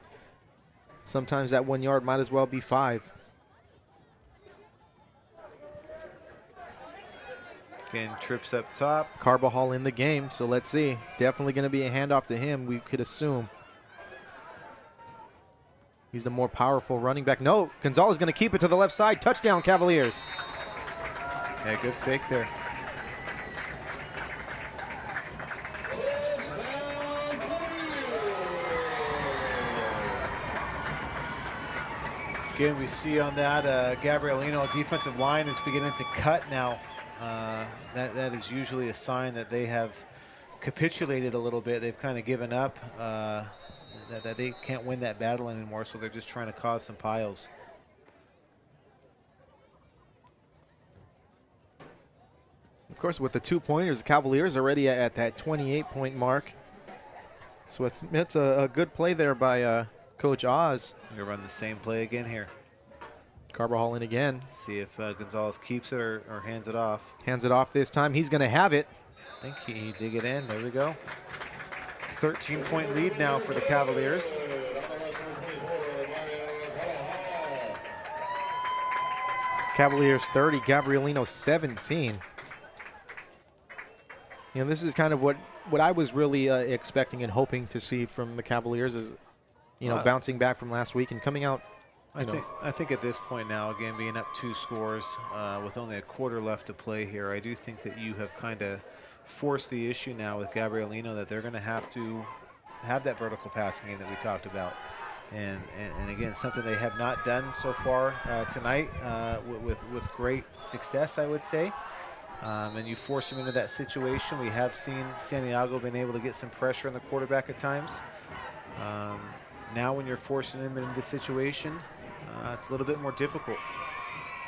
sometimes that 1 yard might as well be 5.
Again, trips up top.
Carbajal in the game, so let's see. Definitely going to be a handoff to him, we could assume. He's the more powerful running back. No, Gonzalez going to keep it to the left side. Touchdown, Cavaliers.
Yeah, good fake there. Again, we see on that Gabrielino defensive line is beginning to cut now. That is usually a sign that they have capitulated a little bit. They've kind of given up, that they can't win that battle anymore, so they're just trying to cause some piles.
Of course, with the 2-pointers, the Cavaliers already at that 28-point mark. So it's a good play there by Coach Oz.
We're going to run the same play again here.
Carbajal in again.
See if Gonzalez keeps it or hands it off.
Hands it off this time. He's going to have it.
I think he dig it in. There we go. 13-point lead now for the Cavaliers.
Cavaliers 30, Gabrielino 17. You know, this is kind of what I was really expecting and hoping to see from the Cavaliers is, you know, bouncing back from last week and coming out.
I think at this point now, again, being up 2 scores with only a quarter left to play here, I do think that you have kind of forced the issue now with Gabrielino that they're going to have that vertical passing game that we talked about. And again, something they have not done so far tonight with great success, I would say. And you force him into that situation. We have seen Santiago been able to get some pressure on the quarterback at times. Now when you're forcing him into this situation, it's a little bit more difficult.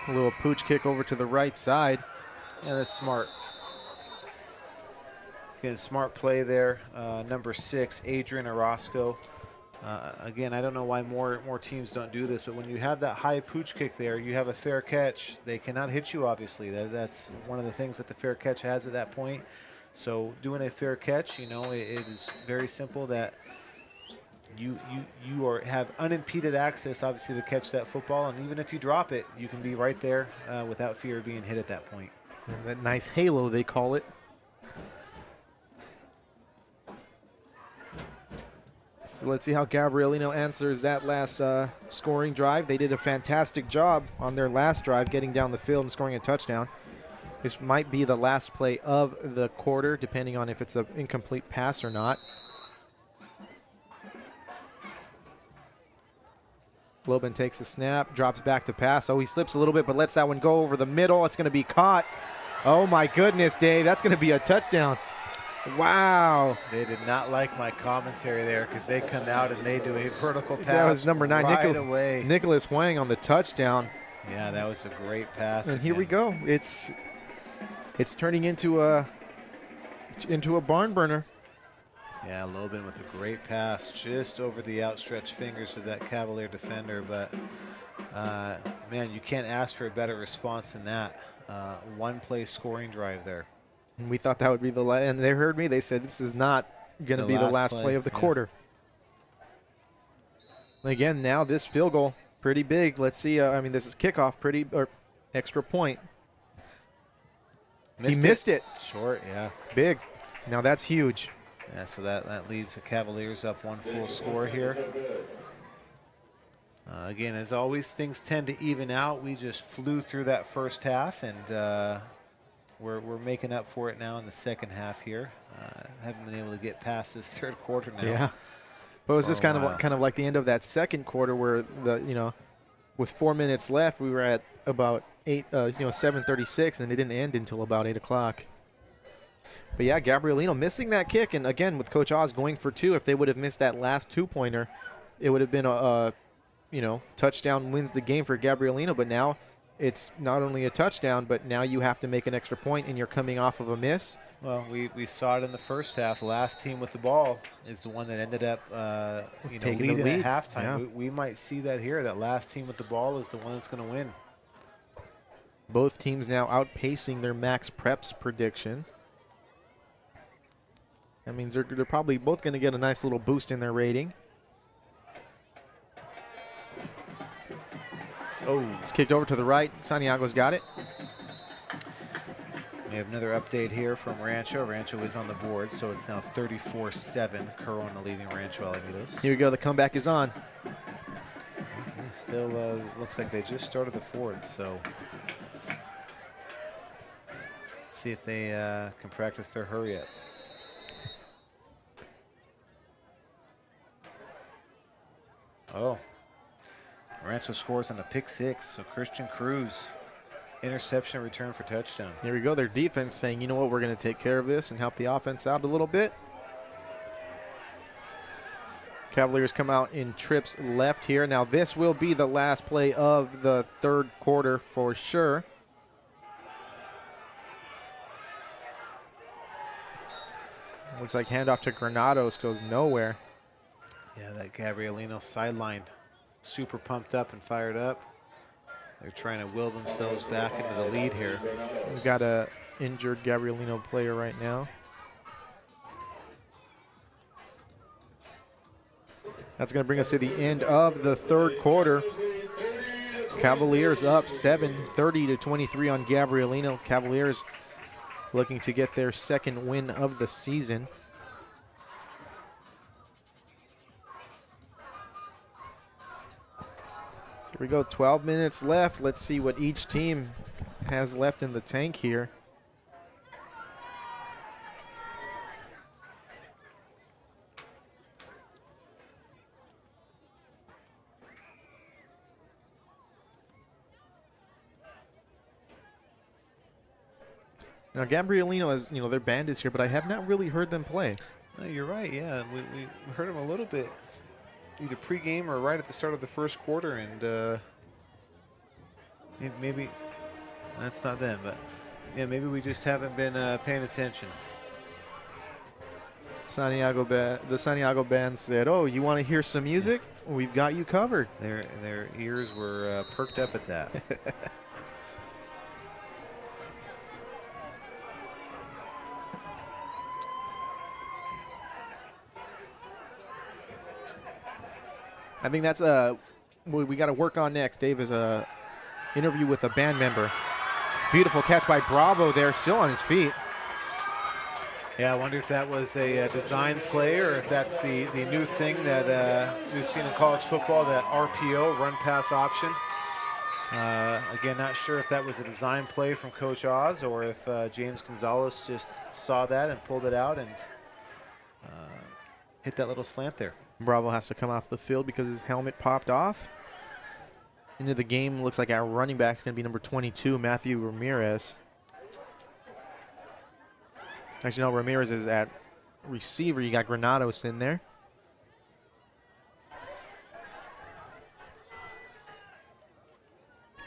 A little pooch kick over to the right side.
Yeah, that's smart. Again, smart play there. Number 6, Adrian Orozco. Again, I don't know why more teams don't do this, but when you have that high pooch kick there, you have a fair catch. They cannot hit you, obviously. That's one of the things that the fair catch has at that point. So doing a fair catch, you know, it is very simple that you have unimpeded access, obviously, to catch that football. And even if you drop it, you can be right there without fear of being hit at that point.
And that nice halo, they call it. So let's see how Gabrielino answers that last scoring drive. They did a fantastic job on their last drive, getting down the field and scoring a touchdown. This might be the last play of the quarter, depending on if it's an incomplete pass or not. Lobin takes a snap, drops back to pass. Oh, he slips a little bit, but lets that one go over the middle. It's going to be caught. Oh, my goodness, Dave. That's going to be a touchdown. Wow.
They did not like my commentary there because they come out and they do a vertical pass.
That was number 9,
right away.
Nicholas Huang on the touchdown.
Yeah, that was a great pass.
And here we go. It's turning into a barn burner.
Yeah, Lobin with a great pass just over the outstretched fingers of that Cavalier defender. But, man, you can't ask for a better response than that. One-play scoring drive there.
And we thought that would be the last. And they heard me. They said this is not going to be the last play of the quarter. Again, now this field goal, pretty big. Let's see. I mean, this is kickoff, or extra point. He missed it.
Short, yeah.
Big. Now that's huge.
Yeah, so that leaves the Cavaliers up 1 full score here. Again, as always, things tend to even out. We just flew through that first half, and we're making up for it now in the second half here. Haven't been able to get past this third quarter now.
Yeah, but it was just kind of like the end of that second quarter where with 4 minutes left, we were at about 7:36, and it didn't end until about 8 o'clock. But yeah, Gabrielino missing that kick, and again with Coach Oz going for 2. If they would have missed that last 2-pointer, it would have been a touchdown wins the game for Gabrielino. But now it's not only a touchdown, but now you have to make an extra point, and you're coming off of a miss.
Well, we saw it in the first half. The last team with the ball is the one that ended up
taking
leading
the lead
at halftime.
Yeah.
We might see that here. That last team with the ball is the one that's going to win.
Both teams now outpacing their max preps prediction. That means they're probably both going to get a nice little boost in their rating. Oh, it's kicked over to the right. Santiago's got it.
We have another update here from Rancho. Rancho is on the board, so it's now 34-7. Corona leading Rancho Alamitos.
Here we go. The comeback is on.
Still looks like they just started the fourth, so let's see if they can practice their hurry up. Oh, Rancho scores on a pick 6. So Christian Cruz, interception return for touchdown.
There we go. Their defense saying, you know what, we're going to take care of this and help the offense out a little bit. Cavaliers come out in trips left here. Now this will be the last play of the third quarter for sure. Looks like handoff to Granados goes nowhere.
Yeah, that Gabrielino sideline super pumped up and fired up. They're trying to will themselves back into the lead here.
We've got a injured Gabrielino player right now. That's going to bring us to the end of the third quarter. Cavaliers up 30-23 on Gabrielino. Cavaliers looking to get their second win of the season. Here we go, 12 minutes left. Let's see what each team has left in the tank here. Now, Gabrielino is, their band is here, but I have not really heard them play.
No, you're right, yeah. We heard them a little bit, either pregame or right at the start of the first quarter, and maybe that's not them, but yeah, maybe we just haven't been paying attention.
The Santiago band said, "Oh, you want to hear some music? We've got you covered."
Their ears were perked up at that.
I think that's what we got to work on next. Dave is a interview with a band member. Beautiful catch by Bravo there, still on his feet.
Yeah, I wonder if that was a design play or if that's the new thing that we've seen in college football, that RPO, run pass option. Again, not sure if that was a design play from Coach Oz or if James Gonzalez just saw that and pulled it out and hit that little slant there.
Bravo has to come off the field because his helmet popped off. Into the game, looks like our running back is going to be number 22, Matthew Ramirez. Actually, no, Ramirez is at receiver. You got Granados in there.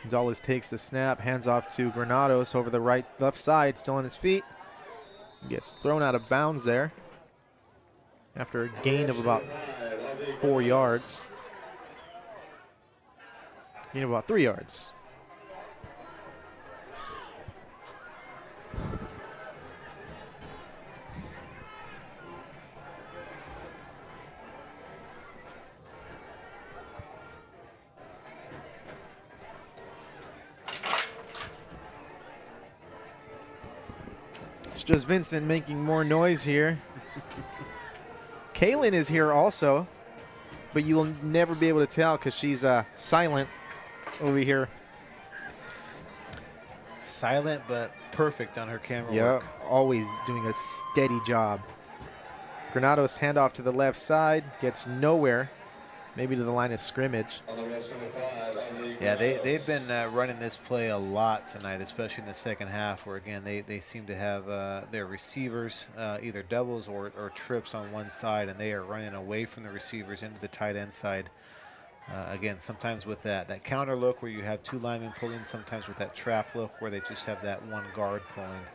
Gonzalez takes the snap, hands off to Granados over the left side, still on his feet. Gets thrown out of bounds there after a gain of about 4 yards. Gain of about 3 yards. It's just Vincent making more noise here. Kaylin is here also, but you will never be able to tell because she's silent over here.
Silent but perfect on her camera work.
Always doing a steady job. Granados handoff to the left side, gets nowhere. Maybe to the line of scrimmage.
Yeah, they've been running this play a lot tonight, especially in the second half, where, again, they seem to have their receivers either doubles or trips on one side, and they are running away from the receivers into the tight end side. Again, sometimes with that counter look where you have two linemen pulling, sometimes with that trap look where they just have that one guard pulling.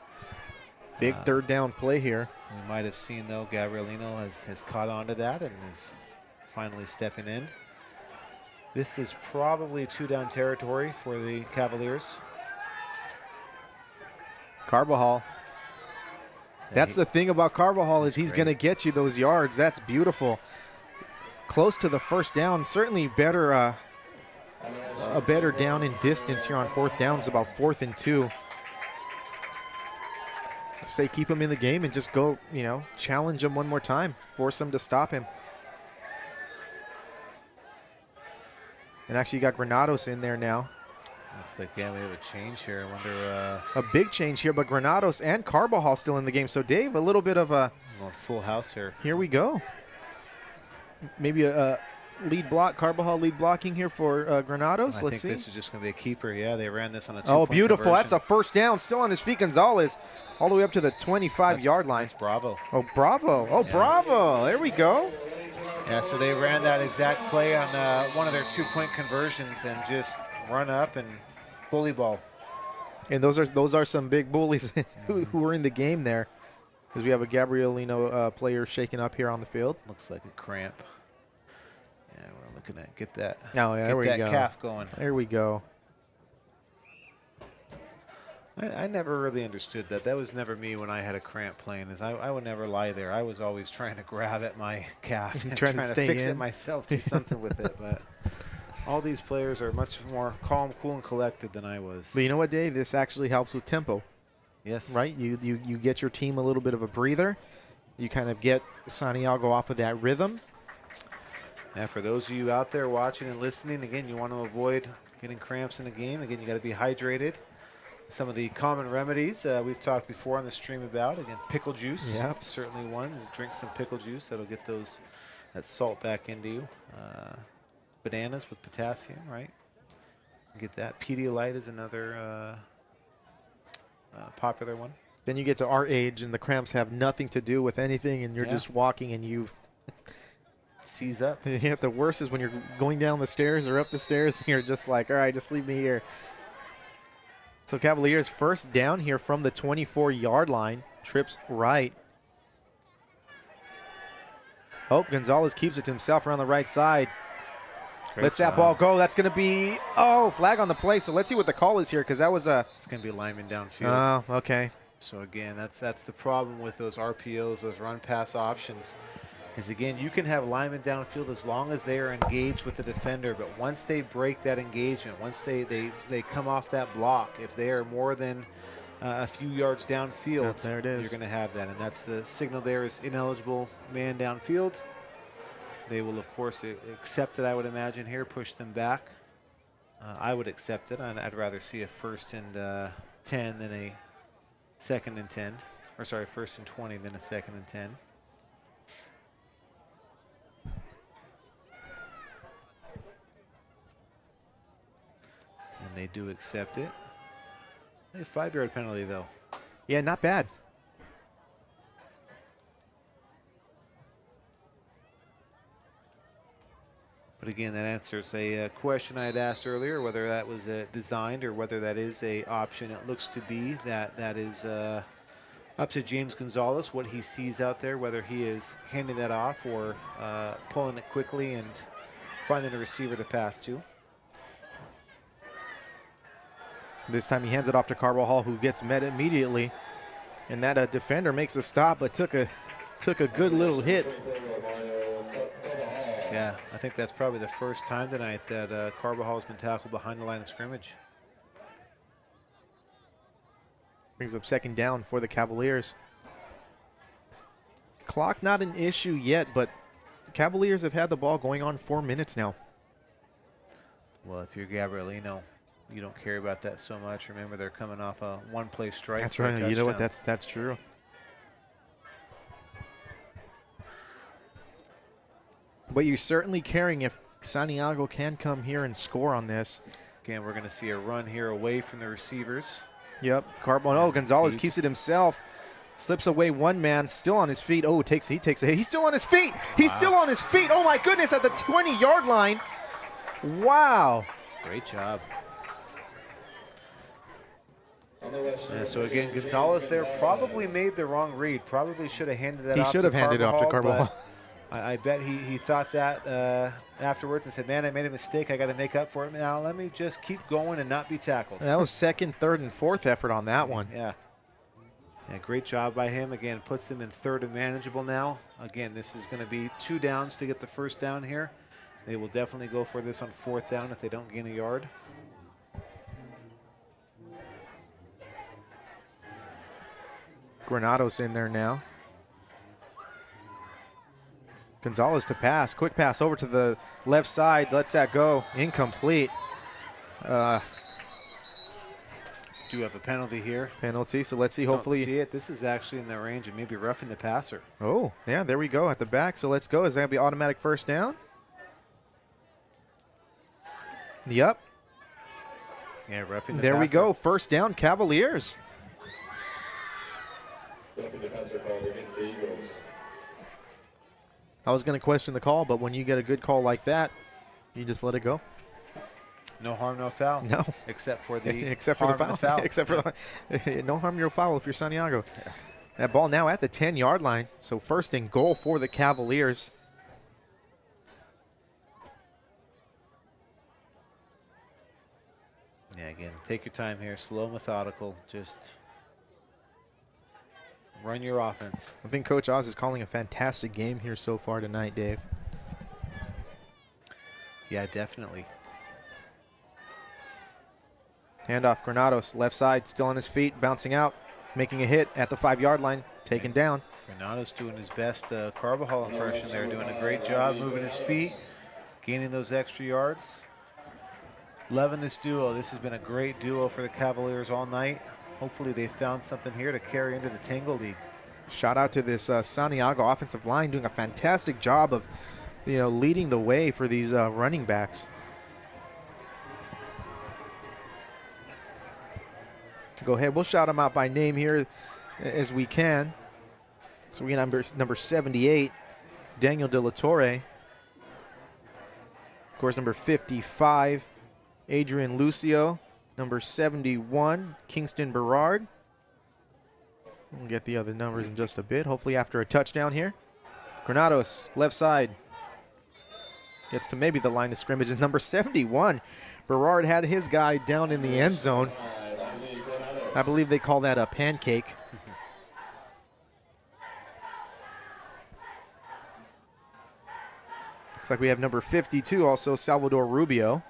Big third down play here.
We might have seen, though, Gabrielino has caught on to that and is finally stepping in. This is probably two-down territory for the Cavaliers.
Carbajal. That's the thing about Carbajal is he's going to get you those yards. That's beautiful. Close to the first down. Certainly better, a better down in distance here on fourth down. It's about 4th and 2. Say keep him in the game and just go, challenge him one more time. Force him to stop him. And actually you got Granados in there now.
Looks like, yeah, we have a change here. I wonder.
A big change here, but Granados and Carbajal still in the game. So, Dave, a little bit of a
full house here.
Here we go. Maybe a lead block, Carbajal lead blocking here for Granados.
I
Let's
think
see.
this is just going to be a keeper. Yeah, they ran this on a 2-point
Oh, beautiful.
conversion.
That's a first down. Still on his feet, Gonzalez, all the way up to the 25-yard line.
That's Bravo.
Oh, Bravo. Oh, Bravo. There we go.
Yeah, so they ran that exact play on one of their 2-point conversions and just run up and bully ball.
And those are some big bullies who were in the game there, as we have a Gabrielino player shaking up here on the field.
Looks like a cramp. Yeah, we're looking at get that.
Oh, yeah, there we
get
go.
that calf going.
There we go.
I never really understood that. That was never me when I had a cramp playing. Is I would never lie there. I was always trying to grab at my calf and
Trying to stay
fix
in.
it myself, do something with it. But all these players are much more calm, cool, and collected than I was.
But you know what, Dave? This actually helps with tempo.
Yes.
Right? You get your team a little bit of a breather. You kind of get Santiago off of that rhythm.
Yeah, for those of you out there watching and listening, again, you want to avoid getting cramps in a game. Again, you got to be hydrated. Some of the common remedies we've talked before on the stream about. Again, pickle juice.
Yeah.
Certainly one. Drink some pickle juice. That'll get that salt back into you. Bananas with potassium, right? Get that. Pedialyte is another popular one.
Then you get to our age, and the cramps have nothing to do with anything, and you're just walking, and you
seize up.
Yeah, the worst is when you're going down the stairs or up the stairs, and you're just like, all right, just leave me here. So Cavaliers first down here from the 24-yard line. Trips right. Oh, Gonzalez keeps it to himself around the right side. Lets that ball go. That's going to be, flag on the play. So let's see what the call is here, because that was a.
It's going to be lineman downfield.
Oh, okay.
So again, that's the problem with those RPOs, those run-pass options. Is again, you can have linemen downfield as long as they are engaged with the defender, but once they break that engagement, once they come off that block, if they are more than a few yards downfield,
there it is.
You're going to have that, and that's the signal there is ineligible man downfield. They will, of course, accept it, I would imagine here, push them back. I would accept it. I'd rather see a 1st and 10 than a 2nd and 10. Or sorry, 1st and 20 than a 2nd and 10. And they do accept it. A 5-yard penalty, though.
Yeah, not bad.
But again, that answers a question I had asked earlier, whether that was designed or whether that is a option. It looks to be that is up to James Gonzalez, what he sees out there, whether he is handing that off or pulling it quickly and finding a receiver to pass to.
This time he hands it off to Carbajal, who gets met immediately. And that defender makes a stop, but took a good little hit.
Yeah, I think that's probably the first time tonight that Carbajal has been tackled behind the line of scrimmage.
Brings up 2nd down for the Cavaliers. Clock not an issue yet, but Cavaliers have had the ball going on 4 minutes now.
Well, if you're Gabrielino, you don't care about that so much. Remember, they're coming off a one-play strike.
That's
for a
right. You know what?
touchdown.
That's true. But you're certainly caring if Santiago can come here and score on this.
Again, we're going to see a run here away from the receivers.
Yep. Gonzalez keeps it himself. Slips away one man, still on his feet. Oh, he takes a hit. He's still on his feet. He's still on his feet. Oh, my goodness, at the 20-yard line. Wow.
Great job. Yeah, so again, Gonzalez there probably made the wrong read. Probably should have handed that off to Carbajal.
He should have handed it off to Carbajal.
I bet he thought that afterwards and said, man, I made a mistake. I got to make up for it. Now let me just keep going and not be tackled.
That was 2nd, 3rd, and 4th effort on that one.
Yeah. Yeah, great job by him. Again, puts him in 3rd and manageable now. Again, this is going to be 2 downs to get the 1st down here. They will definitely go for this on 4th down if they don't gain a yard.
Granados in there now. Gonzalez to pass. Quick pass over to the left side. Lets that go. Incomplete.
Do have a penalty here.
Penalty, so let's see. Hopefully.
Don't see it. This is actually in the range of maybe roughing the passer.
Oh, yeah, there we go at the back. So let's go. Is that going to be automatic 1st down? Yep.
Yeah, roughing the
There we
passer.
go. First down, Cavaliers.
Roughing the passer call against the Eagles.
I was going to question the call, but when you get a good call like that, you just let it go.
No harm, no foul.
No.
Except for the
Except for
harm
the
and
foul. Except for the no harm, no foul if you're Santiago. Yeah. That ball now at the 10-yard line. So first and goal for the Cavaliers.
Yeah, again, take your time here. Slow, methodical. Just run your offense.
I think Coach Oz is calling a fantastic game here so far tonight, Dave.
Yeah, definitely.
Handoff, Granados, left side, still on his feet, bouncing out, making a hit at the 5-yard line, taken down.
Granados doing his best Carbajal impression there, doing a great job moving his feet, gaining those extra yards. Loving this duo. This has been a great duo for the Cavaliers all night. Hopefully they found something here to carry into the Tango League.
Shout out to this Santiago offensive line doing a fantastic job of, leading the way for these running backs. Go ahead. We'll shout them out by name here as we can. So we got number 78, Daniel De La Torre. Of course, number 55, Adrian Lucio. Number 71, Kingston Berard. We'll get the other numbers in just a bit, hopefully after a touchdown here. Granados, left side. Gets to maybe the line of scrimmage. And number 71, Berard had his guy down in the end zone. I believe they call that a pancake. Looks like we have number 52 also, Salvador Rubio.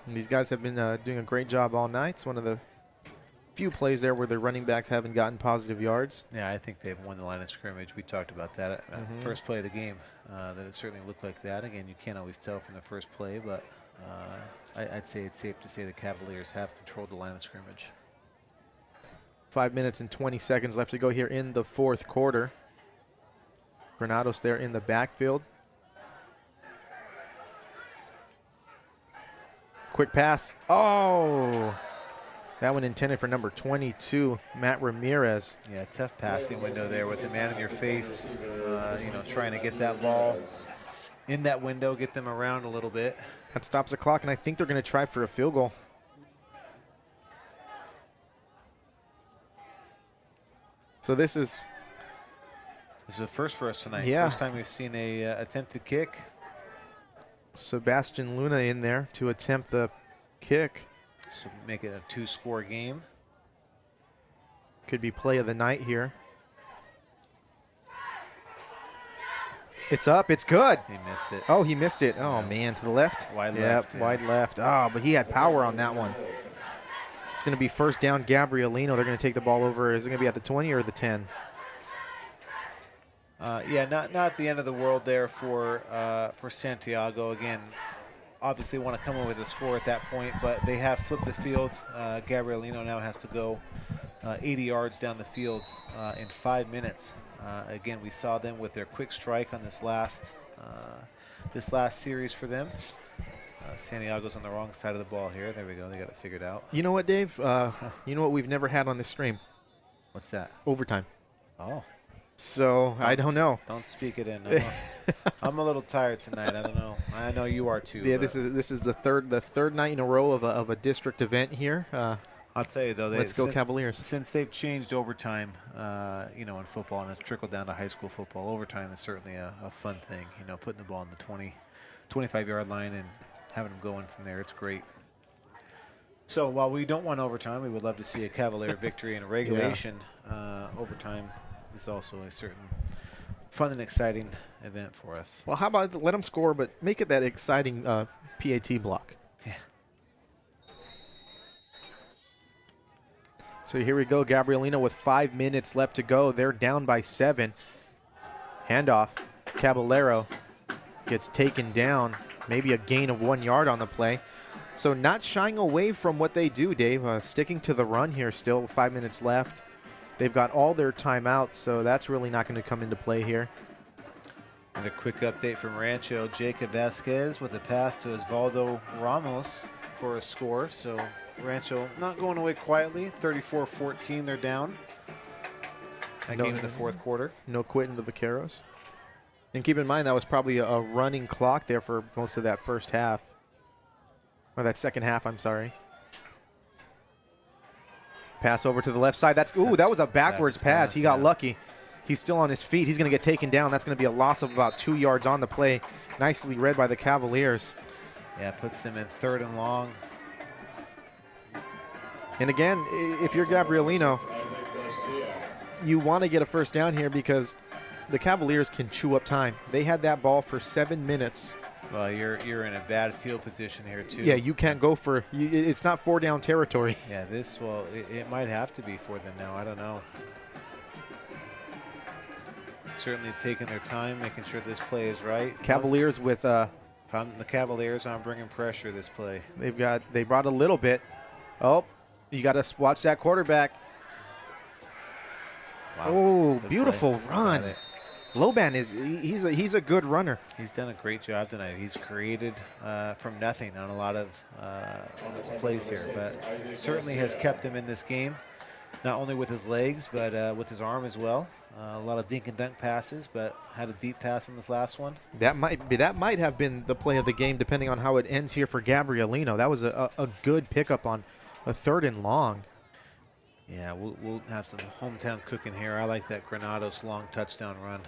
And these guys have been doing a great job all night. It's one of the few plays there where the running backs haven't gotten positive yards.
Yeah, I think they've won the line of scrimmage. We talked about that at first play of the game, that it certainly looked like that. Again, you can't always tell from the first play, but I'd say it's safe to say the Cavaliers have controlled the line of scrimmage.
5 minutes and 20 seconds left to go here in the fourth quarter. Granados there in the backfield. Quick pass. Oh! That one intended for number 22, Matt Ramirez.
Yeah, tough passing window there with the man in your face, trying to get that ball in that window, get them around a little bit.
That stops the clock, and I think they're going to try for a field goal. So this is
a first for us tonight.
Yeah.
First time we've seen a attempted kick.
Sebastian Luna in there to attempt the kick.
So make it a 2-score game.
Could be play of the night here. It's up. It's good.
He missed it.
Oh, he missed it. Oh, man, to the left?
Wide
Yep,
left.
wide left. Oh, but he had power on that one. It's going to be first down, Gabrielino. They're going to take the ball over. Is it going to be at the 20 or the 10?
Not the end of the world there for Santiago. Again, obviously want to come in with a score at that point, but they have flipped the field. Gabrielino now has to go 80 yards down the field in 5 minutes. Again, we saw them with their quick strike on this last series for them. Santiago's on the wrong side of the ball here. There we go. They got it figured out.
You know what, Dave? You know what we've never had on this stream?
What's that?
Overtime.
Oh.
So I don't know.
Don't speak it in. I'm a little tired tonight. I don't know. I know you are too.
Yeah, this is the third night in a row of a district event here.
I'll tell you though,
let's go Cavaliers.
Since they've changed overtime, in football and it's trickled down to high school football, overtime is certainly a fun thing. Putting the ball on the 25-yard line and having them go in from there, it's great. So while we don't want overtime, we would love to see a Cavalier victory in a regulation. Overtime is also a certain fun and exciting event for us.
Well, how about let them score, but make it that exciting PAT block.
Yeah.
So here we go, Gabrielino with 5 minutes left to go. They're down by 7. Handoff. Caballero gets taken down. Maybe a gain of 1 yard on the play. So not shying away from what they do, Dave. Sticking to the run here still. 5 minutes left. They've got all their timeouts, so that's really not going to come into play here.
And a quick update from Rancho. Jacob Vasquez with a pass to Osvaldo Ramos for a score. So Rancho not going away quietly. 34-14, they're down. That game in the fourth quarter.
No quitting the Vaqueros. And keep in mind, that was probably a running clock there for most of that first half. Or that second half, I'm sorry. Pass over to the left side. That was a backwards pass. He got lucky. He's still on his feet. He's going to get taken down. That's going to be a loss of about 2 yards on the play. Nicely read by the Cavaliers.
Yeah, puts them in 3rd and long.
And again, if you're Gabrielino, you want to get a first down here because the Cavaliers can chew up time. They had that ball for 7 minutes.
Well, you're in a bad field position here, too.
Yeah, you can't go for – it's not 4-down territory.
Yeah, it might have to be for them now. I don't know. Certainly taking their time, making sure this play is right.
Cavaliers with
the Cavaliers on bringing pressure this play.
They brought a little bit. Oh, you got to watch that quarterback.
Wow.
Oh,
Good
beautiful
play.
run. Loban he's a good runner.
He's done a great job tonight. He's created from nothing on a lot of plays here, but certainly has kept him in this game, not only with his legs but with his arm as well. A lot of dink and dunk passes, but had a deep pass in this last one.
That might have been the play of the game, depending on how it ends here for Gabrielino. That was a good pickup on a 3rd and long.
Yeah, we'll have some hometown cooking here. I like that Granados long touchdown run.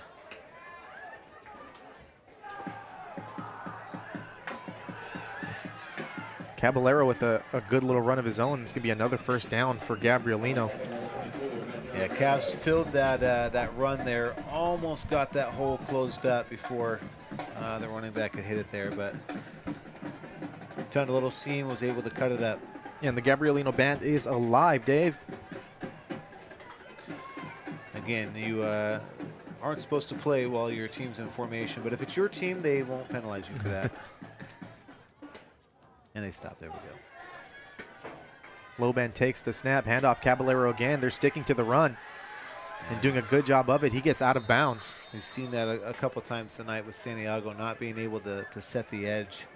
Caballero with a good little run of his own. It's going to be another first down for Gabrielino.
Yeah, Cavs filled that run there. Almost got that hole closed up before the running back could hit it there, but found a little seam, was able to cut it up.
And the Gabrielino band is alive, Dave.
Again, you aren't supposed to play while your team's in formation, but if it's your team, they won't penalize you for that. And they stop. There we go.
Loban takes the snap. Handoff Caballero again. They're sticking to the run and doing a good job of it. He gets out of bounds.
We've seen that a couple times tonight with Santiago not being able to set the edge.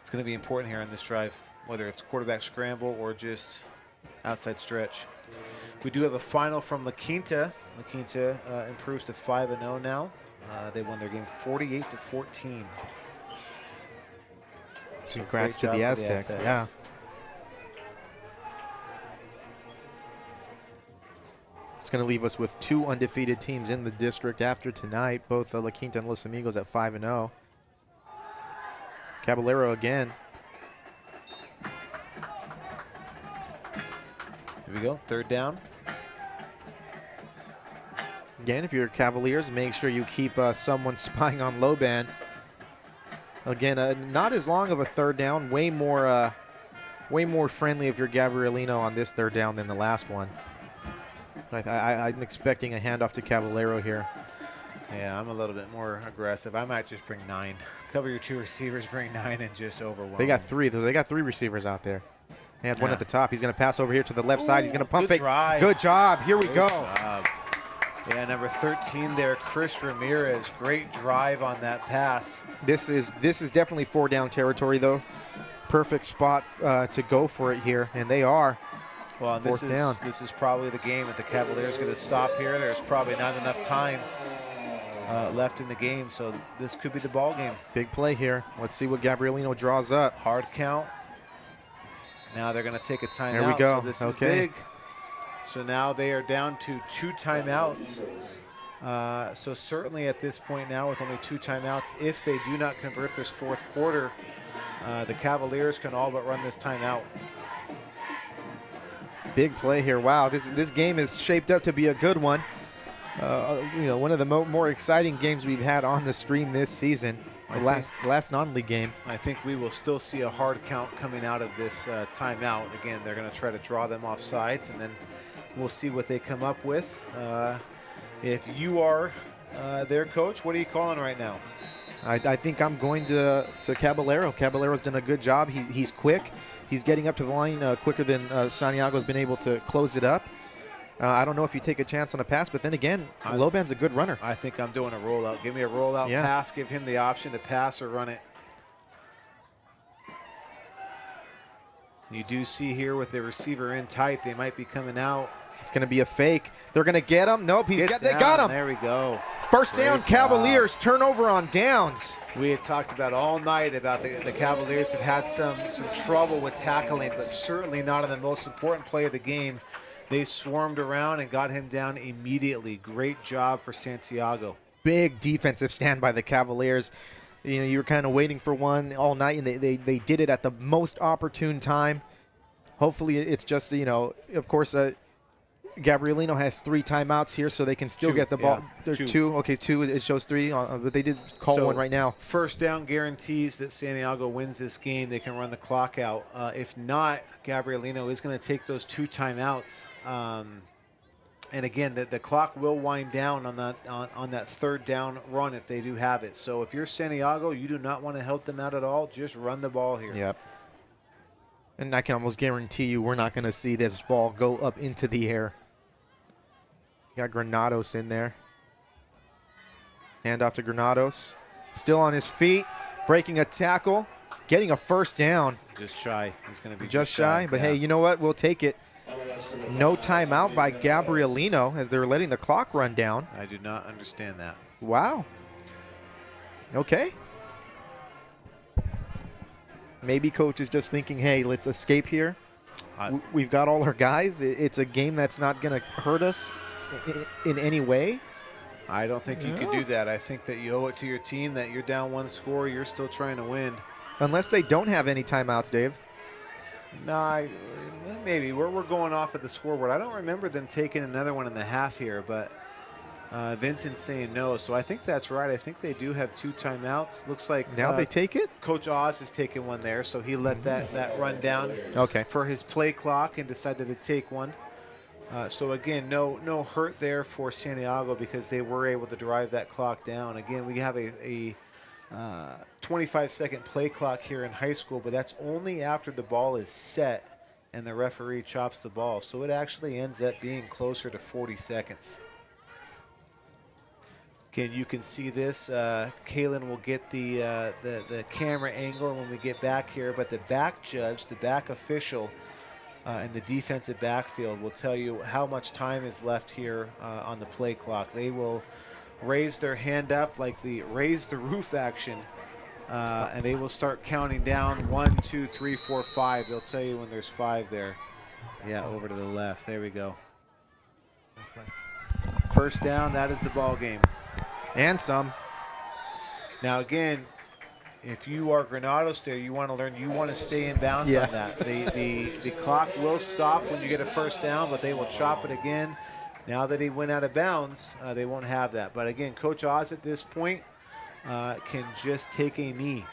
It's going to be important here on this drive, whether it's quarterback scramble or just outside stretch. We do have a final from La Quinta. La Quinta improves to 5-0 now. They won their game 48-14.
Congrats to the Aztecs. Yeah. It's going to leave us with 2 undefeated teams in the district after tonight, both La Quinta and Los Amigos at 5-0. Caballero again.
Here we go, 3rd down.
Again, if you're Cavaliers, make sure you keep someone spying on Loban. Again, not as long of a 3rd down. Way more friendly if you're Gabrielino on this 3rd down than the last one. I'm expecting a handoff to Caballero here.
Yeah, I'm a little bit more aggressive. I might just bring 9. Cover your 2 receivers, bring 9, and just overwhelm.
They got 3. They got 3 receivers out there. They had one at the top. He's going to pass over here to the left side. He's going to pump fake.
Drive.
Good job. Here we go.
Job. Yeah, number 13 there, Chris Ramirez. Great drive on that pass.
This is definitely 4-down territory, though. Perfect spot to go for it here, and they are.
Well, and this is probably the game. If the Cavaliers going to stop here, there's probably not enough time left in the game, so this could be the ball game.
Big play here. Let's see what Gabrielino draws up.
Hard count. Now they're going to take a timeout.
There we go.
So this is big. So now they are down to 2 timeouts. So certainly at this point now, with only 2 timeouts, if they do not convert this 4th quarter, the Cavaliers can all but run this timeout.
Big play here. Wow, this game is shaped up to be a good one. One of the more exciting games we've had on the stream this season. Last non-league game.
I think we will still see a hard count coming out of this timeout. Again, they're going to try to draw them off sides, and then we'll see what they come up with. If you are their coach, what are you calling right now?
I think I'm going to Caballero. Caballero's done a good job. He's quick. He's getting up to the line quicker than Santiago's been able to close it up. I don't know if you take a chance on a pass, but then again, Loban's a good runner.
I think I'm doing a rollout. Give me a rollout pass. Give him the option to pass or run it. You do see here with the receiver in tight, they might be coming out.
It's going to be a fake. They're going to get him. Nope, they got him.
There we go.
First down, Cavaliers. Turnover on downs.
We had talked about all night about the Cavaliers have had some trouble with tackling, but certainly not in the most important play of the game. They swarmed around and got him down immediately. Great job for Santiago.
Big defensive stand by the Cavaliers. You know, you were kind of waiting for one all night, and they did it at the most opportune time. Hopefully it's just, you know, of course, Gabrielino has 3 timeouts here, so they can still get the ball. There's 2. Okay, 2. It shows 3, but they did call one right now.
First down guarantees that Santiago wins this game. They can run the clock out. If not, Gabrielino is going to take those 2 timeouts. And again, the clock will wind down on that third down run if they do have it. So if you're Santiago, you do not want to help them out at all. Just run the ball here.
Yep. And I can almost guarantee you we're not going to see this ball go up into the air. Got Granados in there. Hand off to Granados. Still on his feet, breaking a tackle, getting a first down.
Just shy. He's going to be
just shy. But hey, you know what? We'll take it. No timeout by Gabrielino as they're letting the clock run down.
I do not understand that.
Wow. Okay. Maybe coach is just thinking, hey, let's escape here. We've got all our guys. It's a game that's not going to hurt us in any way.
I don't think you can do that. I think that you owe it to your team that you're down 1 score. You're still trying to win.
Unless they don't have any timeouts, Dave.
No, maybe. We're going off at the scoreboard. I don't remember them taking another one in the half here, but Vincent's saying no. So I think that's right. I think they do have 2 timeouts. Looks like
now they take it?
Coach Oz has taken one there, so he let that run down for his play clock and decided to take one. So again, no hurt there for Santiago because they were able to drive that clock down. Again, we have a 25-second play clock here in high school, but that's only after the ball is set and the referee chops the ball. So it actually ends up being closer to 40 seconds. Again, you can see this. Kaylin will get the camera angle when we get back here, but the back judge, the back official, in the defensive backfield will tell you how much time is left here on the play clock. They will raise their hand up like the raise the roof action, and they will start counting down 1, 2, 3, 4, 5. They'll tell you when there's 5 there. Yeah, over to the left. There we go. First down, that is the ball game.
And some.
Now again, if you are Granados there, you want to learn, you want to stay in bounds on that. The clock will stop when you get a first down, but they will chop it again. Now that he went out of bounds, they won't have that. But again, Coach Oz at this point can just take a knee.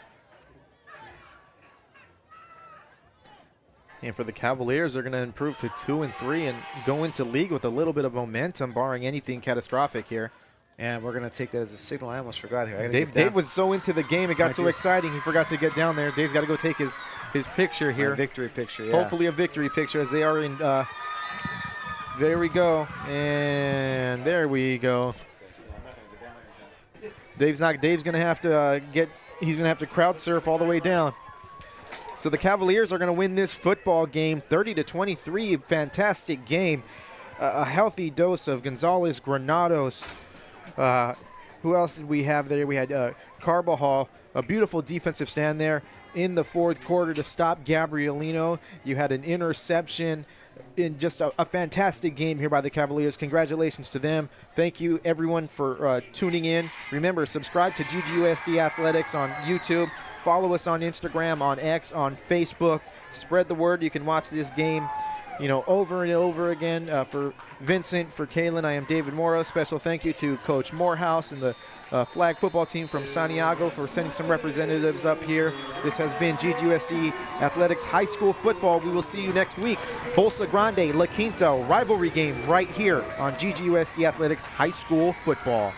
And for the Cavaliers, they're going to improve to 2-3 and go into league with a little bit of momentum, barring anything catastrophic here.
And we're going to take that as a signal. I almost forgot here.
Dave was so into the game, it got so exciting, he forgot to get down there. Dave's got to go take his picture here.
My victory picture, yeah.
Hopefully a victory picture as they are in. There we go. And there we go. Dave's going to have to he's going to have to crowd surf all the way down. So the Cavaliers are going to win this football game 30-23. Fantastic game. A healthy dose of Gonzalez, Granados. Who else did we have there? We had Carbajal, a beautiful defensive stand there in the fourth quarter to stop Gabrielino. You had an interception in just a fantastic game here by the Cavaliers. Congratulations to them. Thank you, everyone, for tuning in. Remember, subscribe to GGUSD Athletics on YouTube. Follow us on Instagram, on X, on Facebook. Spread the word. You can watch this game, over and over again. For Vincent, for Kaylin, I am David Mora. Special thank you to Coach Morehouse and the flag football team from Santiago for sending some representatives up here. This has been GGUSD Athletics High School Football. We will see you next week. Bolsa Grande, La Quinta, rivalry game right here on GGUSD Athletics High School Football.